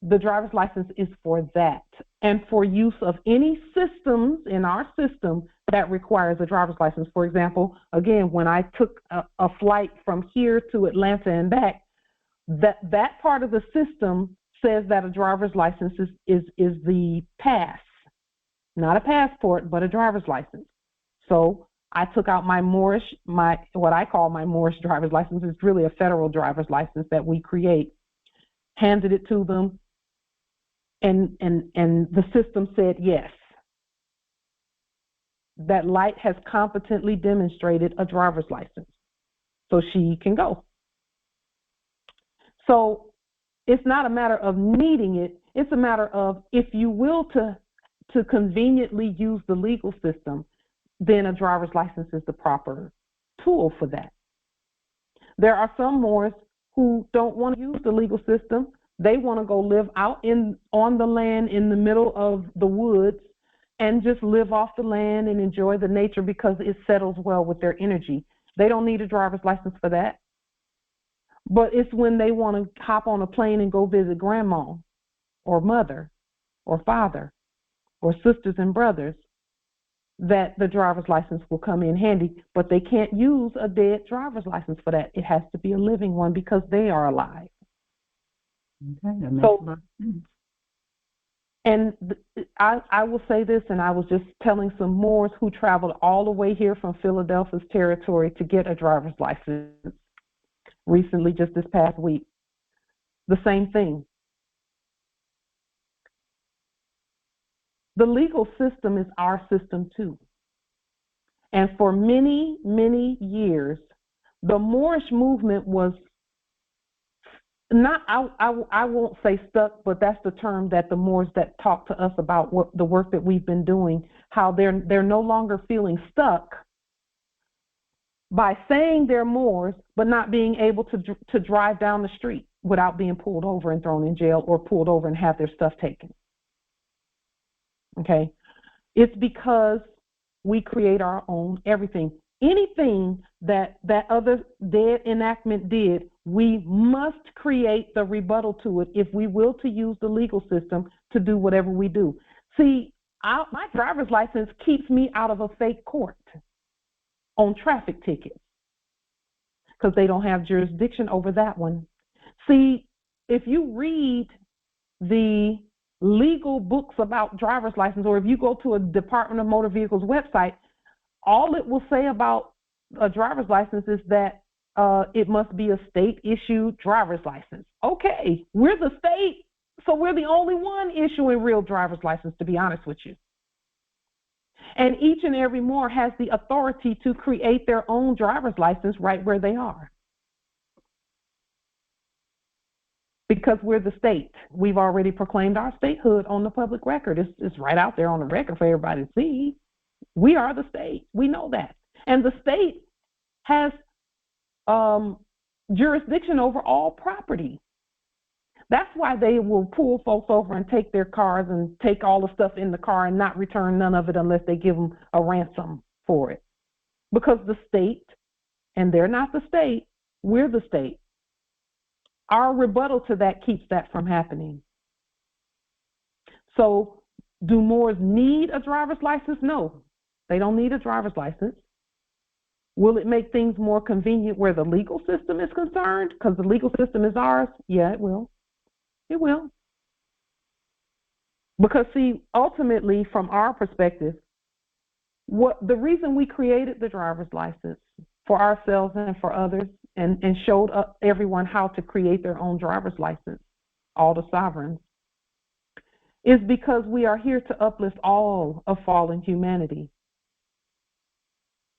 The driver's license is for that, and for use of any systems in our system that requires a driver's license. For example, again, when I took a flight from here to Atlanta and back, that part of the system says that a driver's license is the pass, not a passport, but a driver's license. So I took out my moorishe, what I call my moorishe driver's license. It's really a federal driver's license that we create, handed it to them, and the system said yes. That light has competently demonstrated a driver's license, so she can go. So it's not a matter of needing it, it's a matter of if you will to conveniently use the legal system, then a driver's license is the proper tool for that. There are some Moors who don't want to use the legal system. They want to go live out on the land in the middle of the woods and just live off the land and enjoy the nature because it settles well with their energy. They don't need a driver's license for that. But it's when they want to hop on a plane and go visit grandma or mother or father or sisters and brothers that the driver's license will come in handy. But they can't use a dead driver's license for that. It has to be a living one because they are alive. Okay, that makes a lot of sense. And I will say this, and I was just telling some Moors who traveled all the way here from Philadelphia's territory to get a driver's license recently, just this past week. The same thing. The legal system is our system too. And for many, many years, the moorishe movement was not, I won't say stuck, but that's the term that the Moors that talk to us about what the work that we've been doing, how they're no longer feeling stuck by saying they're Moors, but not being able to drive down the street without being pulled over and thrown in jail or pulled over and have their stuff taken. Okay? It's because we create our own everything. Anything that other dead enactment did, we must create the rebuttal to it if we will to use the legal system to do whatever we do. See, my driver's license keeps me out of a fake court on traffic tickets because they don't have jurisdiction over that one. See, if you read the legal books about driver's license, or if you go to a Department of Motor Vehicles website, all it will say about a driver's license is that it must be a state-issued driver's license. Okay, we're the state, so we're the only one issuing real driver's license, to be honest with you. And each and every Moor has the authority to create their own driver's license right where they are. Because we're the state. We've already proclaimed our statehood on the public record. It's right out there on the record for everybody to see. We are the state. We know that. And the state has jurisdiction over all property. That's why they will pull folks over and take their cars and take all the stuff in the car and not return none of it unless they give them a ransom for it. Because the state, and they're not the state, we're the state. Our rebuttal to that keeps that from happening. So do Moors need a driver's license? No, they don't need a driver's license. Will it make things more convenient where the legal system is concerned? Because the legal system is ours? Yeah, it will. It will. Because, see, ultimately, from our perspective, the reason we created the driver's license for ourselves and for others and showed everyone how to create their own driver's license, all the sovereigns, is because we are here to uplift all of fallen humanity.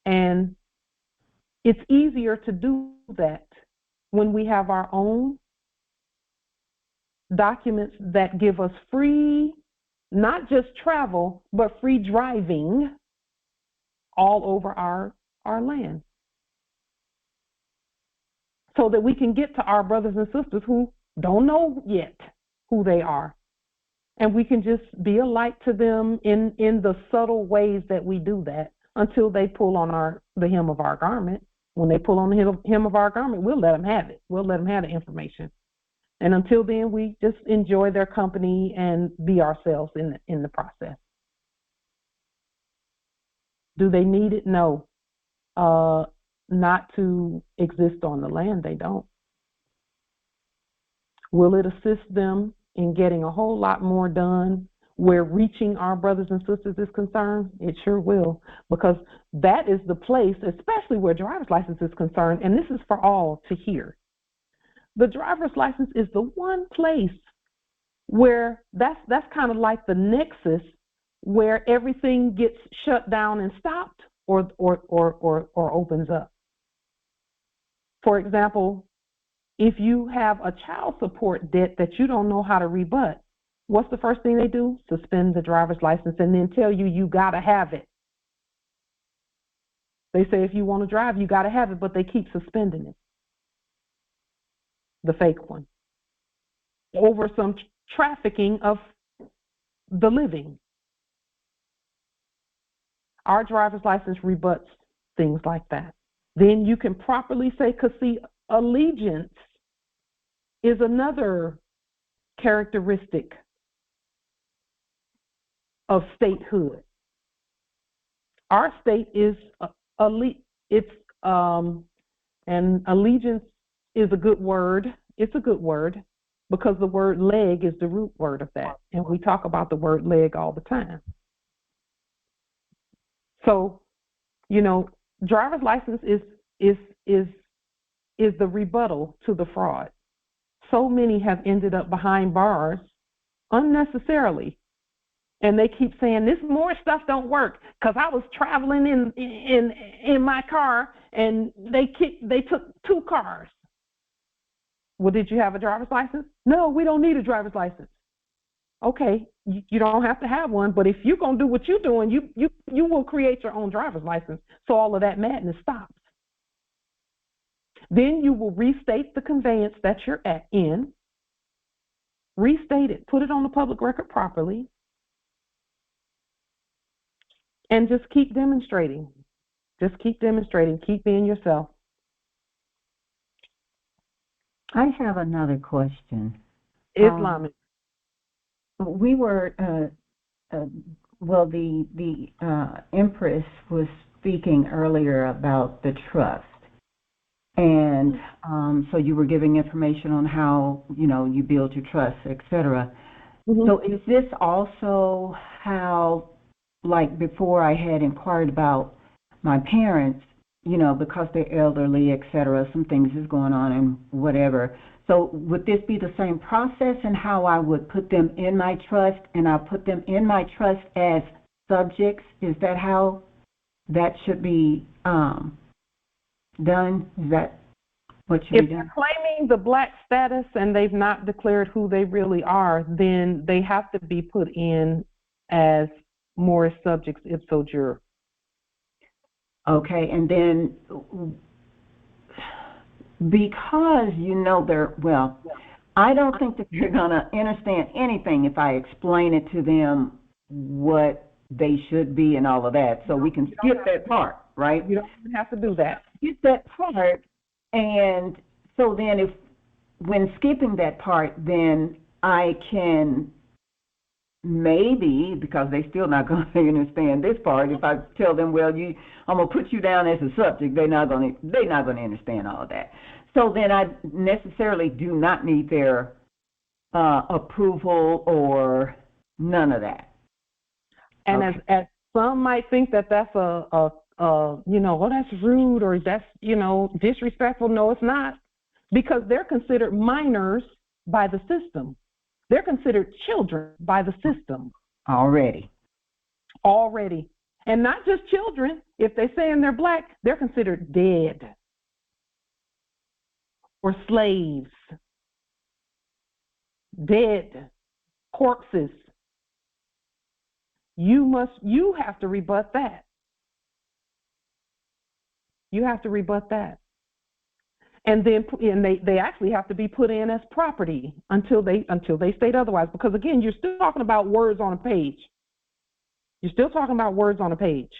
And it's easier to do that when we have our own documents that give us free, not just travel, but free driving all over our land. So that we can get to our brothers and sisters who don't know yet who they are. And we can just be a light to them in the subtle ways that we do that until they pull on the hem of our garment. When they pull on the hem of our garment, we'll let them have it. We'll let them have the information. And until then, we just enjoy their company and be ourselves in the process. Do they need it? No. Not to exist on the land, they don't. Will it assist them in getting a whole lot more done where reaching our brothers and sisters is concerned? It sure will, because that is the place, especially where driver's license is concerned, and this is for all to hear. The driver's license is the one place where that's kind of like the nexus where everything gets shut down and stopped or opens up. For example, if you have a child support debt that you don't know how to rebut, what's the first thing they do? Suspend the driver's license and then tell you got to have it. They say if you want to drive, you got to have it, but they keep suspending it. The fake one. Over some trafficking of the living. Our driver's license rebuts things like that. Then you can properly say, because see, allegiance is another characteristic of statehood. Our state is and allegiance is a good word. It's a good word because the word leg is the root word of that, and we talk about the word leg all the time. So, driver's license is the rebuttal to the fraud. So many have ended up behind bars unnecessarily And they keep saying this more stuff don't work because I was traveling in my car and they took 2 cars. Well, did you have a driver's license? No, we don't need a driver's license. Okay, you don't have to have one, but if you're gonna do what you're doing, you will create your own driver's license, so all of that madness stops. Then you will restate the conveyance that you're in, restate it, put it on the public record properly, and just keep demonstrating. Just keep demonstrating. Keep being yourself. I have another question. Islamic. We were, well, the Empress was speaking earlier about the trust. And so you were giving information on how, you build your trust, etc. So is this also how, like before I had inquired about my parents, because they're elderly, etc., some things is going on and whatever. So would this be the same process in how I would put them in my trust, and I'll put them in my trust as subjects? Is that how that should be done? Is that what should be done? If they're claiming the black status and they've not declared who they really are, then they have to be put in as Moorish subjects, ipso jure. Okay, and then because I don't think that they're going to understand anything if I explain it to them what they should be and all of that. So we can skip that part, right? You don't even have to do that. Skip that part, and so then when skipping that part, then I can maybe, because they're still not going to understand this part, if I tell them, well, I'm going to put you down as a subject, they're not going to understand all of that. So then I necessarily do not need their approval or none of that. And okay. as some might think that's well, that's rude or that's, disrespectful. No, it's not, because they're considered minors by the system. They're considered children by the system. Already. And not just children. If they say they're black, they're considered dead or slaves. Dead. Corpses. You have to rebut that. You have to rebut that. And then they actually have to be put in as property until they state otherwise. Because again, you're still talking about words on a page. You're still talking about words on a page.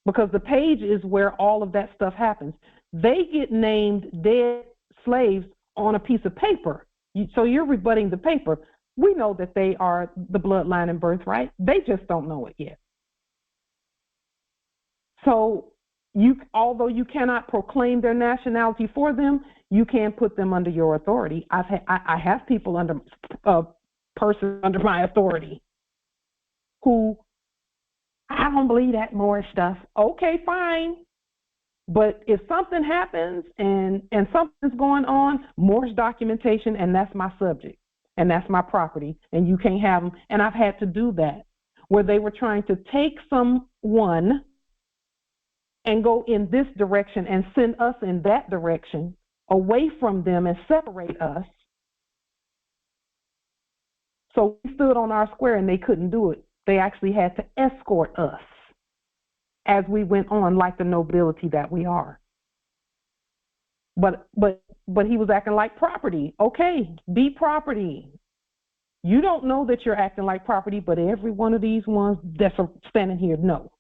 Because the page is where all of that stuff happens. They get named dead slaves on a piece of paper. So you're rebutting the paper. We know that they are the bloodline and birthright. They just don't know it yet. So although you cannot proclaim their nationality for them, you can put them under your authority. I have people under persons under my authority who, I don't believe that Moorish stuff. Okay, fine. But if something happens and something's going on, Moorish documentation, and that's my subject, and that's my property, and you can't have them. And I've had to do that, where they were trying to take someone and go in this direction and send us in that direction, away from them and separate us. So we stood on our square and they couldn't do it. They actually had to escort us as we went on, like the nobility that we are. But he was acting like property. Okay, be property. You don't know that you're acting like property, but every one of these ones that's standing here, no.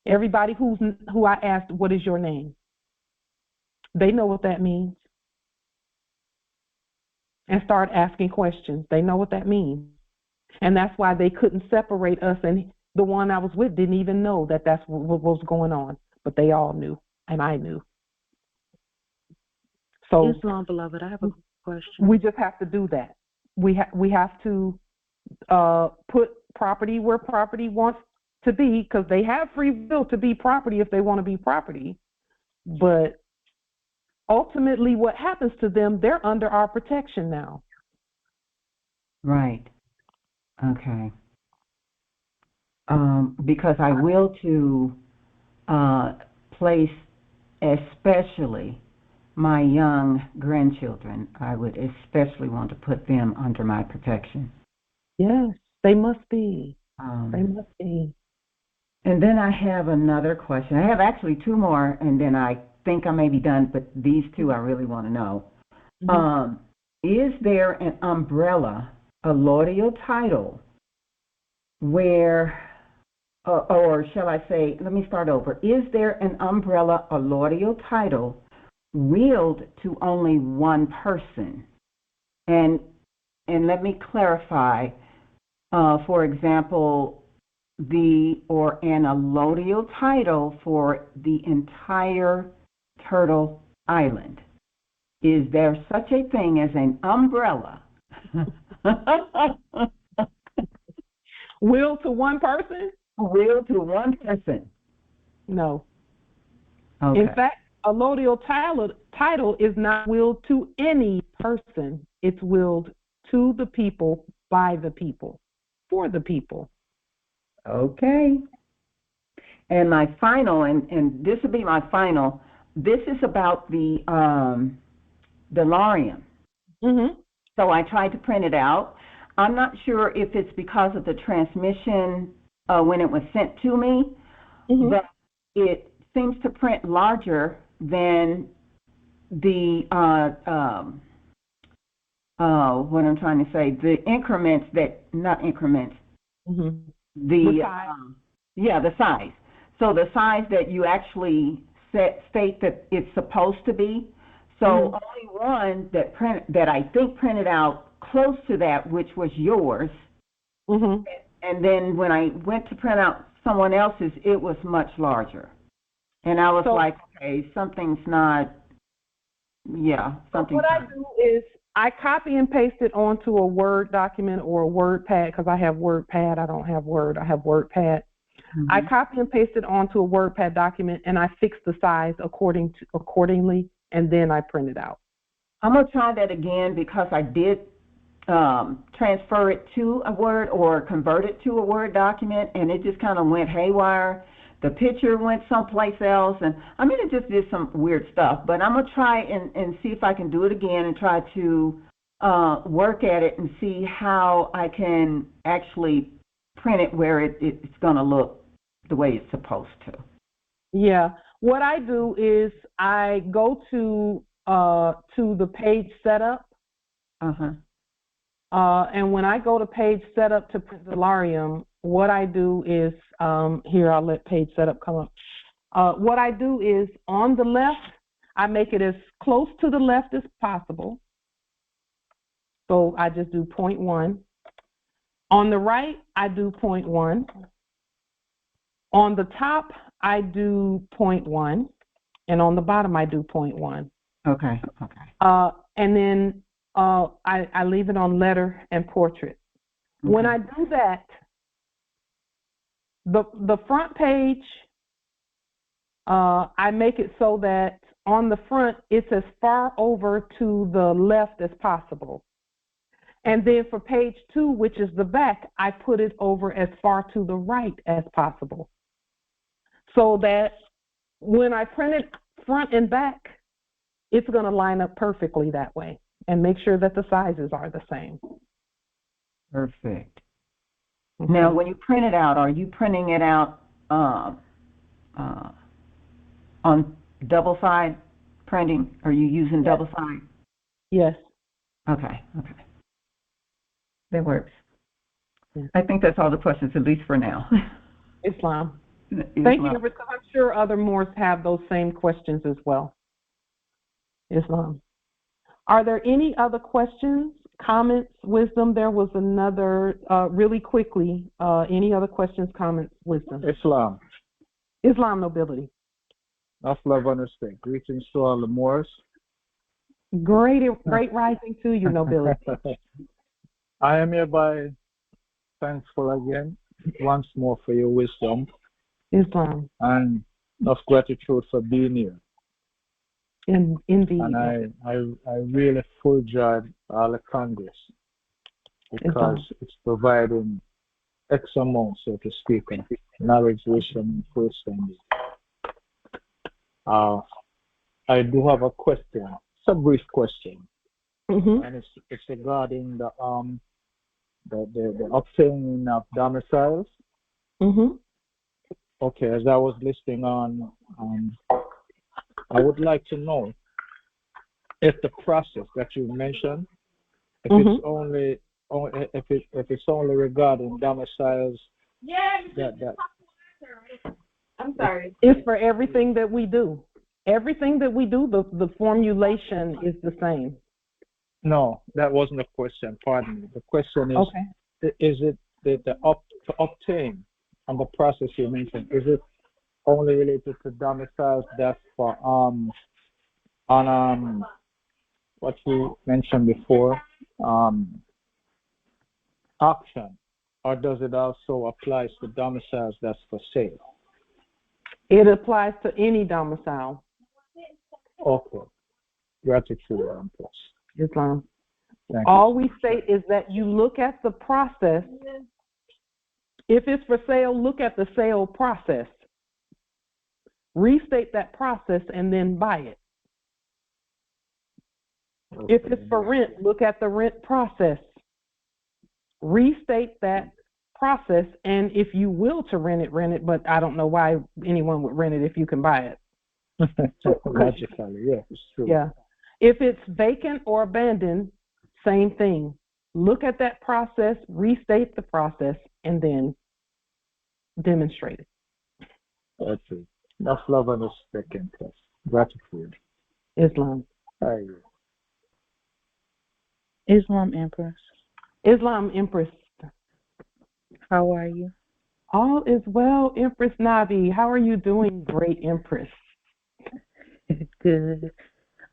Everybody who I asked, what is your name? They know what that means. And start asking questions. They know what that means. And that's why they couldn't separate us. And the one I was with didn't even know that that's what was going on. But they all knew, and I knew. So, Islam, beloved, I have a question. We just have to do that. We have to put property where property wants to be, because they have free will to be property if they want to be property. But ultimately what happens to them, they're under our protection now. Right. Okay. because I will to place especially my young grandchildren. I would especially want to put them under my protection. Yes, they must be. They must be. And then I have another question. I have actually two more, and then I think I may be done, but these two I really want to know. Is there an umbrella, a laudial title, where, or shall I say, let me start over. Is there an umbrella, a laudial title, willed to only one person? And let me clarify, for example, an allodial title for the entire Turtle Island. Is there such a thing as an umbrella? Will to one person? Will to one person. No. Okay. In fact, a allodial title is not willed to any person. It's willed to the people, by the people, for the people. Okay. And my final, and this will be my final, this is about the Delarium. So I tried to print it out. I'm not sure if it's because of the transmission when it was sent to me, but it seems to print larger than the, what I'm trying to say, the increments that, not increments, the size. The size. So the size that you actually state that it's supposed to be. So only one that I think printed out close to that, which was yours. And then when I went to print out someone else's, it was much larger. And I was like, okay, something's not, something. What I do is I copy and paste it onto a Word document or a WordPad, because I have WordPad. I don't have Word. I have WordPad. I copy and paste it onto a WordPad document, and I fix the size accordingly, and then I print it out. I'm going to try that again, because I did transfer it to a Word or convert it to a Word document, and it just kind of went haywire. The picture went someplace else, and I mean, it just did some weird stuff. But I'm going to try and see if I can do it again and try to work at it and see how I can actually print it where it's going to look the way it's supposed to. Yeah. What I do is I go to the page setup. And when I go to page setup to print the Delarium, what I do is, here, I'll let page setup come up. What I do is on the left, I make it as close to the left as possible. So I just do 0.1. On the right, I do 0.1. On the top, I do 0.1. And on the bottom, I do 0.1. Okay. And then I leave it on letter and portrait. When I do that, the front page, I make it so that on the front, it's as far over to the left as possible. And then for page 2, which is the back, I put it over as far to the right as possible. So that when I print it front and back, it's going to line up perfectly that way, and make sure that the sizes are the same. Perfect. Now, when you print it out, are you printing it out on double side printing? Are you using double side? Yes. Okay. That works. I think that's all the questions, at least for now. Islam. Thank you, because I'm sure other Moors have those same questions as well. Islam. Are there any other questions, comments, wisdom? There was another, really quickly, any other questions, comments, wisdom? Islam. Islam nobility. Enough love and respect. Greetings to all the Moors. Great rising to you, nobility. I am hereby thankful again, once more, for your wisdom. Islam. And enough gratitude for being here. Indeed. And I really full joy all the Congress, because it's providing X amount, so to speak, of knowledge, wisdom, and understanding. I do have a question. It's a brief question, and it's regarding the obtaining of domiciles. Okay, as I was listening on, I would like to know if the process that you mentioned, if it's only if it's only regarding domiciles that I'm sorry. It's for everything that we do. Everything that we do, the formulation is the same. No, that wasn't the question. Pardon me. The question is, is it to obtain and the process you mentioned, is it only related to domiciles that's for on what you mentioned before, auction, or does it also apply to domiciles that's for sale? It applies to any domicile. Okay. Gratitude, Empress. Islam. Thank All you. we say is that you look at the process. If it's for sale, look at the sale process. Restate that process and then buy it. Okay. If it's for rent, look at the rent process. Restate that process, and if you will to rent it, but I don't know why anyone would rent it if you can buy it. Logically, yeah, it's true. Yeah. If it's vacant or abandoned, same thing. Look at that process, restate the process, and then demonstrate it. That's it. Enough love and respect, Empress. Gratitude. Islam. Hi. Islam Empress. Islam Empress. How are you? All is well, Empress Nabi. How are you doing, great Empress? Good.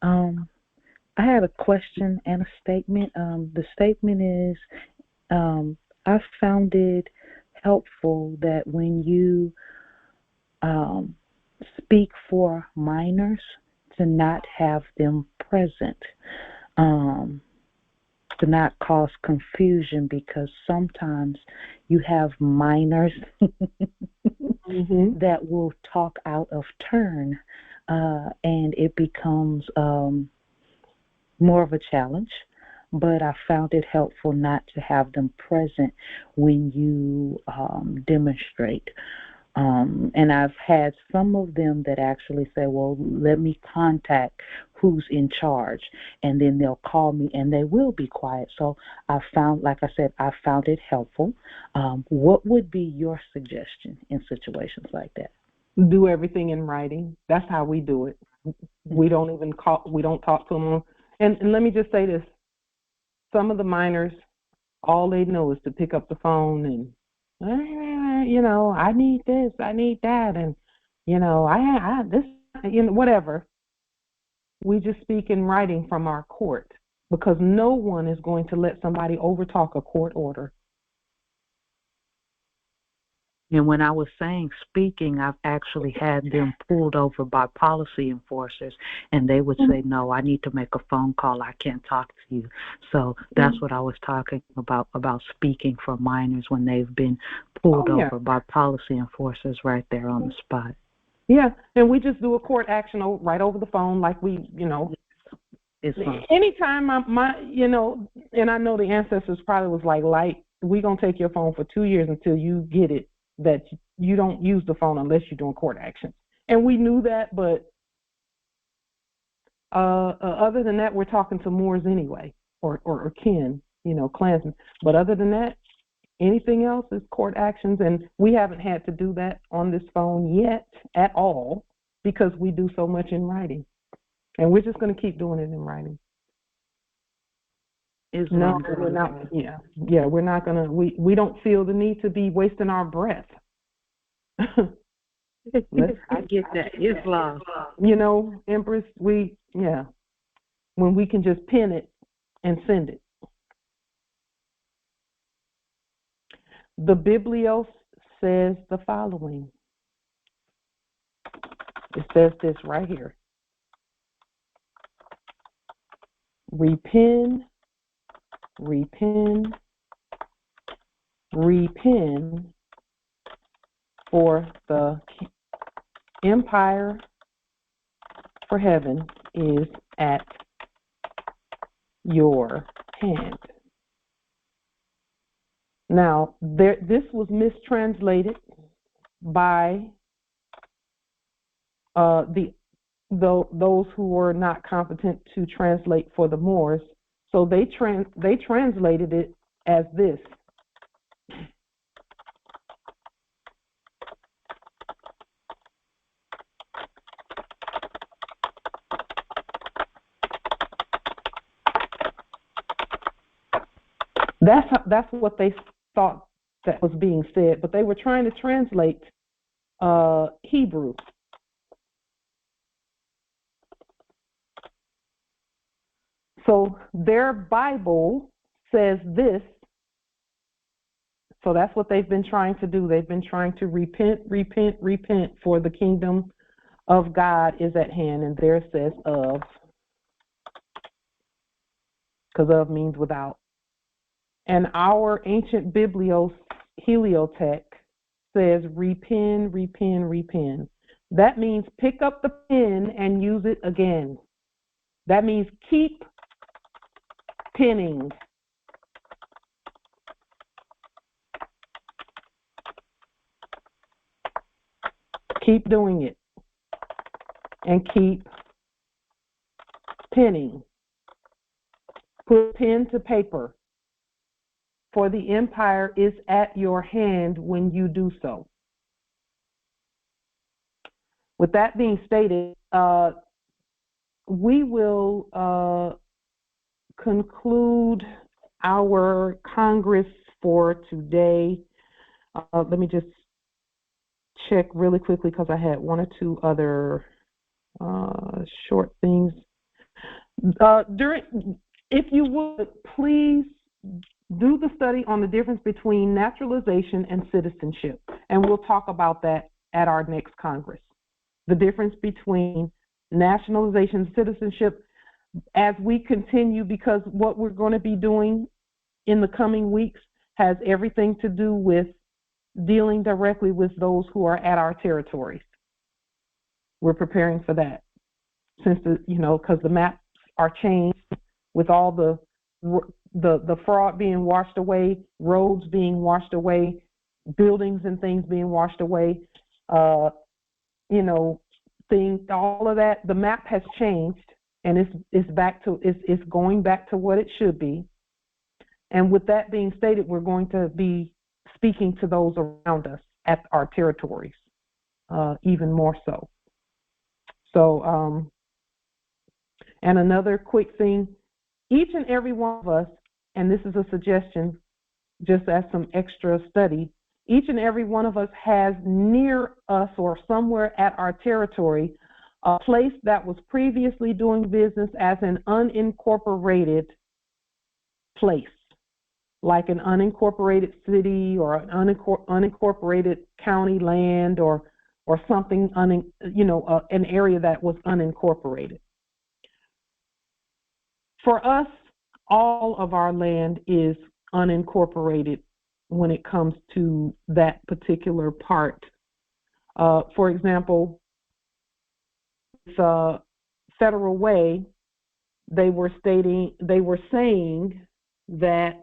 I have a question and a statement. The statement is, I found it helpful that when you speak for minors, to not have them present, to not cause confusion, because sometimes you have minors that will talk out of turn, and it becomes more of a challenge. But I found it helpful not to have them present when you demonstrate. And I've had some of them that actually say, well, let me contact who's in charge, and then they'll call me and they will be quiet. So I found, like I said, I found it helpful. What would be your suggestion in situations like that? Do everything in writing. That's how we do it. We don't even we don't talk to them. And let me just say this. Some of the minors, all they know is to pick up the phone and, I need this, I need that, and, I this, whatever. We just speak in writing from our court, because no one is going to let somebody overtalk a court order. And when I was saying speaking, I've actually had them pulled over by policy enforcers, and they would say, no, I need to make a phone call. I can't talk to you. So that's what I was talking about speaking for minors when they've been pulled over by policy enforcers right there on the spot. Yeah, and we just do a court action right over the phone, like we, It's fun. Anytime and I know the ancestors probably was like, we're going to take your phone for 2 years until you get it, that you don't use the phone unless you're doing court action. And we knew that, but other than that, we're talking to Moors anyway, or kin, clansmen. But other than that, anything else is court actions, and we haven't had to do that on this phone yet at all, because we do so much in writing. And we're just going to keep doing it in writing. No, we're not. Yeah, we're not going to. We don't feel the need to be wasting our breath. I get that. Islam. Empress, when we can just pin it and send it. The Biblios says the following. It says this right here. Repin, repen, for the empire for heaven is at your hand. Now, this was mistranslated by those who were not competent to translate for the Moors. So they translated it as this. That's what they thought that was being said, but they were trying to translate Hebrew. So their Bible says this. So that's what they've been trying to do. They've been trying to repent, for the kingdom of God is at hand. And there it says of, because of means without. And our ancient Heliotext says repen. That means pick up the pen and use it again. That means keep penning. Keep doing it. And keep penning. Put pen to paper. For the empire is at your hand when you do so. With that being stated, we will conclude our Congress for today. Let me just check really quickly because I had one or two other short things. If you would, please do the study on the difference between naturalization and citizenship, and we'll talk about that at our next Congress. The difference between nationalization and citizenship as we continue, because what we're going to be doing in the coming weeks has everything to do with dealing directly with those who are at our territories. We're preparing for that since because the maps are changed with all the fraud being washed away, roads being washed away, buildings and things being washed away, things, all of that. The map has changed, and it's going back to what it should be. And with that being stated, we're going to be speaking to those around us at our territories, even more so. So, and another quick thing, each and every one of us, and this is a suggestion, just as some extra study, each and every one of us has near us or somewhere at our territory a place that was previously doing business as an unincorporated place, like an unincorporated city or an unincorporated county land or something, an area that was unincorporated. For us, all of our land is unincorporated when it comes to that particular part. For example, the Federal Way, they were saying that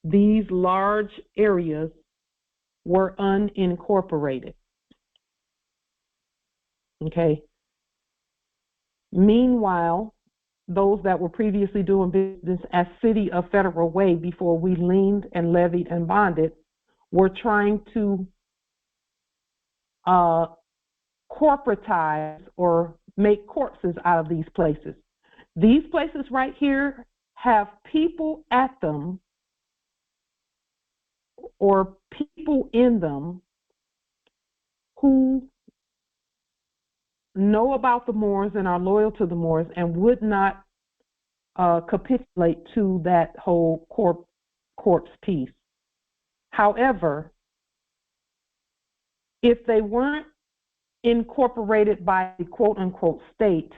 these large areas were unincorporated. Okay. Meanwhile, those that were previously doing business as City of Federal Way before we liened and levied and bonded were trying to corporatize or make corpses out of these places. These places right here have people at them or people in them who know about the Moors and are loyal to the Moors and would not capitulate to that whole corpse piece. However, if they weren't incorporated by the quote-unquote state,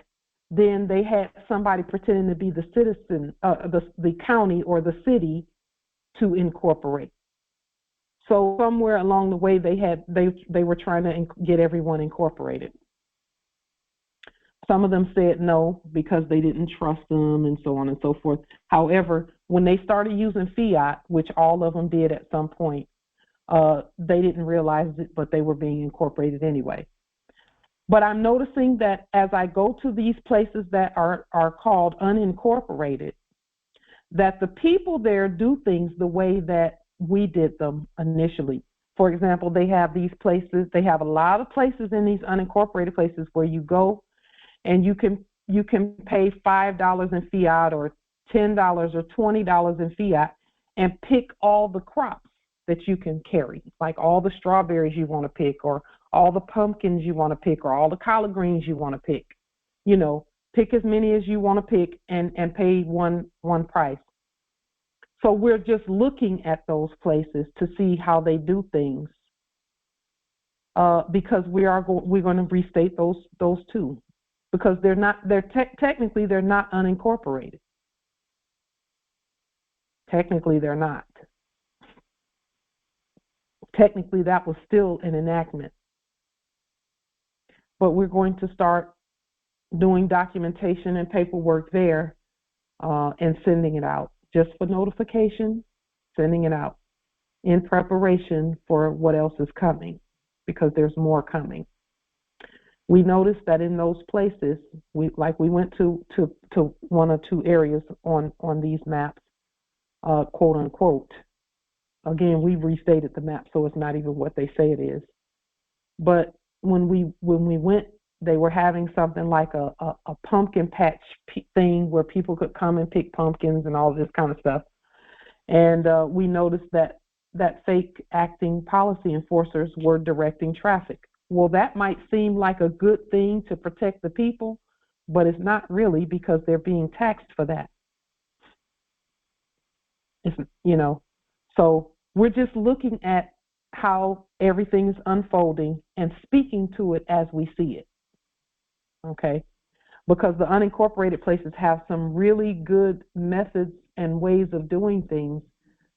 then they had somebody pretending to be the citizen, the county or the city to incorporate. So somewhere along the way, they were trying to get everyone incorporated. Some of them said no because they didn't trust them and so on and so forth. However, when they started using fiat, which all of them did at some point, they didn't realize it, but they were being incorporated anyway. But I'm noticing that as I go to these places that are called unincorporated, that the people there do things the way that we did them initially. For example, they have these places, they have a lot of places in these unincorporated places where you go and you can pay $5 in fiat or $10 or $20 in fiat and pick all the crops that you can carry, like all the strawberries you want to pick, or all the pumpkins you want to pick, or all the collard greens you want to pick. You know, pick as many as you want to pick and pay one price. So we're just looking at those places to see how they do things, because we're going to restate those two, because technically they're not unincorporated. Technically they're not. Technically that was still an enactment. But we're going to start doing documentation and paperwork there and sending it out, just for notification, sending it out in preparation for what else is coming, because there's more coming. We noticed that in those places, we went to one or two areas on these maps, quote unquote. Again, we restated the map, so it's not even what they say it is. But when we went, they were having something like a pumpkin patch thing where people could come and pick pumpkins and all this kind of stuff. And we noticed that fake acting policy enforcers were directing traffic. Well, that might seem like a good thing to protect the people, but it's not really, because they're being taxed for that. So we're just looking at how everything is unfolding and speaking to it as we see it. Okay? Because the unincorporated places have some really good methods and ways of doing things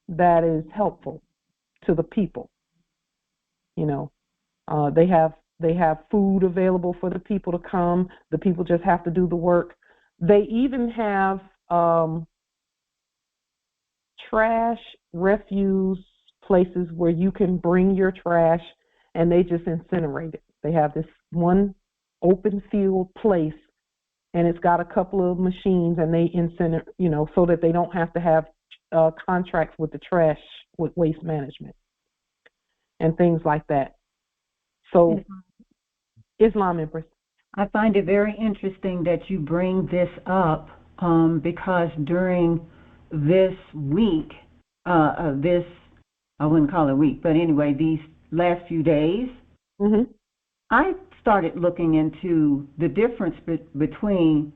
that is helpful to the people. They have food available for the people to come. The people just have to do the work. They even have trash, refuse places where you can bring your trash and they just incinerate it. They have this one open field place, and it's got a couple of machines, and they incinerate, so that they don't have to have contracts with the trash, with waste management and things like that. So Islam, Empress. I find it very interesting that you bring this up, because during this week, I wouldn't call it a week, but anyway, these last few days, I started looking into the difference between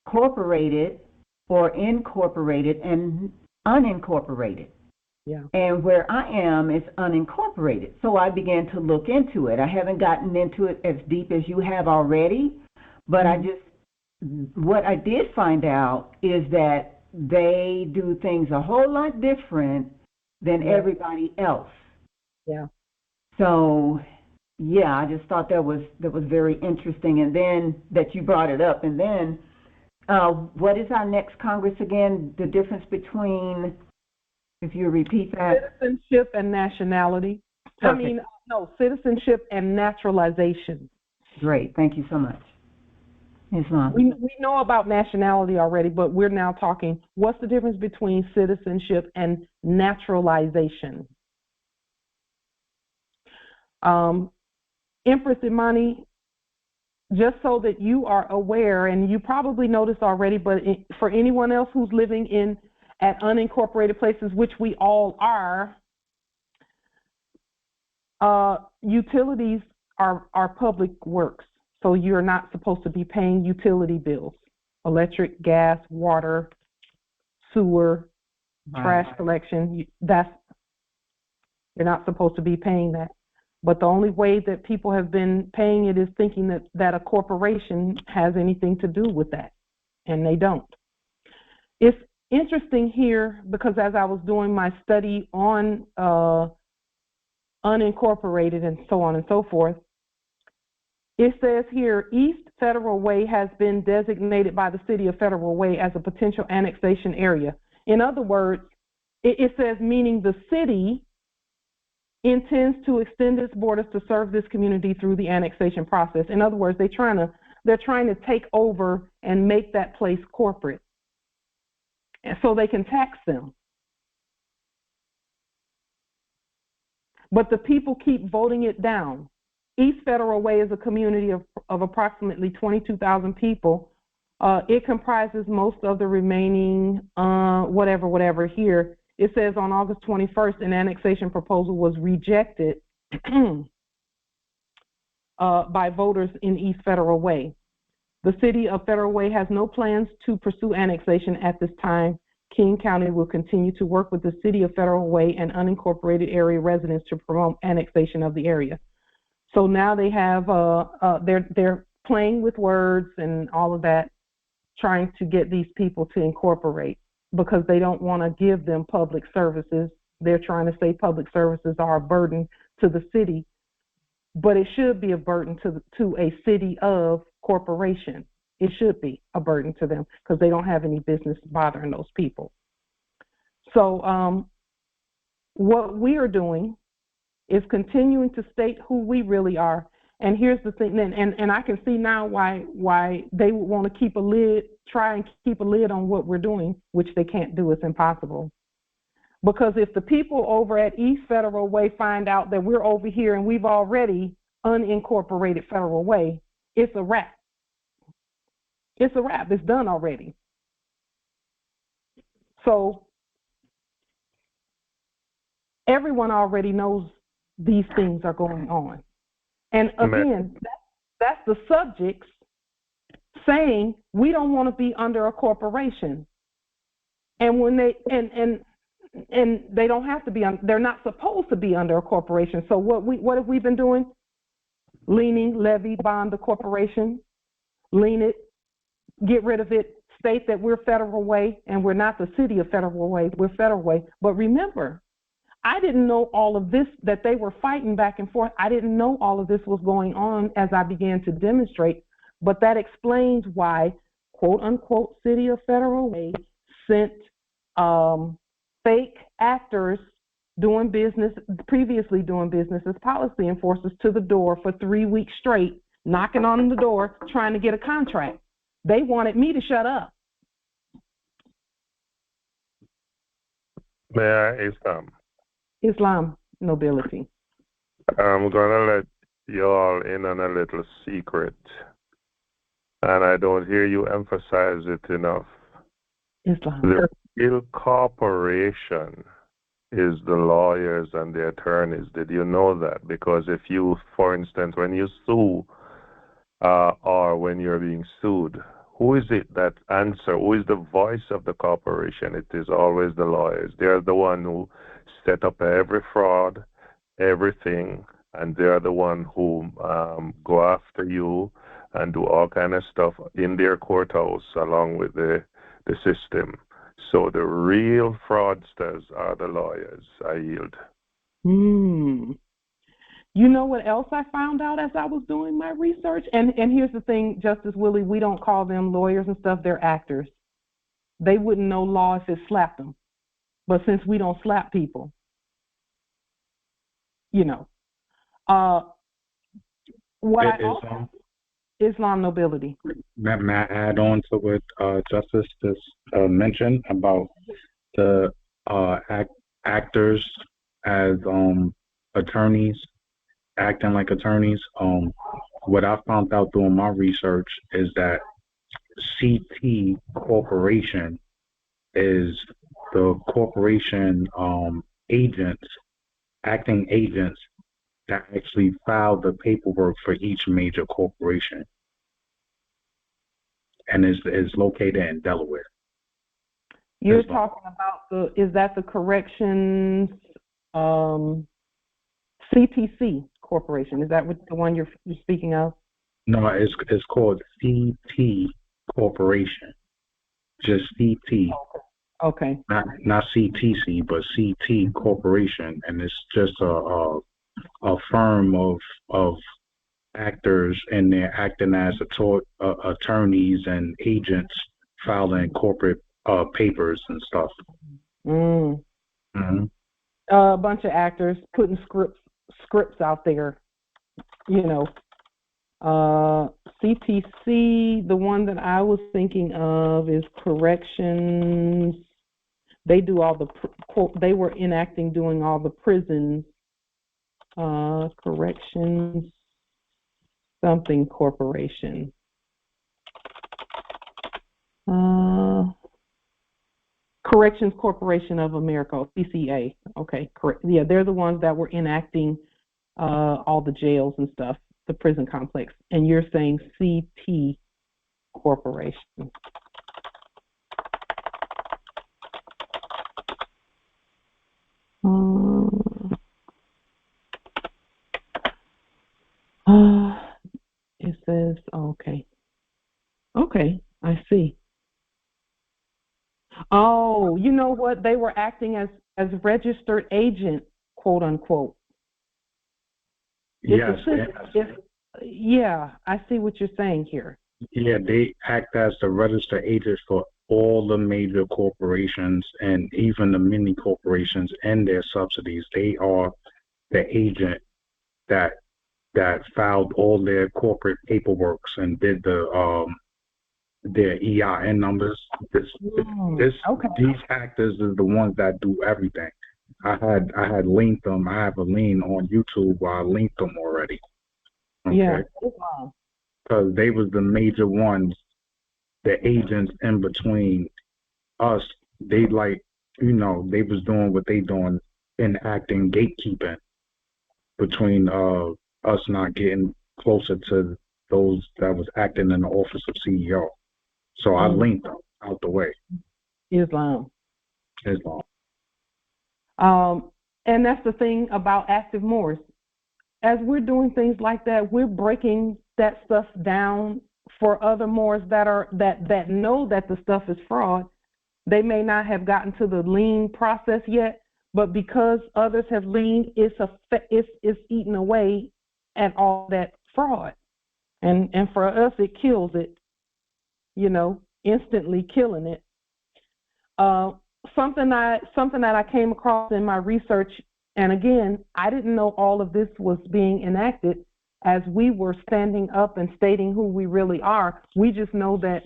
corporated or incorporated and unincorporated. Yeah. And where I am is unincorporated. So I began to look into it. I haven't gotten into it as deep as you have already, but what I did find out is that they do things a whole lot different than everybody else. Yeah. So, yeah, I just thought that was very interesting. And then that you brought it up. And then what is our next Congress again? The difference between, if you repeat that. Citizenship and nationality. Perfect. Citizenship and naturalization. Great. Thank you so much. Islam. We know about nationality already, but we're now talking, what's the difference between citizenship and naturalization? Empress Imani, just so that you are aware, and you probably noticed already, but for anyone else who's living at unincorporated places, which we all are, utilities are public works. So you're not supposed to be paying utility bills, electric, gas, water, sewer, trash collection. You're not supposed to be paying that. But the only way that people have been paying it is thinking that a corporation has anything to do with that, and they don't. interesting here, because as I was doing my study on unincorporated and so on and so forth, it says here, East Federal Way has been designated by the city of Federal Way as a potential annexation area. In other words, it says meaning the city intends to extend its borders to serve this community through the annexation process. In other words, they're trying to take over and make that place corporate, and so they can tax them. But the people keep voting it down. East Federal Way is a community of approximately 22,000 people. It comprises most of the remaining whatever here. It says on August 21st, an annexation proposal was rejected by voters in East Federal Way. The city of Federal Way has no plans to pursue annexation at this time. King County will continue to work with the city of Federal Way and unincorporated area residents to promote annexation of the area. So now they have, they're playing with words and all of that, trying to get these people to incorporate, because they don't want to give them public services. They're trying to say public services are a burden to the city, but it should be a burden to a city of corporation. It should be a burden to them, because they don't have any business bothering those people. So what we are doing is continuing to state who we really are. And here's the thing, and I can see now why they would want to try and keep a lid on what we're doing, which they can't do. It's impossible. Because if the people over at East Federal Way find out that we're over here and we've already unincorporated Federal Way, it's a wrap. It's a wrap. It's done already. So everyone already knows these things are going on. And again, that's the subjects saying we don't want to be under a corporation. And when they and they don't have to be they're not supposed to be under a corporation. So what have we been doing? Leaning, levy, bond the corporation, lean it, get rid of it, state that we're Federal Way and we're not the city of Federal Way, we're Federal Way. But remember, I didn't know all of this, that they were fighting back and forth. I didn't know all of this was going on as I began to demonstrate, but that explains why, quote unquote, city of Federal Way sent fake actors previously doing business as policy enforcers to the door for 3 weeks straight, knocking on the door, trying to get a contract. They wanted me to shut up. May I, Islam nobility. I'm going to let you all in on a little secret, and I don't hear you emphasize it enough. Islam. The real corporation is the lawyers and the attorneys. Did you know that? Because if you, for instance, when you sue or when you're being sued, who is it that answer? Who is the voice of the corporation? It is always the lawyers. They're the one who set up every fraud, everything, and they're the one who go after you and do all kind of stuff in their courthouse along with the system. So the real fraudsters are the lawyers. I yield. You know what else I found out as I was doing my research? And here's the thing, Justice Willie, we don't call them lawyers and stuff. They're actors. They wouldn't know law if it slapped them. But since we don't slap people, you know. Islam nobility. May I add on to what Justice just mentioned about the actors as attorneys, acting like attorneys? What I found out doing my research is that CT Corporation is the corporation agents, acting agents that actually file the paperwork for each major corporation, and is located in Delaware. You're talking about is that the corrections CTC Corporation? Is that the one you're speaking of? No, it's called CT Corporation, just CT. Okay. Not CTC, but CT Corporation, and it's just a firm of actors, and they're acting as attorneys and agents filing corporate papers and stuff. Mm-hmm. A bunch of actors putting scripts out there, you know. CTC, the one that I was thinking of is corrections. They do all the they were enacting, doing all the prisons. Corrections something corporation. Corrections Corporation of America, CCA. Okay, correct. Yeah, they're the ones that were enacting all the jails and stuff, the prison complex. And you're saying CT Corporation. It says, okay. Okay, I see. Oh, you know what? They were acting as registered agent, quote unquote. Yes. Yeah, I see what you're saying here. Yeah, they act as the registered agents for all the major corporations and even the mini corporations and their subsidies. They are the agent that filed all their corporate paperwork and did their EIN numbers. These actors are the ones that do everything. I had linked them. I have a lien on YouTube where I linked them already. Okay. Yeah. Because they was the major ones, the agents in between us. They they was doing what they doing, enacting gatekeeping between us not getting closer to those that was acting in the office of CEO. So I linked them out the way. Islam. And that's the thing about active Moors. As we're doing things like that, we're breaking that stuff down for other Moors that know that the stuff is fraud. They may not have gotten to the lien process yet, but because others have liened, it's eaten away at all that fraud. And for us, it kills it, instantly killing it. Something that I came across in my research, and again, I didn't know all of this was being enacted as we were standing up and stating who we really are. We just know that,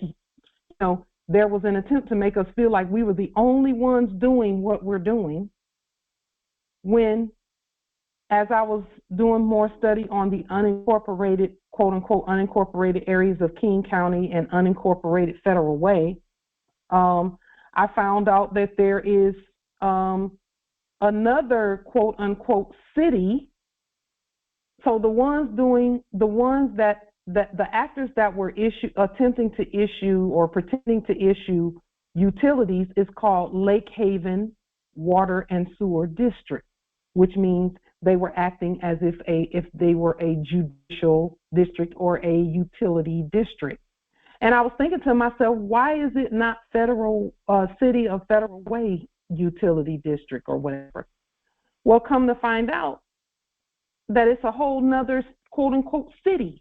there was an attempt to make us feel like we were the only ones doing what we're doing. When, as I was doing more study on the unincorporated, quote unquote, unincorporated areas of King County and unincorporated Federal Way, I found out that there is another quote unquote city. So the actors that were attempting to issue or pretending to issue utilities is called Lake Haven Water and Sewer District, which means they were acting as if they were a judicial district or a utility district. And I was thinking to myself, why is it not Federal City of Federal Way Utility District or whatever? Well, come to find out that it's a whole nother quote unquote city.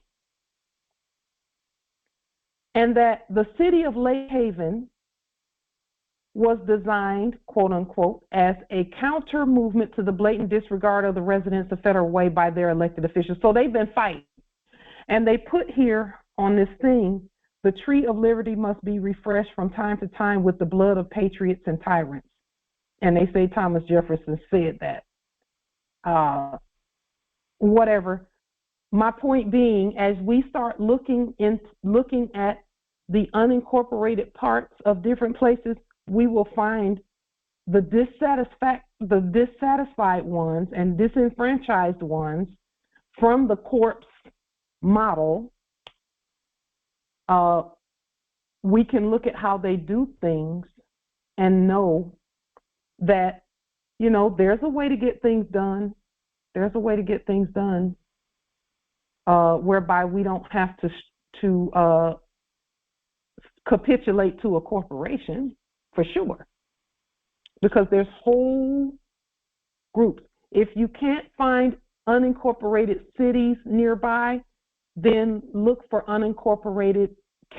And that the city of Lake Haven was designed, quote unquote, as a counter movement to the blatant disregard of the residents of Federal Way by their elected officials. So they've been fighting. And they put here on this thing, the tree of liberty must be refreshed from time to time with the blood of patriots and tyrants. And they say Thomas Jefferson said that. Whatever. My point being, as we start looking at the unincorporated parts of different places, we will find the dissatisfied ones and disenfranchised ones from the corpse model. We can look at how they do things and know that, there's a way to get things done. There's a way to get things done whereby we don't have to capitulate to a corporation, for sure. because there's whole groups. If you can't find unincorporated cities nearby, then look for unincorporated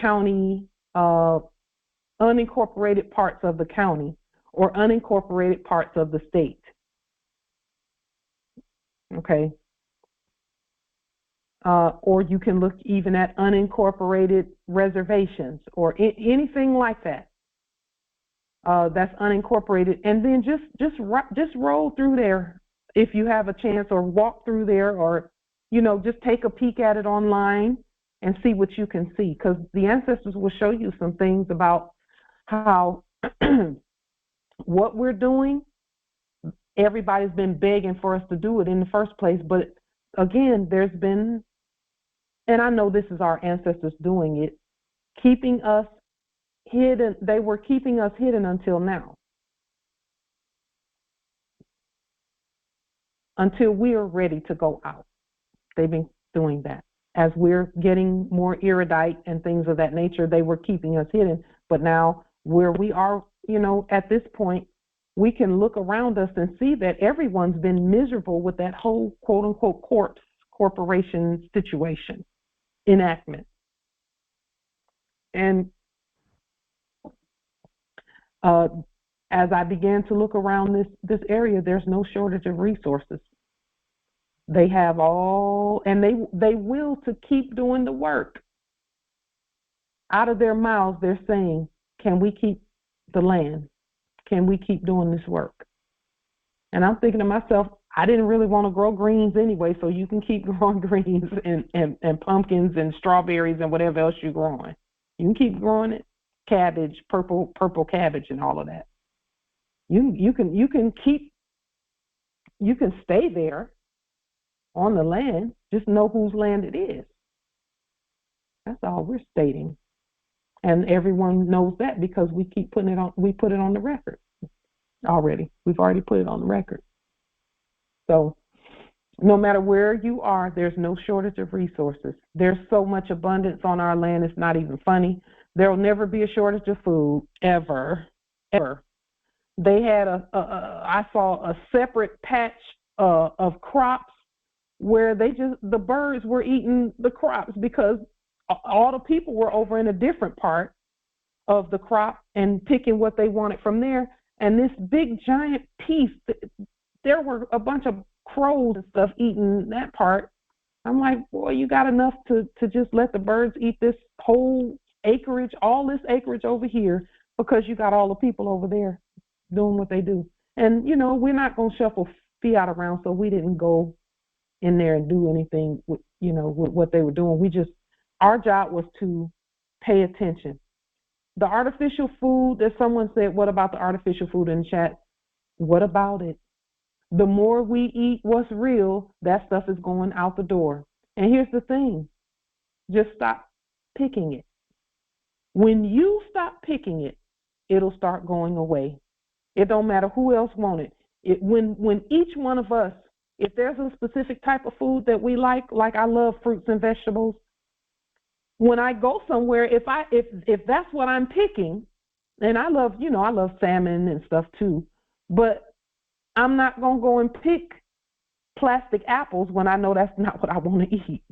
county, unincorporated parts of the county or unincorporated parts of the state. Okay. Or you can look even at unincorporated reservations or anything like that. That's unincorporated, and then just roll through there if you have a chance, or walk through there, or just take a peek at it online and see what you can see, because the ancestors will show you some things about how what we're doing. Everybody's been begging for us to do it in the first place, but again, there's been, and I know this is our ancestors doing it, keeping us hidden. They were keeping us hidden until now, until we are ready to go out. They've been doing that. As we're getting more erudite and things of that nature, they were keeping us hidden. But now where we are, at this point, we can look around us and see that everyone's been miserable with that whole quote unquote corporation situation enactment. And as I began to look around this area, there's no shortage of resources. They have all, and they will to keep doing the work. Out of their mouths, they're saying, can we keep the land? Can we keep doing this work? And I'm thinking to myself, I didn't really want to grow greens anyway, so you can keep growing greens and pumpkins and strawberries and whatever else you're growing. You can keep growing it, cabbage, purple cabbage and all of that. You can stay there on the land, just know whose land it is. That's all we're stating. And everyone knows that because we put it on the record already. We've already put it on the record. So no matter where you are, there's no shortage of resources. There's so much abundance on our land, it's not even funny. There'll never be a shortage of food, ever. They had I saw a separate patch of crops where the birds were eating the crops because all the people were over in a different part of the crop and picking what they wanted from there. And this big giant piece, there were a bunch of crows and stuff eating that part. I'm like, boy, you got enough to just let the birds eat this whole acreage, all this acreage over here, because you got all the people over there doing what they do. And, we're not going to shuffle fiat around, so we didn't go in there and do anything with, with what they were doing. Our job was to pay attention. The artificial food that someone said, what about the artificial food in the chat? What about it? The more we eat what's real, that stuff is going out the door. And here's the thing, just stop picking it. When you stop picking it, it'll start going away. It don't matter who else wants it. When each one of us, if there's a specific type of food that we like I love fruits and vegetables, when I go somewhere, if that's what I'm picking, and I love salmon and stuff too, but I'm not going to go and pick plastic apples when I know that's not what I want to eat.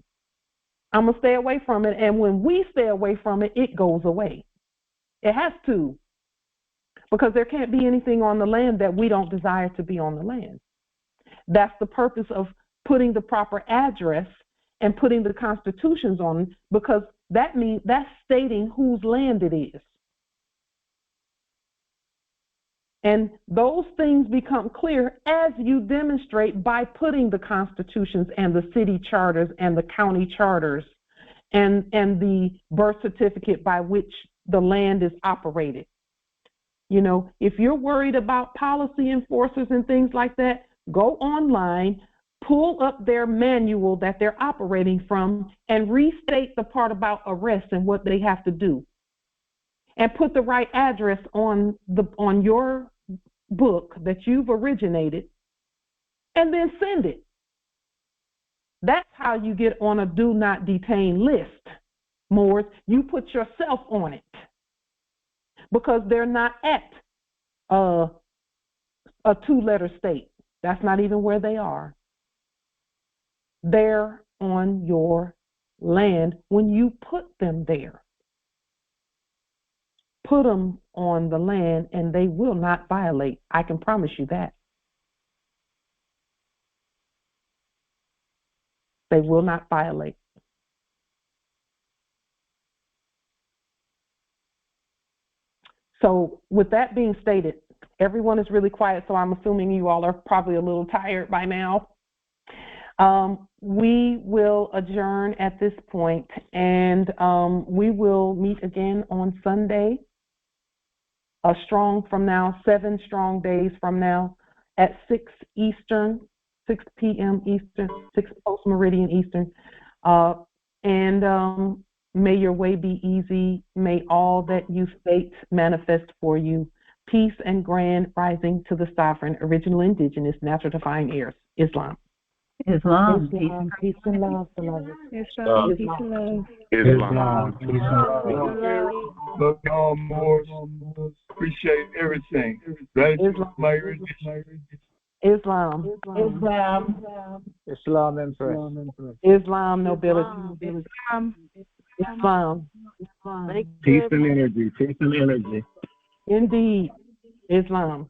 I'm going to stay away from it, and when we stay away from it, it goes away. It has to, because there can't be anything on the land that we don't desire to be on the land. That's the purpose of putting the proper address and putting the constitutions on, because that means that's stating whose land it is. And those things become clear as you demonstrate by putting the constitutions and the city charters and the county charters and the birth certificate by which the land is operated. If you're worried about policy enforcers and things like that, go online, pull up their manual that they're operating from, and restate the part about arrest and what they have to do. And put the right address on your book that you've originated, and then send it. That's how you get on a do not detain list, Moors. You put yourself on it, because they're not at a two-letter state. That's not even where they are. They're on your land when you put them there. Put them on the land and they will not violate. I can promise you that. They will not violate. So with that being stated, everyone is really quiet, so I'm assuming you all are probably a little tired by now. We will adjourn at this point, and we will meet again on Sunday, from now, 7 strong days from now, at 6 Eastern, 6 p.m. Eastern, 6 post-meridian Eastern. May your way be easy. May all that you state manifest for you. Peace and grand rising to the sovereign, original, indigenous, natural defying heirs. Islam. Islam. Peace and love, beloved. Islam. Peace and love. Islam. Love y'all more. Appreciate everything. Islam. Islam, Empress. Islam, nobility. Islam. Peace and energy. Peace and energy. Indeed. Islam.